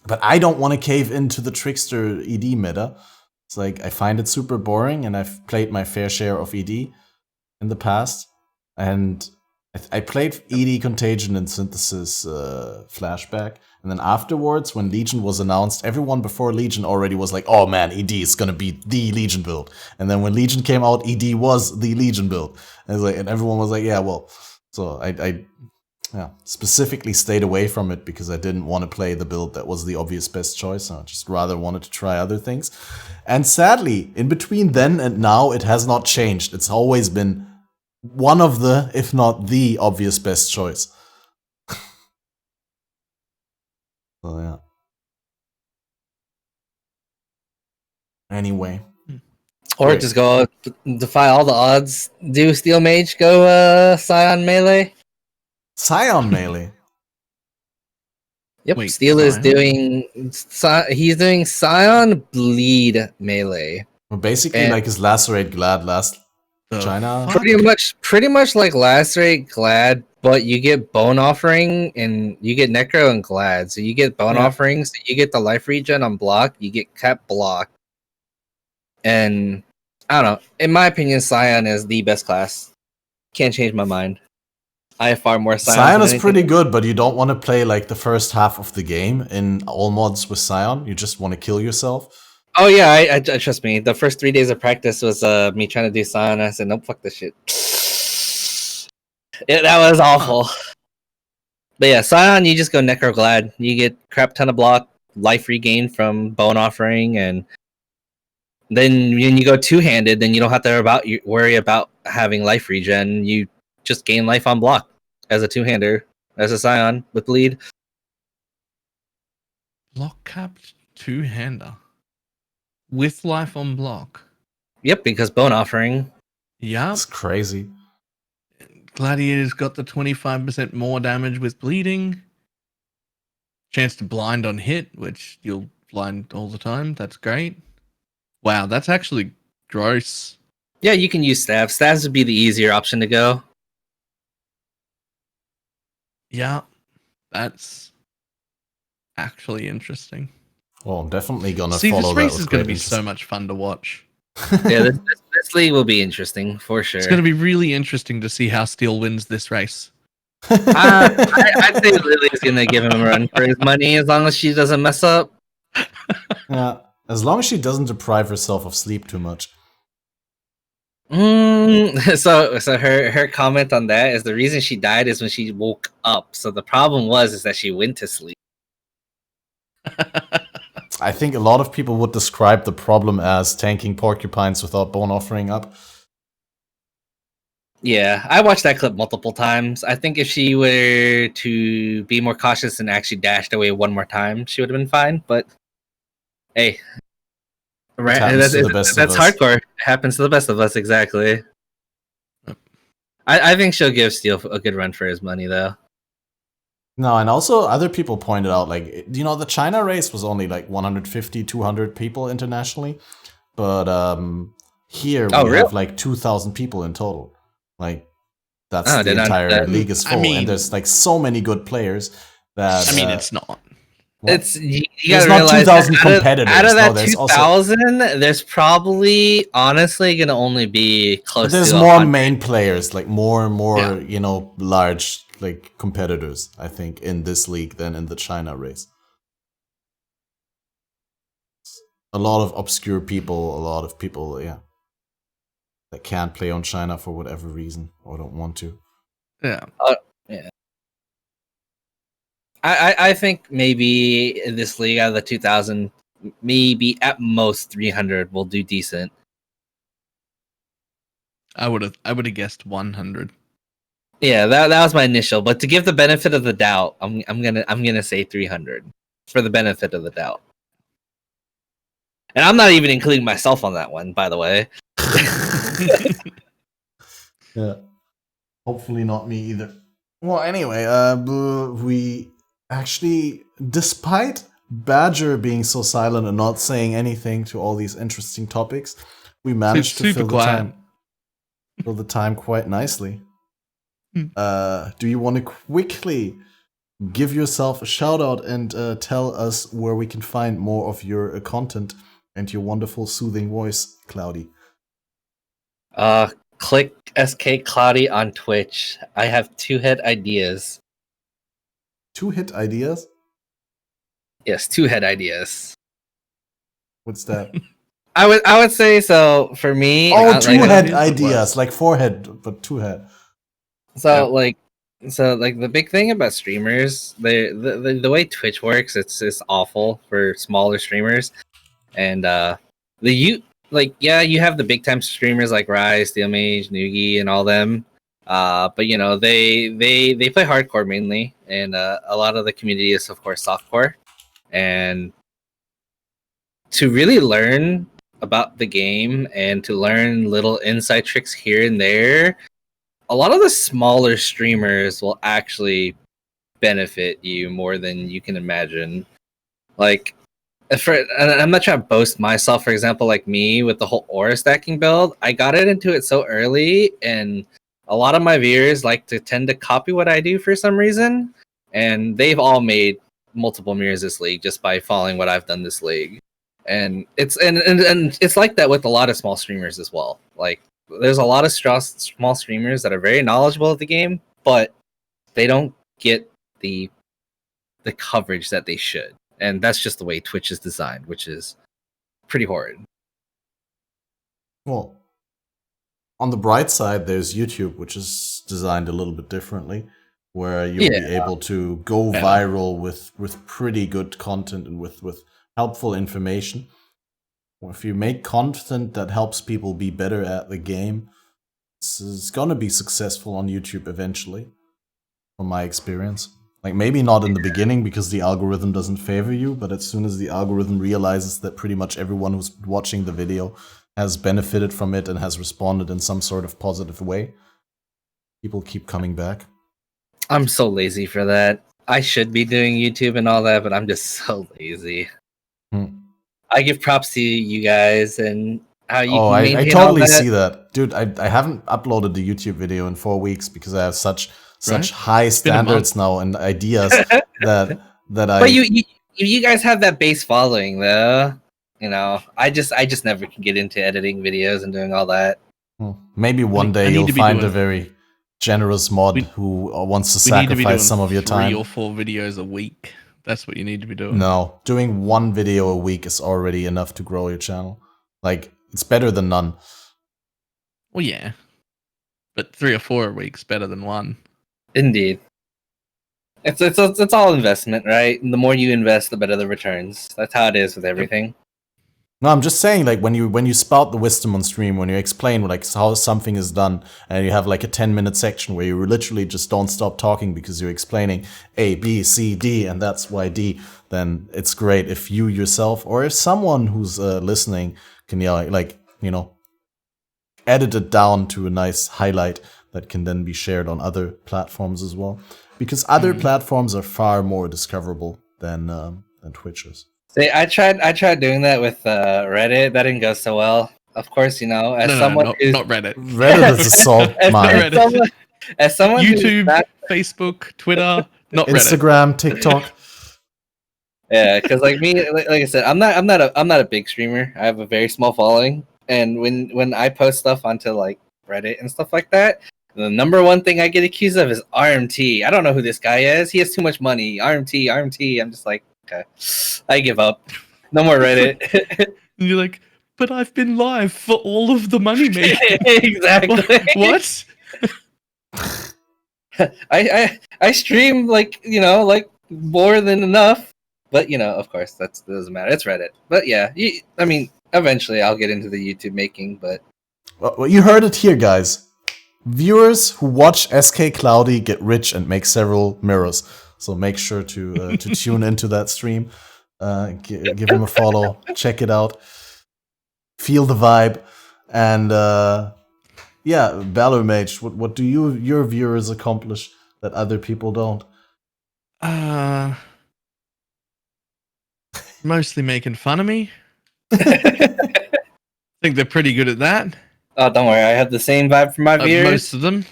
Speaker 1: but I don't want to cave into the Trickster ED meta. It's like I find it super boring, and I've played my fair share of ED in the past, and I played ED Contagion and Synthesis Flashback, and then afterwards, when Legion was announced, everyone before Legion already was like, "Oh man, ED is gonna be the Legion build." And then when Legion came out, ED was the Legion build, and everyone was like, "Yeah, well." So I specifically stayed away from it because I didn't want to play the build that was the obvious best choice. I just rather wanted to try other things. And sadly, in between then and now, it has not changed. It's always been one of the, if not the, obvious best choice. So yeah. Anyway.
Speaker 3: Or
Speaker 1: Great.
Speaker 3: just go defy all the odds. Do Steel Mage, go Scion Melee.
Speaker 1: Scion Melee.
Speaker 3: Yep,
Speaker 2: Wait,
Speaker 3: Steel is
Speaker 2: Scion?
Speaker 3: he's doing Scion Bleed Melee.
Speaker 1: Well, basically
Speaker 3: And
Speaker 1: like his Lacerate Glad last
Speaker 2: The
Speaker 1: China.
Speaker 2: fuck?
Speaker 3: pretty much like Lacerate Glad, but you get Bone Offering and you get Necro and Glad. So you get Bone Offerings, you get the life regen on block, you get Cap block. And I don't know. In my opinion, Scion is the best class. Can't change my mind. I have far more Scion.
Speaker 1: Scion is pretty good, but you don't want to play like the first half of the game in all mods with Scion. You just want to kill yourself.
Speaker 3: Oh yeah, I trust me. The first 3 days of practice was me trying to do Scion. I said, nope, fuck this shit. That was awful. But yeah, Scion, you just go Necro Glad. You get crap ton of block, life regain from Bone Offering, and then when you go two-handed, then you don't have to worry about having life regen. You just gain life on block as a two-hander, as a Scion with bleed.
Speaker 2: Block capped 2-hander. With life on block.
Speaker 3: Yep, because Bone Offering.
Speaker 2: Yep.
Speaker 1: That's crazy.
Speaker 2: Gladiator's got the 25% more damage with bleeding. Chance to blind on hit, which you'll blind all the time. That's great. Wow, that's actually gross.
Speaker 3: Yeah, you can use Staves. Staves would be the easier option to go.
Speaker 2: Yeah, that's actually interesting.
Speaker 1: Well, I'm definitely gonna
Speaker 2: See,
Speaker 1: follow
Speaker 2: this
Speaker 1: that
Speaker 2: race
Speaker 1: with
Speaker 2: is going to
Speaker 1: great
Speaker 2: be so
Speaker 1: interest.
Speaker 2: much fun to watch.
Speaker 3: Yeah, this league will be interesting for sure.
Speaker 2: It's going to be really interesting to see how Steel wins this race.
Speaker 3: I'd say Lily's gonna give him a run for his money as long as she doesn't mess up.
Speaker 1: Yeah, as long as she doesn't deprive herself of sleep too much.
Speaker 3: So her comment on that is the reason she died is when she woke up. So the problem is that she went to sleep.
Speaker 1: I think a lot of people would describe the problem as tanking porcupines without bone offering up.
Speaker 3: Yeah, I watched that clip multiple times. I think if she were to be more cautious and actually dashed away one more time, she would have been fine. But hey, right?
Speaker 1: Happens to the best of
Speaker 3: That's
Speaker 1: us.
Speaker 3: hardcore. It happens to the best of us, exactly. I think she'll give Steel a good run for his money, though.
Speaker 1: No, and also other people pointed out, like, you know, the China race was only like 150, 200 people internationally. But here we
Speaker 3: really?
Speaker 1: have like 2,000 people in total. Like, that's
Speaker 3: Oh,
Speaker 1: the
Speaker 3: did not know
Speaker 1: entire
Speaker 3: that.
Speaker 1: league is
Speaker 2: I
Speaker 1: full.
Speaker 2: mean-
Speaker 1: and there's like so many good players that.
Speaker 2: I mean, it's not.
Speaker 1: what?
Speaker 3: It's you
Speaker 1: There's
Speaker 3: gotta
Speaker 1: not
Speaker 3: realize
Speaker 1: 2,000
Speaker 3: that
Speaker 1: competitors.
Speaker 3: Out of
Speaker 1: No,
Speaker 3: that
Speaker 1: there's
Speaker 3: 2,000, there's probably honestly gonna only be close.
Speaker 1: But there's
Speaker 3: to
Speaker 1: more
Speaker 3: 100.
Speaker 1: main players, like more and more,
Speaker 2: Yeah.
Speaker 1: you know, large like competitors, I think, in this league than in the China race. A lot of obscure people, a lot of people, yeah, that can't play on China for whatever reason or don't want to.
Speaker 2: Yeah.
Speaker 3: I think maybe in this league out of the 2,000, maybe at most 300 will do decent.
Speaker 2: I would have guessed 100.
Speaker 3: Yeah, that was my initial. But to give the benefit of the doubt, I'm gonna say 300 for the benefit of the doubt. And I'm not even including myself on that one, by the way.
Speaker 1: Yeah. Hopefully not me either. Well, anyway, we actually, despite Badger being so silent and not saying anything to all these interesting topics, we managed to
Speaker 2: super
Speaker 1: fill
Speaker 2: quiet.
Speaker 1: the time quite nicely.
Speaker 2: Hmm.
Speaker 1: Do you want to quickly give yourself a shout out and tell us where we can find more of your content and your wonderful soothing voice, Cloudy?
Speaker 3: Click SKCloudy on Twitch. I have 2-head ideas.
Speaker 1: 2-hit ideas?
Speaker 3: Yes, 2-head ideas.
Speaker 1: What's that?
Speaker 3: I would say so for me.
Speaker 1: Oh,
Speaker 3: like,
Speaker 1: 2-head ideas, like 4-head, but 2-head.
Speaker 3: So like the big thing about streamers, the way Twitch works, it's awful for smaller streamers, and you have the big time streamers like Rise, SteelMage, Noogie, and all them. But you know they play hardcore mainly, and a lot of the community is of course softcore, and to really learn about the game and to learn little inside tricks here and there, a lot of the smaller streamers will actually benefit you more than you can imagine. Like, and I'm not trying to boast myself, for example, like me with the whole aura stacking build, I got into it so early, and a lot of my viewers like to tend to copy what I do for some reason, and they've all made multiple mirrors this league just by following what I've done this league. And it's and it's like that with a lot of small streamers as well. Like, there's a lot of small streamers that are very knowledgeable of the game, but they don't get the coverage that they should. And that's just the way Twitch is designed, which is pretty horrid.
Speaker 1: Well, on the bright side, there's YouTube, which is designed a little bit differently, where you'll be able to go viral with pretty good content and with helpful information. If you make content that helps people be better at the game, it's gonna be successful on YouTube eventually, from my experience. Like, maybe not in the beginning because the algorithm doesn't favor you, but as soon as the algorithm realizes that pretty much everyone who's watching the video has benefited from it and has responded in some sort of positive way, people keep coming back.
Speaker 3: I'm so lazy for that. I should be doing YouTube and all that, but I'm just so lazy. I give props to you guys and how you can maintain
Speaker 1: I totally
Speaker 3: all that.
Speaker 1: see that. Dude, I haven't uploaded the YouTube video in 4 weeks because I have such high standards now and ideas that I...
Speaker 3: But you guys have that base following, though. I just never can get into editing videos and doing all that.
Speaker 1: Maybe one day you'll find a very generous mod who wants to sacrifice some of your time.
Speaker 2: 3 or 4 videos a week. That's what you need to be doing.
Speaker 1: No, doing 1 video a week is already enough to grow your channel. Like, it's better than none.
Speaker 2: Well, yeah. But 3 or 4 a week's better than 1.
Speaker 3: Indeed. It's all investment, right? And the more you invest, the better the returns. That's how it is with everything.
Speaker 1: No, I'm just saying, like, when you spout the wisdom on stream, when you explain like how something is done, and you have like a 10-minute section where you literally just don't stop talking because you're explaining A, B, C, D, and that's why D, then it's great if you yourself or if someone who's listening can edit it down to a nice highlight that can then be shared on other platforms as well, because other platforms are far more discoverable than Twitch's.
Speaker 3: See, I tried doing that with Reddit. That didn't go so well. Of course, as someone who's
Speaker 2: not Reddit.
Speaker 1: Reddit is a salt mine.
Speaker 3: As someone
Speaker 2: YouTube, Facebook, Twitter, not
Speaker 1: Instagram,
Speaker 2: Reddit.
Speaker 1: TikTok.
Speaker 3: Yeah, because like me, like I said, I'm not a big streamer. I have a very small following, and when I post stuff onto like Reddit and stuff like that, the number one thing I get accused of is RMT. I don't know who this guy is. He has too much money. RMT. I'm just like, okay, I give up. No more Reddit.
Speaker 2: And you're like, but I've been live for all of the money making.
Speaker 3: Exactly.
Speaker 2: What?
Speaker 3: I stream like more than enough, but of course that doesn't matter. It's Reddit. But yeah, eventually I'll get into the YouTube making. But
Speaker 1: well, you heard it here, guys. Viewers who watch SKCloudy get rich and make several mirrors. So make sure to tune into that stream. Give him a follow. Check it out. Feel the vibe. And BalorMage, what do your viewers accomplish that other people don't?
Speaker 2: Mostly making fun of me. I think they're pretty good at that.
Speaker 3: Oh, don't worry. I have the same vibe from my viewers.
Speaker 2: Most of them.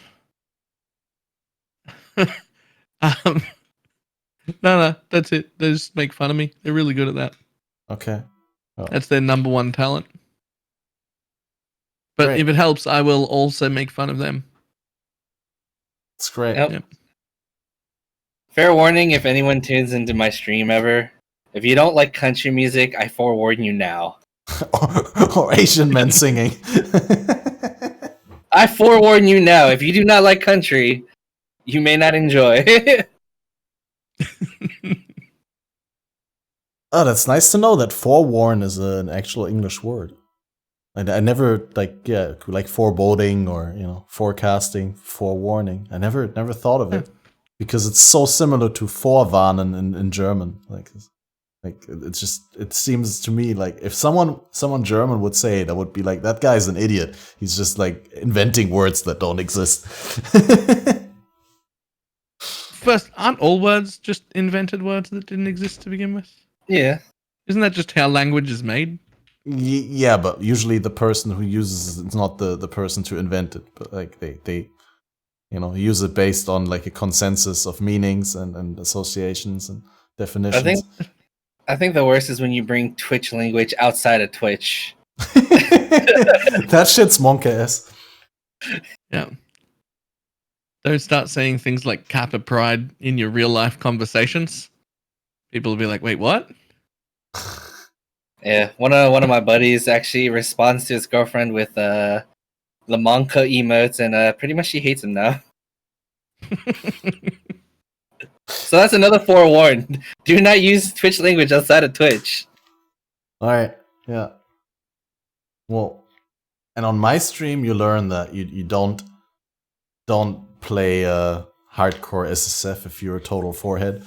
Speaker 2: No, that's it. They just make fun of me. They're really good at that.
Speaker 1: Okay. Oh.
Speaker 2: That's their number one talent. But
Speaker 1: Great.
Speaker 2: if it helps, I will also make fun of them.
Speaker 1: It's great.
Speaker 3: Yep. Fair warning, if anyone tunes into my stream ever, if you don't like country music, I forewarn you now.
Speaker 1: or Asian men singing.
Speaker 3: I forewarn you now. If you do not like country, you may not enjoy.
Speaker 1: Oh, that's nice to know that forewarn is an actual English word. I never like foreboding or forecasting, forewarning. I never thought of it because it's so similar to vorwarnen in German. It seems to me like if someone German would say it, I would be like, that guy's an idiot. He's just like inventing words that don't exist.
Speaker 2: First, aren't all words just invented words that didn't exist to begin with?
Speaker 3: Yeah.
Speaker 2: Isn't that just how language is made?
Speaker 1: Yeah, but usually the person who uses it's not the person to invent it, but like they use it based on like a consensus of meanings and associations and definitions.
Speaker 3: I think the worst is when you bring Twitch language outside of Twitch.
Speaker 1: That shit's monk ass.
Speaker 2: Yeah. Don't start saying things like Kappa Pride in your real life conversations. People will be like, wait, what?
Speaker 3: Yeah, one of my buddies actually responds to his girlfriend with the Monka emotes, and pretty much she hates him now. So that's another forewarn. Do not use Twitch language outside of Twitch.
Speaker 1: All right. Yeah. Well, and on my stream, you learn that you don't play hardcore SSF if you're a total forehead,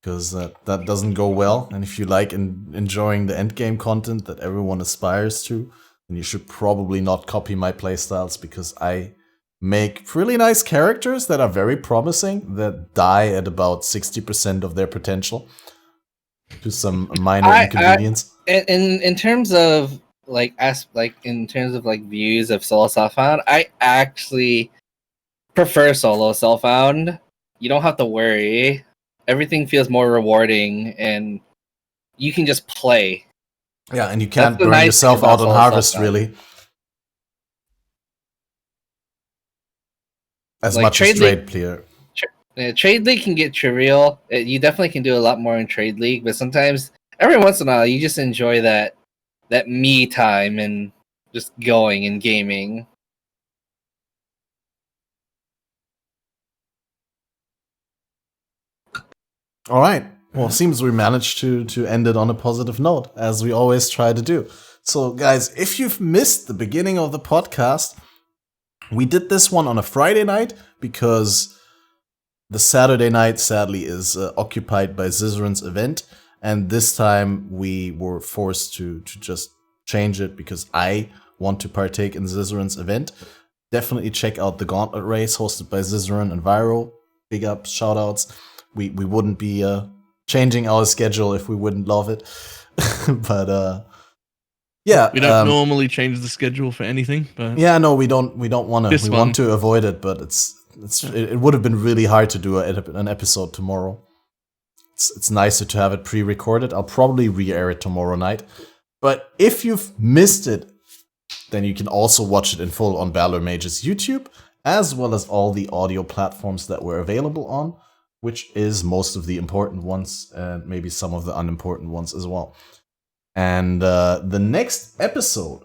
Speaker 1: because that doesn't go well. And if you like enjoying the endgame content that everyone aspires to, then you should probably not copy my playstyles, because I make really nice characters that are very promising that die at about 60% of their potential to some minor inconvenience.
Speaker 3: In terms of in terms of views of solo self-found, I actually prefer solo self-found. You don't have to worry. Everything feels more rewarding, and you can just play.
Speaker 1: Yeah, and you can't
Speaker 3: the
Speaker 1: burn
Speaker 3: nice
Speaker 1: yourself
Speaker 3: thing about
Speaker 1: out on
Speaker 3: solo
Speaker 1: Harvest,
Speaker 3: self-guided.
Speaker 1: really. As
Speaker 3: Like,
Speaker 1: much as
Speaker 3: Trade League-
Speaker 1: Trade Player.
Speaker 3: Trade League can get trivial. You definitely can do a lot more in Trade League, but sometimes, every once in a while, you just enjoy that me time and just going and gaming.
Speaker 1: All right. Well, it seems we managed to end it on a positive note, as we always try to do. So, guys, if you've missed the beginning of the podcast, we did this one on a Friday night because the Saturday night, sadly, is occupied by Zizaran's event. And this time we were forced to just change it because I want to partake in Zizaran's event. Definitely check out the Gauntlet race hosted by Zizaran and Viro. Big ups, shout outs. We wouldn't be changing our schedule if we wouldn't love it. But yeah,
Speaker 2: We don't normally change the schedule for anything, but
Speaker 1: yeah, no, we don't want to.
Speaker 2: This
Speaker 1: We
Speaker 2: one.
Speaker 1: want to avoid it, but it would have been really hard to do an episode tomorrow. It's nicer to have it pre-recorded. I'll probably re-air it tomorrow night. But if you've missed it, then you can also watch it in full on BalorMage's YouTube, as well as all the audio platforms that we're available on, which is most of the important ones and maybe some of the unimportant ones as well. And the next episode,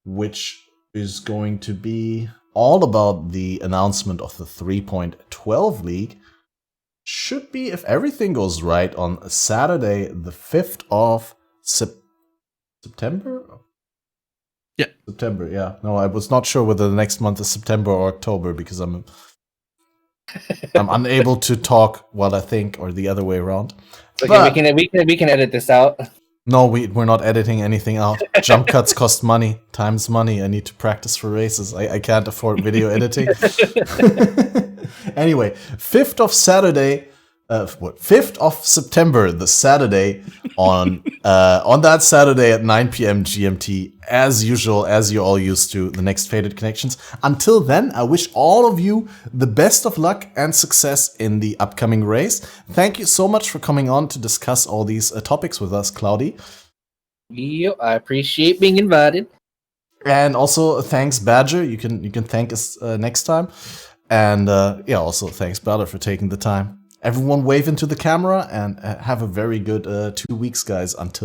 Speaker 1: which is going to be all about the announcement of the 3.12 League, should be, if everything goes right, on Saturday, the 5th of September?
Speaker 2: Yeah.
Speaker 1: September, yeah. No, I was not sure whether the next month is September or October because I'm unable to talk while I think, or the other way around.
Speaker 3: Okay,
Speaker 1: But-
Speaker 3: we can edit this out.
Speaker 1: No, we're not editing anything out. Jump cuts cost money. Time's money. I need to practice for races. I can't afford video editing. Anyway, 5th of September, the Saturday, on that Saturday at 9 p.m. GMT, as usual, as you're all used to, the next Faded Connections. Until then, I wish all of you the best of luck and success in the upcoming race. Thank you so much for coming on to discuss all these topics with us, Cloudy.
Speaker 3: Yep, I appreciate being invited.
Speaker 1: And also, thanks, Badger. You can thank us next time. And yeah, also thanks, Balor, for taking the time. Everyone wave into the camera and have a very good 2 weeks, guys, until